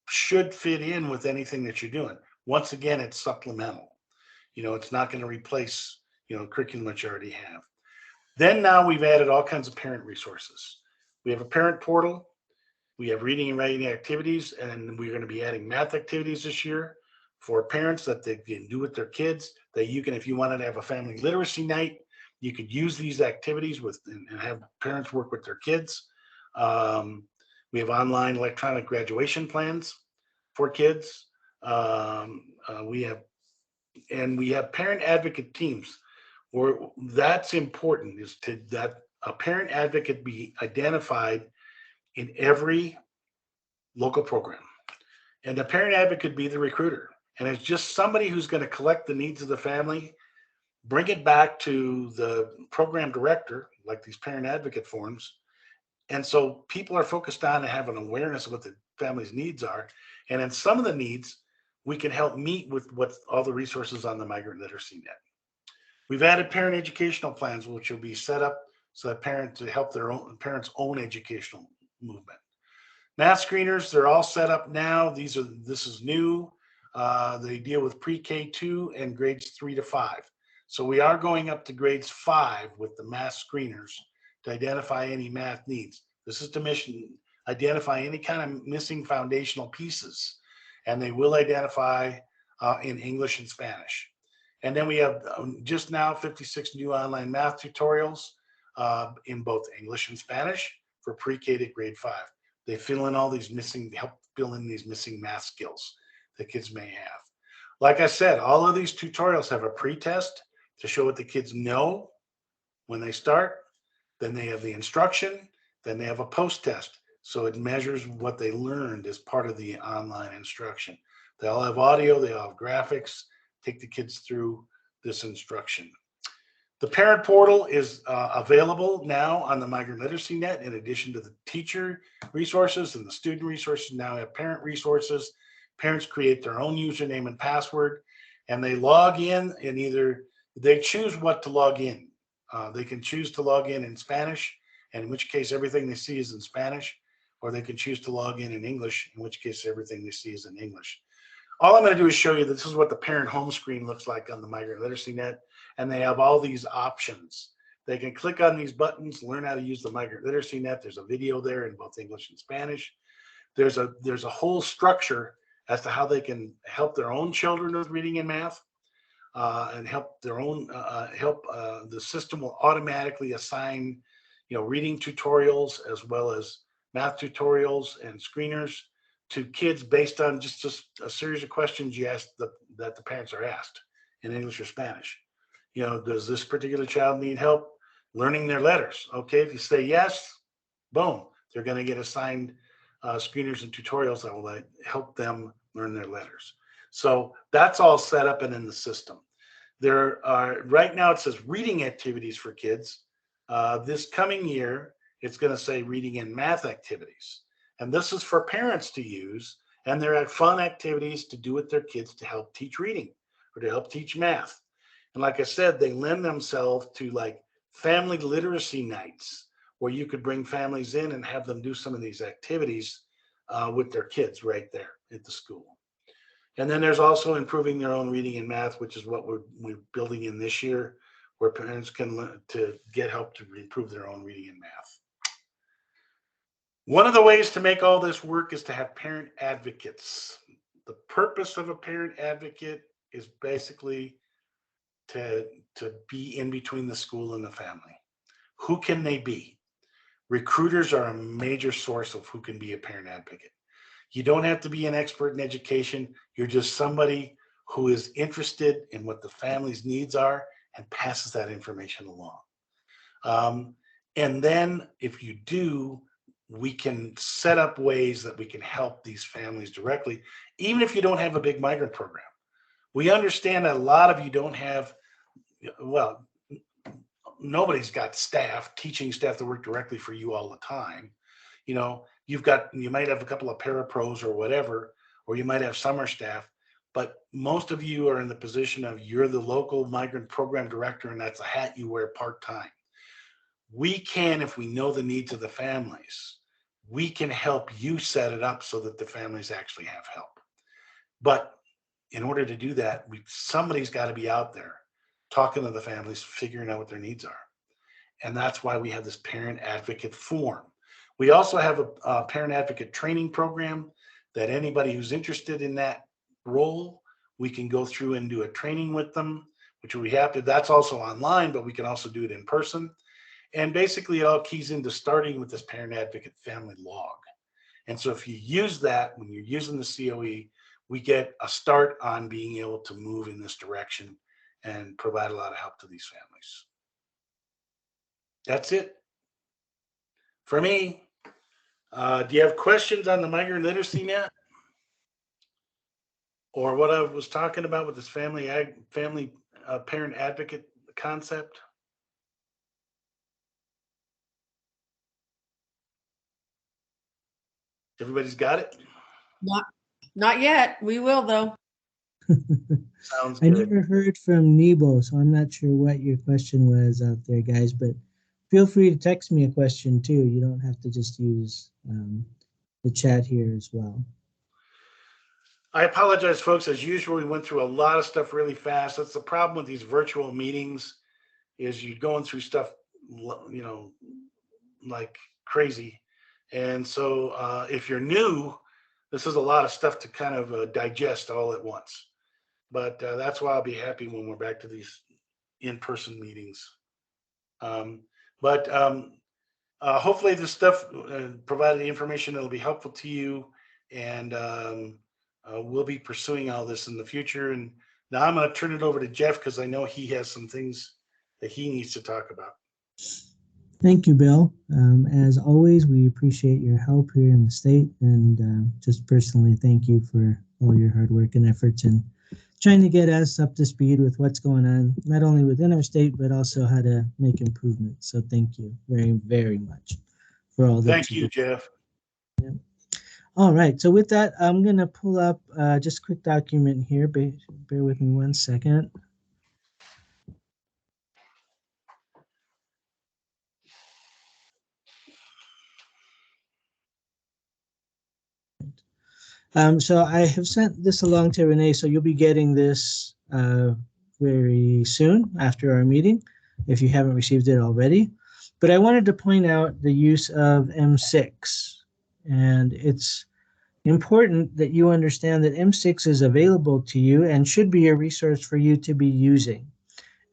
should fit in with anything that you're doing. Once again, it's supplemental. You know, it's not going to replace, you know, curriculum that you already have. Then now we've added all kinds of parent resources. We have a parent portal. We have reading and writing activities, and we're going to be adding math activities this year for parents that they can do with their kids, that you can, if you wanted to have a family literacy night, you could use these activities with and have parents work with their kids. We have online electronic graduation plans for kids. We have parent advocate teams, where that's important, is to that a parent advocate be identified in every local program. And the parent advocate be the recruiter. And it's just somebody who's going to collect the needs of the family, bring it back to the program director, like these parent advocate forums. And so people are focused on and have an awareness of what the family's needs are. And in some of the needs, we can help meet with what all the resources on the Migrant Literacy Net. We've added parent educational plans, which will be set up so that parents to help their own parents' own educational movement. Math screeners, they're all set up now. This is new. They deal with pre-K 2 and grades 3 to 5. So we are going up to grades 5 with the math screeners to identify any math needs. This is to identify any kind of missing foundational pieces, and they will identify in English and Spanish. And then we have just now 56 new online math tutorials in both English and Spanish for pre-K to grade 5. They fill in all these help fill in these missing math skills that kids may have. Like I said, all of these tutorials have a pre-test to show what the kids know when they start. Then they have the instruction. Then they have a post-test. So it measures what they learned as part of the online instruction. They all have audio. They all have graphics. Take the kids through this instruction. The parent portal is available now on the Migrant Literacy Net. In addition to the teacher resources and the student resources, now have parent resources. Parents create their own username and password, and they log in, and either they choose what to log in. They can choose to log in Spanish, and in which case everything they see is in Spanish, or they can choose to log in English, in which case everything they see is in English. All I'm going to do is show you this is what the parent home screen looks like on the Migrant Literacy Net, and they have all these options. They can click on these buttons, learn how to use the Migrant Literacy Net. There's a video there in both English and Spanish. There's a whole structure as to how they can help their own children with reading and math, and help their own the system will automatically assign, you know, reading tutorials as well as math tutorials and screeners to kids based on just a series of questions you ask that the parents are asked in English or Spanish. You know, does this particular child need help learning their letters? Okay, if you say yes, boom, they're going to get assigned screeners and tutorials that will help them learn their letters. So that's all set up and in the system. There are, right now it says reading activities for kids. This coming year, it's going to say reading and math activities. And this is for parents to use, and they're fun activities to do with their kids to help teach reading or to help teach math. And like I said, they lend themselves to like family literacy nights, where you could bring families in and have them do some of these activities with their kids right there at the school. And then there's also improving their own reading and math, which is what we're building in this year, where parents can learn to get help to improve their own reading and math. One of the ways to make all this work is to have parent advocates. The purpose of a parent advocate is basically to be in between the school and the family. Who can they be? Recruiters are a major source of who can be a parent advocate. You don't have to be an expert in education. You're just somebody who is interested in what the family's needs are and passes that information along. And then if you do, we can set up ways that we can help these families directly, even if you don't have a big migrant program. We understand that a lot of you don't have, well, nobody's got staff, teaching staff that work directly for you all the time. You know, you might have a couple of parapros or whatever, or you might have summer staff, but most of you are in the position of you're the local migrant program director, and that's a hat you wear part-time. We can, if we know the needs of the families, we can help you set it up so that the families actually have help. But in order to do that, somebody's got to be out there talking to the families, figuring out what their needs are. And that's why we have this parent advocate form. We also have a parent advocate training program that anybody who's interested in that role, we can go through and do a training with them, which we have to. That's also online, but we can also do it in person. And basically it all keys into starting with this parent advocate family log. And so if you use that, when you're using the COE, we get a start on being able to move in this direction and provide a lot of help to these families. That's it for me. Do you have questions on the Migrant Literacy Net? Or what I was talking about with this family parent advocate concept? Everybody's got it? Not yet. We will, though. Sounds I good. never heard from Nebo, so I'm not sure what your question was out there, guys, but feel free to text me a question too. You don't have to just use the chat here as well. I apologize, folks. As usual, we went through a lot of stuff really fast. That's the problem with these virtual meetings, is you're going through stuff, you know, like crazy. And so if you're new, this is a lot of stuff to kind of digest all at once. But that's why I'll be happy when we're back to these in-person meetings. Hopefully this stuff provided the information that'll be helpful to you, and we'll be pursuing all this in the future. And now I'm going to turn it over to Jeff, because I know he has some things that he needs to talk about. Thank you, Bill. As always, we appreciate your help here in the state, and just personally thank you for all your hard work and efforts in trying to get us up to speed with what's going on, not only within our state, but also how to make improvements. So thank you very, very much for all that. Thank you, Jeff. Yeah. All right. So with that, I'm going to pull up just a quick document here. Bear with me 1 second. So I have sent this along to Renee, so you'll be getting this very soon after our meeting, if you haven't received it already. But I wanted to point out the use of M6, and it's important that you understand that M6 is available to you and should be a resource for you to be using.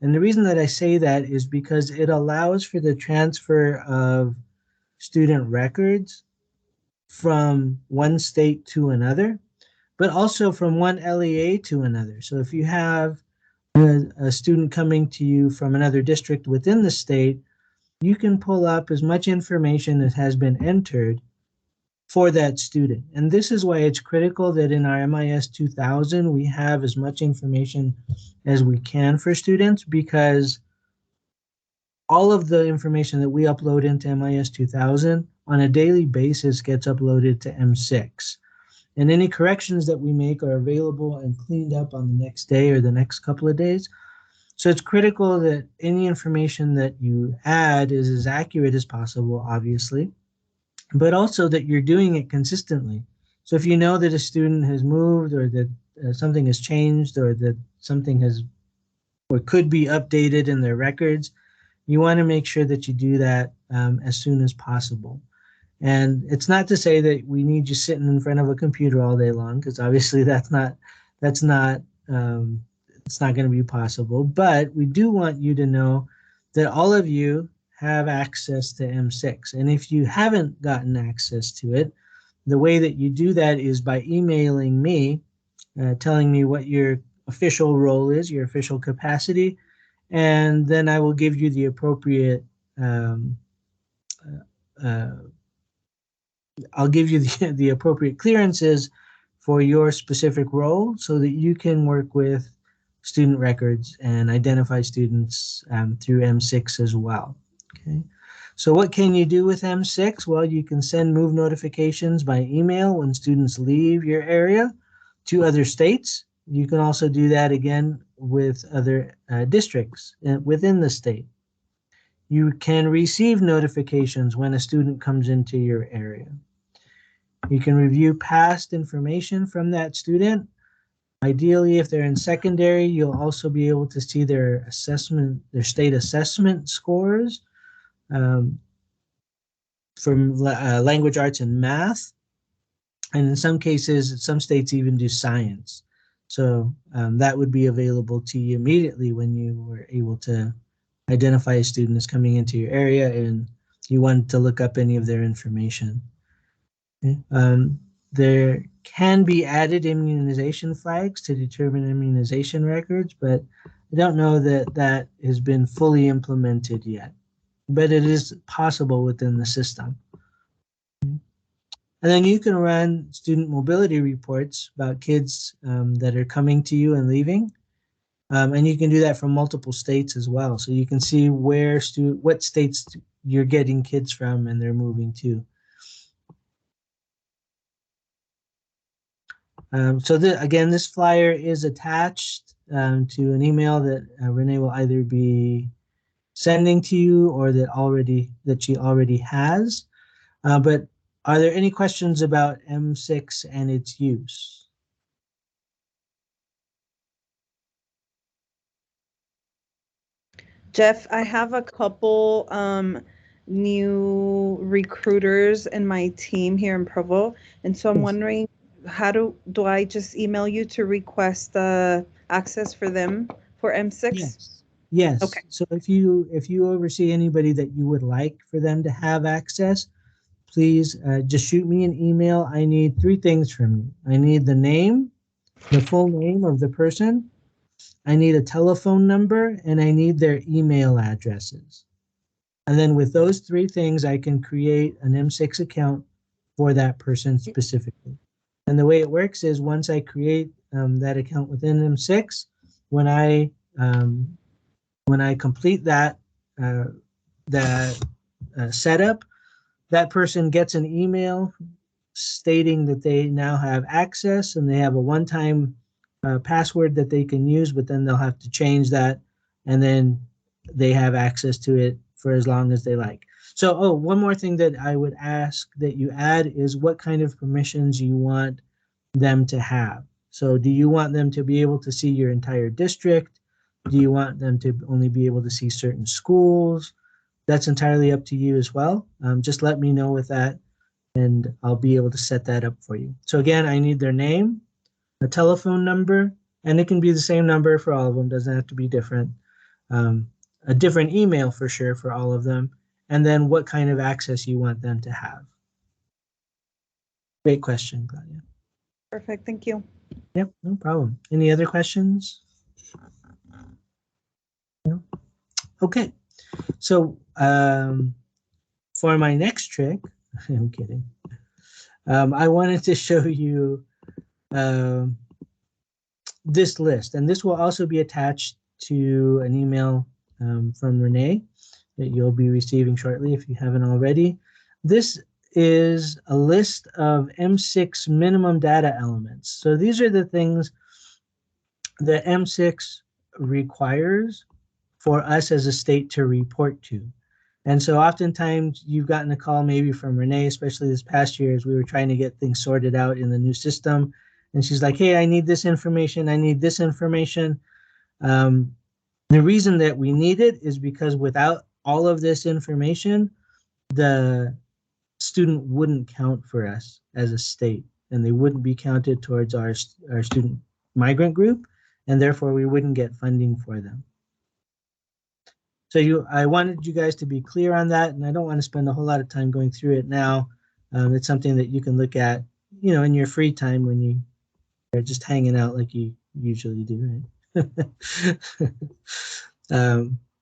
And the reason that I say that is because it allows for the transfer of student records from one state to another, but also from one LEA to another. So if you have a student coming to you from another district within the state, you can pull up as much information as has been entered for that student. And this is why it's critical that in our MIS 2000, we have as much information as we can for students, because all of the information that we upload into MIS 2000 on a daily basis gets uploaded to M6. And any corrections that we make are available and cleaned up on the next day or the next couple of days. So it's critical that any information that you add is as accurate as possible, obviously, but also that you're doing it consistently. So if you know that a student has moved, or that something has changed or that something has or could be updated in their records, you want to make sure that you do that as soon as possible. And it's not to say that we need you sitting in front of a computer all day long, because obviously it's not going to be possible. But we do want you to know that all of you have access to M6. And if you haven't gotten access to it, the way that you do that is by emailing me, telling me what your official role is, your official capacity, and then I will give you the appropriate I'll give you the appropriate clearances for your specific role so that you can work with student records and identify students through M6 as well. Okay. So what can you do with M6? Well, you can send move notifications by email when students leave your area to other states. You can also do that again with other districts within the state. You can receive notifications when a student comes into your area. You can review past information from that student. Ideally, if they're in secondary, you'll also be able to see their state assessment scores from language arts and math. And in some cases, some states even do science. So that would be available to you immediately when you were able to identify a student as coming into your area and you wanted to look up any of their information. Okay. There can be added immunization flags to determine immunization records, but I don't know that that has been fully implemented yet, but it is possible within the system. And then you can run student mobility reports about kids that are coming to you and leaving. And you can do that from multiple states as well. So you can see what states you're getting kids from and they're moving to. Again, this flyer is attached to an email that Renee will either be sending to you or that she already has. But are there any questions about M6 and its use? Jeff, I have a couple new recruiters in my team here in Provo, and so I'm wondering, how do I just email you to request access for them for M6? Yes. Okay. So if you oversee anybody that you would like for them to have access, please just shoot me an email. I need 3 things from you. I need the name, the full name of the person. I need a telephone number, and I need their email addresses. And then with those 3 things, I can create an M6 account for that person specifically. And the way it works is once I create that account within M6, when I complete that setup, that person gets an email stating that they now have access and they have a one-time password that they can use, but then they'll have to change that, and then they have access to it for as long as they like. So, one more thing that I would ask that you add is what kind of permissions you want them to have. So do you want them to be able to see your entire district? Do you want them to only be able to see certain schools? That's entirely up to you as well. Just let me know with that, and I'll be able to set that up for you. So again, I need their name, a telephone number, and it can be the same number for all of them, doesn't have to be different. A different email for sure for all of them, and then what kind of access you want them to have. Great question, Claudia. Perfect, thank you. Yep, no problem. Any other questions? No? Okay, so for my next trick, I'm kidding. I wanted to show you this list, and this will also be attached to an email from Renee that you'll be receiving shortly if you haven't already. This is a list of M6 minimum data elements. So these are the things that M6 requires for us as a state to report to. And so oftentimes you've gotten a call maybe from Renee, especially this past year as we were trying to get things sorted out in the new system. and she's like, hey, I need this information. I need this information. The reason that we need it is because without all of this information, the student wouldn't count for us as a state, and they wouldn't be counted towards our student migrant group, and therefore we wouldn't get funding for them. So I wanted you guys to be clear on that, and I don't want to spend a whole lot of time going through it now. It's something that you can look at, in your free time when you're just hanging out like you usually do, right?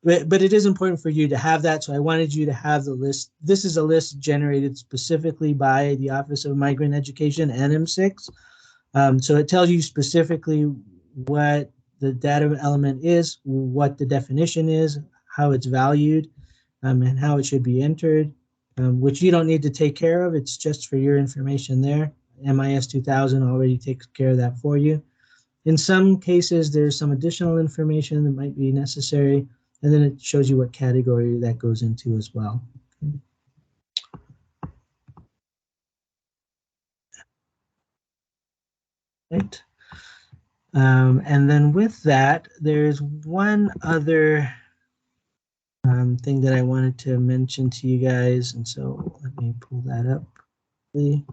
But it is important for you to have that, so I wanted you to have the list. This is a list generated specifically by the Office of Migrant Education and M6. So it tells you specifically what the data element is, what the definition is, how it's valued, and how it should be entered, which you don't need to take care of. It's just for your information there. MIS 2000 already takes care of that for you. In some cases, there's some additional information that might be necessary, and then it shows you what category that goes into as well. Right. And then with that, there's one other thing that I wanted to mention to you guys, and so let me pull that up. Give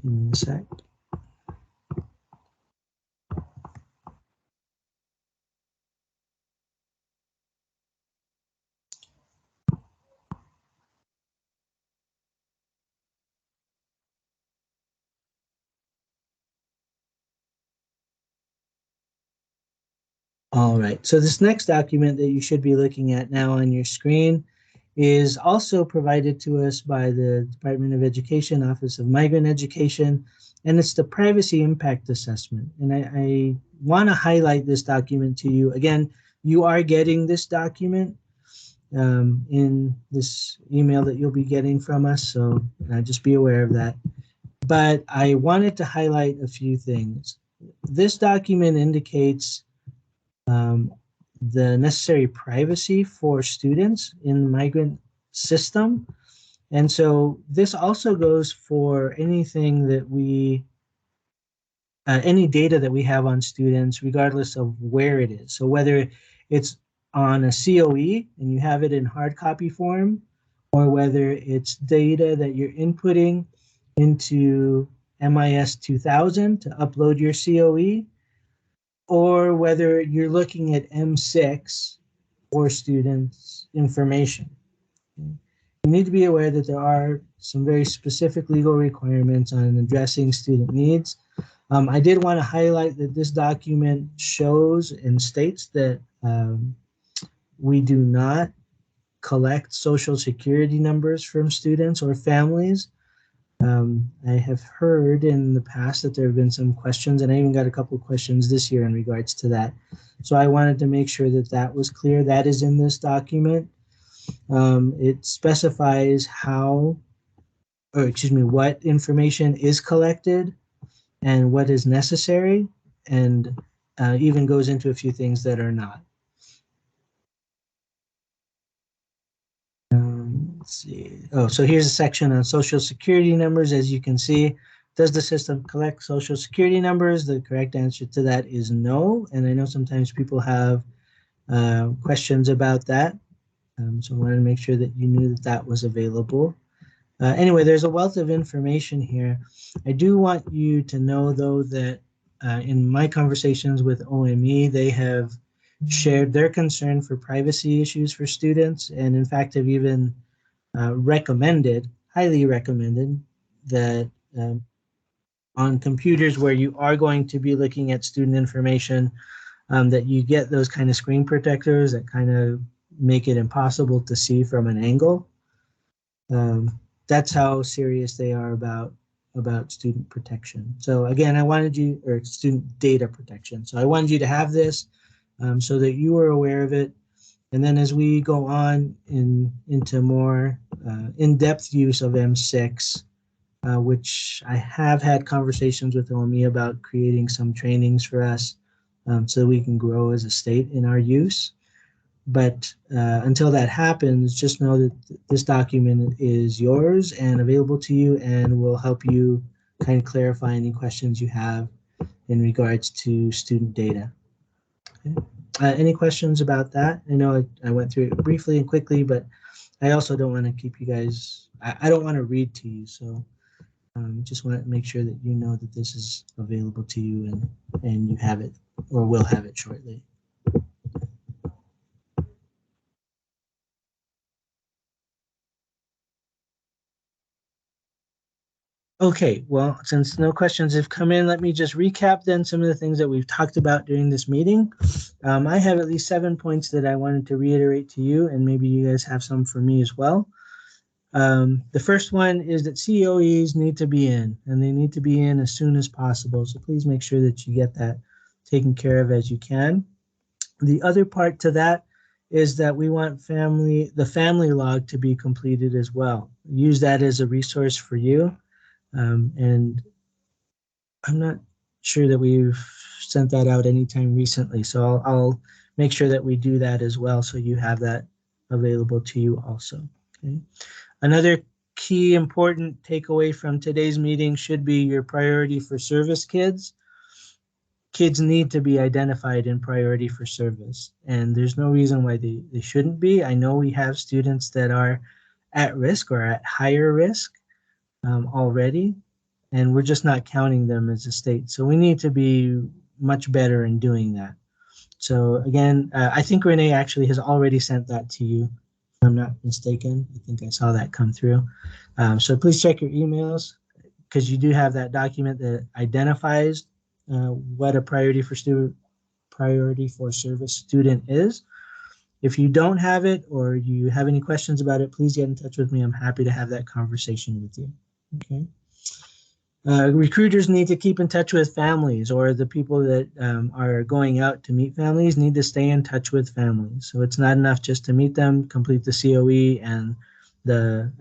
me a sec. All right, so this next document that you should be looking at now on your screen is also provided to us by the Department of Education, Office of Migrant Education, and it's the Privacy Impact Assessment. And I want to highlight this document to you. Again, you are getting this document in this email that you'll be getting from us, so just be aware of that. But I wanted to highlight a few things. This document indicates the necessary privacy for students in the migrant system. And so this also goes for anything that any data that we have on students, regardless of where it is. So whether it's on a COE and you have it in hard copy form, or whether it's data that you're inputting into MIS 2000 to upload your COE, or whether you're looking at M6 for students' information. You need to be aware that there are some very specific legal requirements on addressing student needs. I did want to highlight that this document shows and states that we do not collect social security numbers from students or families. I have heard in the past that there have been some questions, and I even got a couple of questions this year in regards to that. So I wanted to make sure that that was clear. That is in this document. It specifies what information is collected and what is necessary, and even goes into a few things that are not. Let's see. Oh, so here's a section on social security numbers. As you can see, does the system collect social security numbers? The correct answer to that is no. And I know sometimes people have questions about that. So I wanted to make sure that you knew that that was available. Anyway, there's a wealth of information here. I do want you to know, though, that in my conversations with OME, they have shared their concern for privacy issues for students, and in fact have even highly recommended that on computers where you are going to be looking at student information, that you get those kind of screen protectors that kind of make it impossible to see from an angle. That's how serious they are about student protection. So again, student data protection. So I wanted you to have this so that you were aware of it. And then as we go on into more in-depth use of M6, which I have had conversations with OME about creating some trainings for us so we can grow as a state in our use. But until that happens, just know that this document is yours and available to you and will help you kind of clarify any questions you have in regards to student data. Okay. Any questions about that? I know I went through it briefly and quickly, but I also don't want to keep you guys, I don't want to read to you, so just want to make sure that you know that this is available to you and you have it or will have it shortly. Okay, well, since no questions have come in, let me just recap then some of the things that we've talked about during this meeting. I have at least 7 points that I wanted to reiterate to you, and maybe you guys have some for me as well. The first one is that COEs need to be in, and they need to be in as soon as possible. So please make sure that you get that taken care of as you can. The other part to that is that we want the family log to be completed as well. Use that as a resource for you. And I'm not sure that we've sent that out anytime recently, so I'll make sure that we do that as well, so you have that available to you also. Okay. Another key important takeaway from today's meeting should be your priority for service kids. Kids need to be identified in priority for service, and there's no reason why they shouldn't be. I know we have students that are at risk or at higher risk already, and we're just not counting them as a state. So we need to be much better in doing that. So again, I think Renee actually has already sent that to you, if I'm not mistaken. I think I saw that come through. So please check your emails, because you do have that document that identifies what a priority for service student is. If you don't have it or you have any questions about it, please get in touch with me. I'm happy to have that conversation with you. Okay. Recruiters need to keep in touch with families, or the people that are going out to meet families need to stay in touch with families. So it's not enough just to meet them, complete the COE and the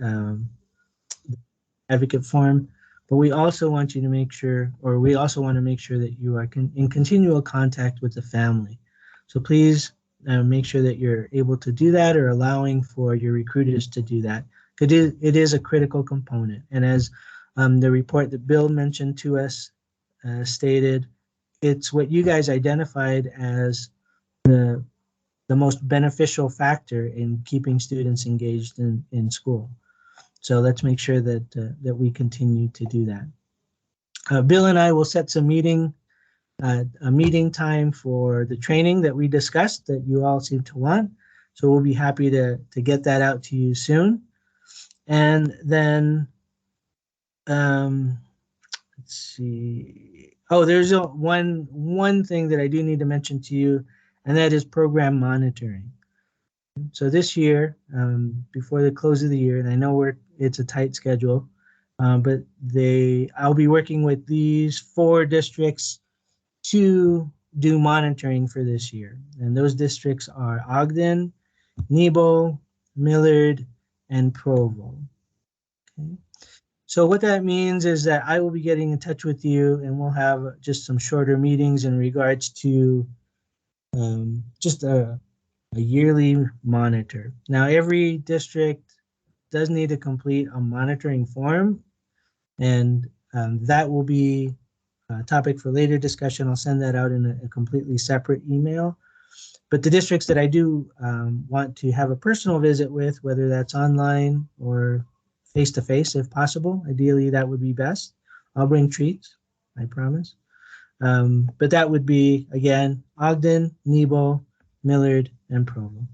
advocate form, but we also want you to make sure, or we also want to make sure that you are in continual contact with the family. So please make sure that you're able to do that, or allowing for your recruiters to do that, because it is a critical component. And as the report that Bill mentioned to us stated, it's what you guys identified as the most beneficial factor in keeping students engaged in school. So let's make sure that we continue to do that. Bill and I will set some a meeting time for the training that we discussed that you all seem to want. So we'll be happy to get that out to you soon. And then let's see. Oh, there's one thing that I do need to mention to you, and that is program monitoring. So this year, before the close of the year, and I know it's a tight schedule, but I'll be working with these 4 districts to do monitoring for this year. And those districts are Ogden, Nebo, Millard, and Provo. Okay. So what that means is that I will be getting in touch with you, and we'll have just some shorter meetings in regards to just a yearly monitor. Now, every district does need to complete a monitoring form, and that will be a topic for later discussion. I'll send that out in a completely separate email. But the districts that I do want to have a personal visit with, whether that's online or face-to-face if possible, ideally that would be best. I'll bring treats, I promise. But that would be, again, Ogden, Nebo, Millard, and Provo.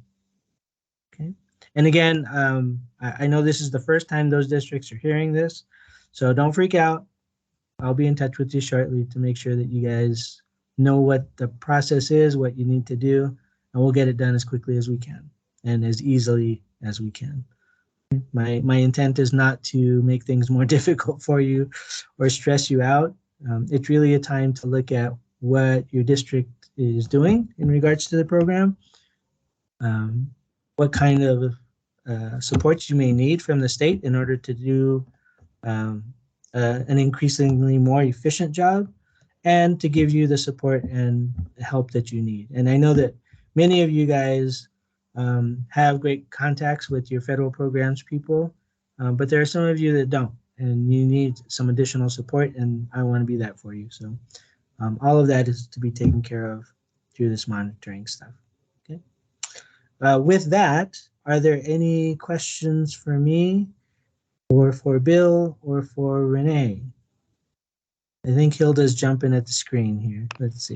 Okay. And again, I know this is the first time those districts are hearing this, so don't freak out. I'll be in touch with you shortly to make sure that you guys know what the process is, what you need to do, and we'll get it done as quickly as we can and as easily as we can. My intent is not to make things more difficult for you or stress you out. It's really a time to look at what your district is doing in regards to the program, what kind of supports you may need from the state in order to do an increasingly more efficient job, and to give you the support and help that you need. And I know that many of you guys have great contacts with your federal programs people, but there are some of you that don't. and you need some additional support, and I want to be that for you. So all of that is to be taken care of through this monitoring stuff. Okay. With that, are there any questions for me or for Bill or for Renee? I think Hilda's jumping at the screen here. Let's see.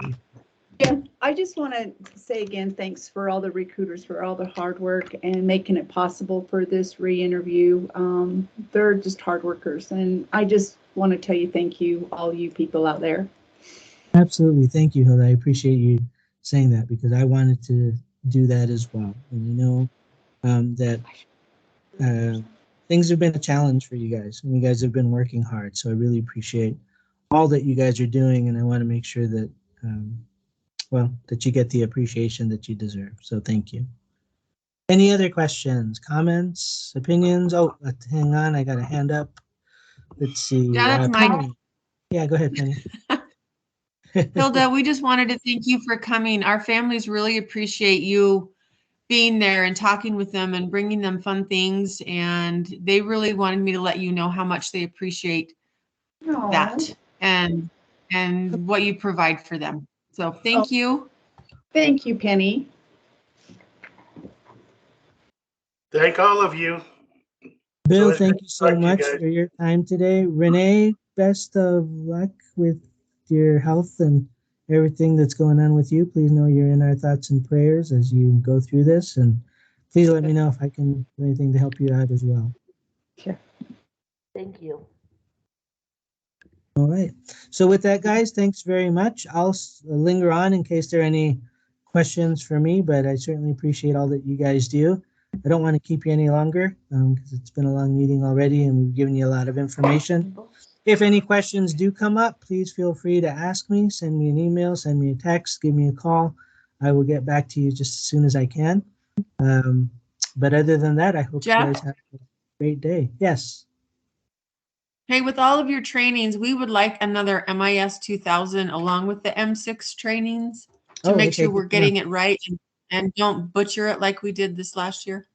Yeah, I just want to say again, thanks for all the recruiters for all the hard work and making it possible for this re-interview. They're just hard workers, and I just want to tell you thank you, all you people out there. Absolutely. Thank you, Hilda. I appreciate you saying that because I wanted to do that as well. And I know that things have been a challenge for you guys, and you guys have been working hard. So I really appreciate all that you guys are doing, and I want to make sure that that you get the appreciation that you deserve. So thank you. Any other questions, comments, opinions? Oh, hang on, I got a hand up. Let's see. Yeah, that's Mike. Penny. Yeah, go ahead, Penny. Hilda, we just wanted to thank you for coming. Our families really appreciate you being there and talking with them and bringing them fun things. And they really wanted me to let you know how much they appreciate that and what you provide for them. So thank you. Thank you, Penny. Thank all of you. Bill, So thank you so much for your time today. Renee, best of luck with your health and everything that's going on with you. Please know you're in our thoughts and prayers as you go through this. And please let me know if I can do anything to help you out as well. Sure. Thank you. All right. So with that, guys, thanks very much. I'll linger on in case there are any questions for me, but I certainly appreciate all that you guys do. I don't want to keep you any longer because it's been a long meeting already and we've given you a lot of information. If any questions do come up, please feel free to ask me, send me an email, send me a text, give me a call. I will get back to you just as soon as I can. But other than that, I hope Jeff? you guys have a great day. Yes. Hey, with all of your trainings, we would like another MIS 2000 along with the M6 trainings to make sure we're getting it right and don't butcher it like we did this last year.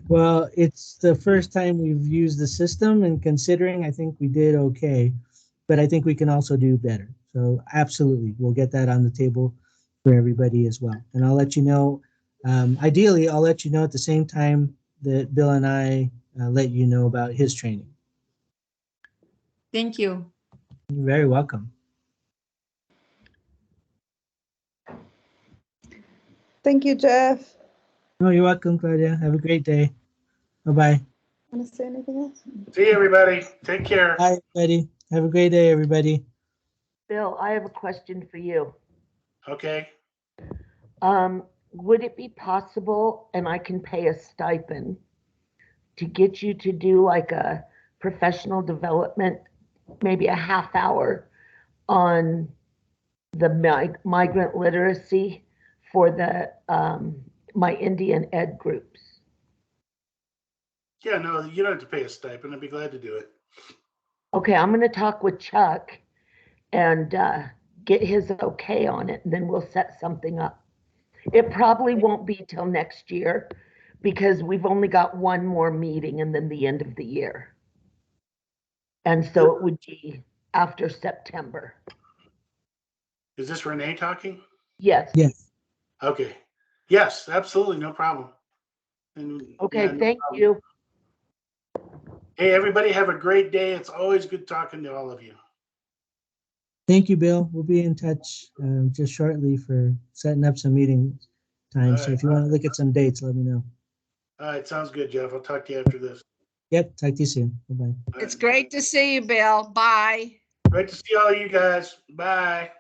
Well, it's the first time we've used the system, and considering, I think we did okay, but I think we can also do better. So absolutely, we'll get that on the table for everybody as well. And I'll let you know, ideally, I'll let you know at the same time that Bill and I let you know about his training. Thank you. You're very welcome. Thank you, Jeff. Oh, you're welcome, Claudia. Have a great day. Bye-bye. Want to say anything else? See you, everybody. Take care. Bye, everybody. Have a great day, everybody. Bill, I have a question for you. Okay. Would it be possible, and I can pay a stipend, to get you to do like a professional development, maybe a half hour on the migrant literacy for the my Indian ed groups? Yeah, no, you don't have to pay a stipend. I'd be glad to do it. Okay, I'm going to talk with Chuck and get his okay on it, and then we'll set something up. It probably won't be till next year because we've only got one more meeting and then the end of the year. And so it would be after September. Is this Renee talking? Yes. Yes. Okay. Yes, absolutely. No problem. And, Okay, yeah, no thank problem. you. Hey, everybody have a great day. It's always good talking to all of you. Thank you, Bill. We'll be in touch just shortly for setting up some meeting time. So if you want to look at some dates, let me know. All right, sounds good, Jeff. I'll talk to you after this. Yep, talk to you soon. Bye-bye. It's great to see you, Bill. Bye. Great to see all you guys. Bye.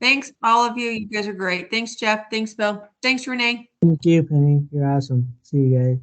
Thanks, all of you. You guys are great. Thanks, Jeff. Thanks, Bill. Thanks, Renee. Thank you, Penny. You're awesome. See you guys.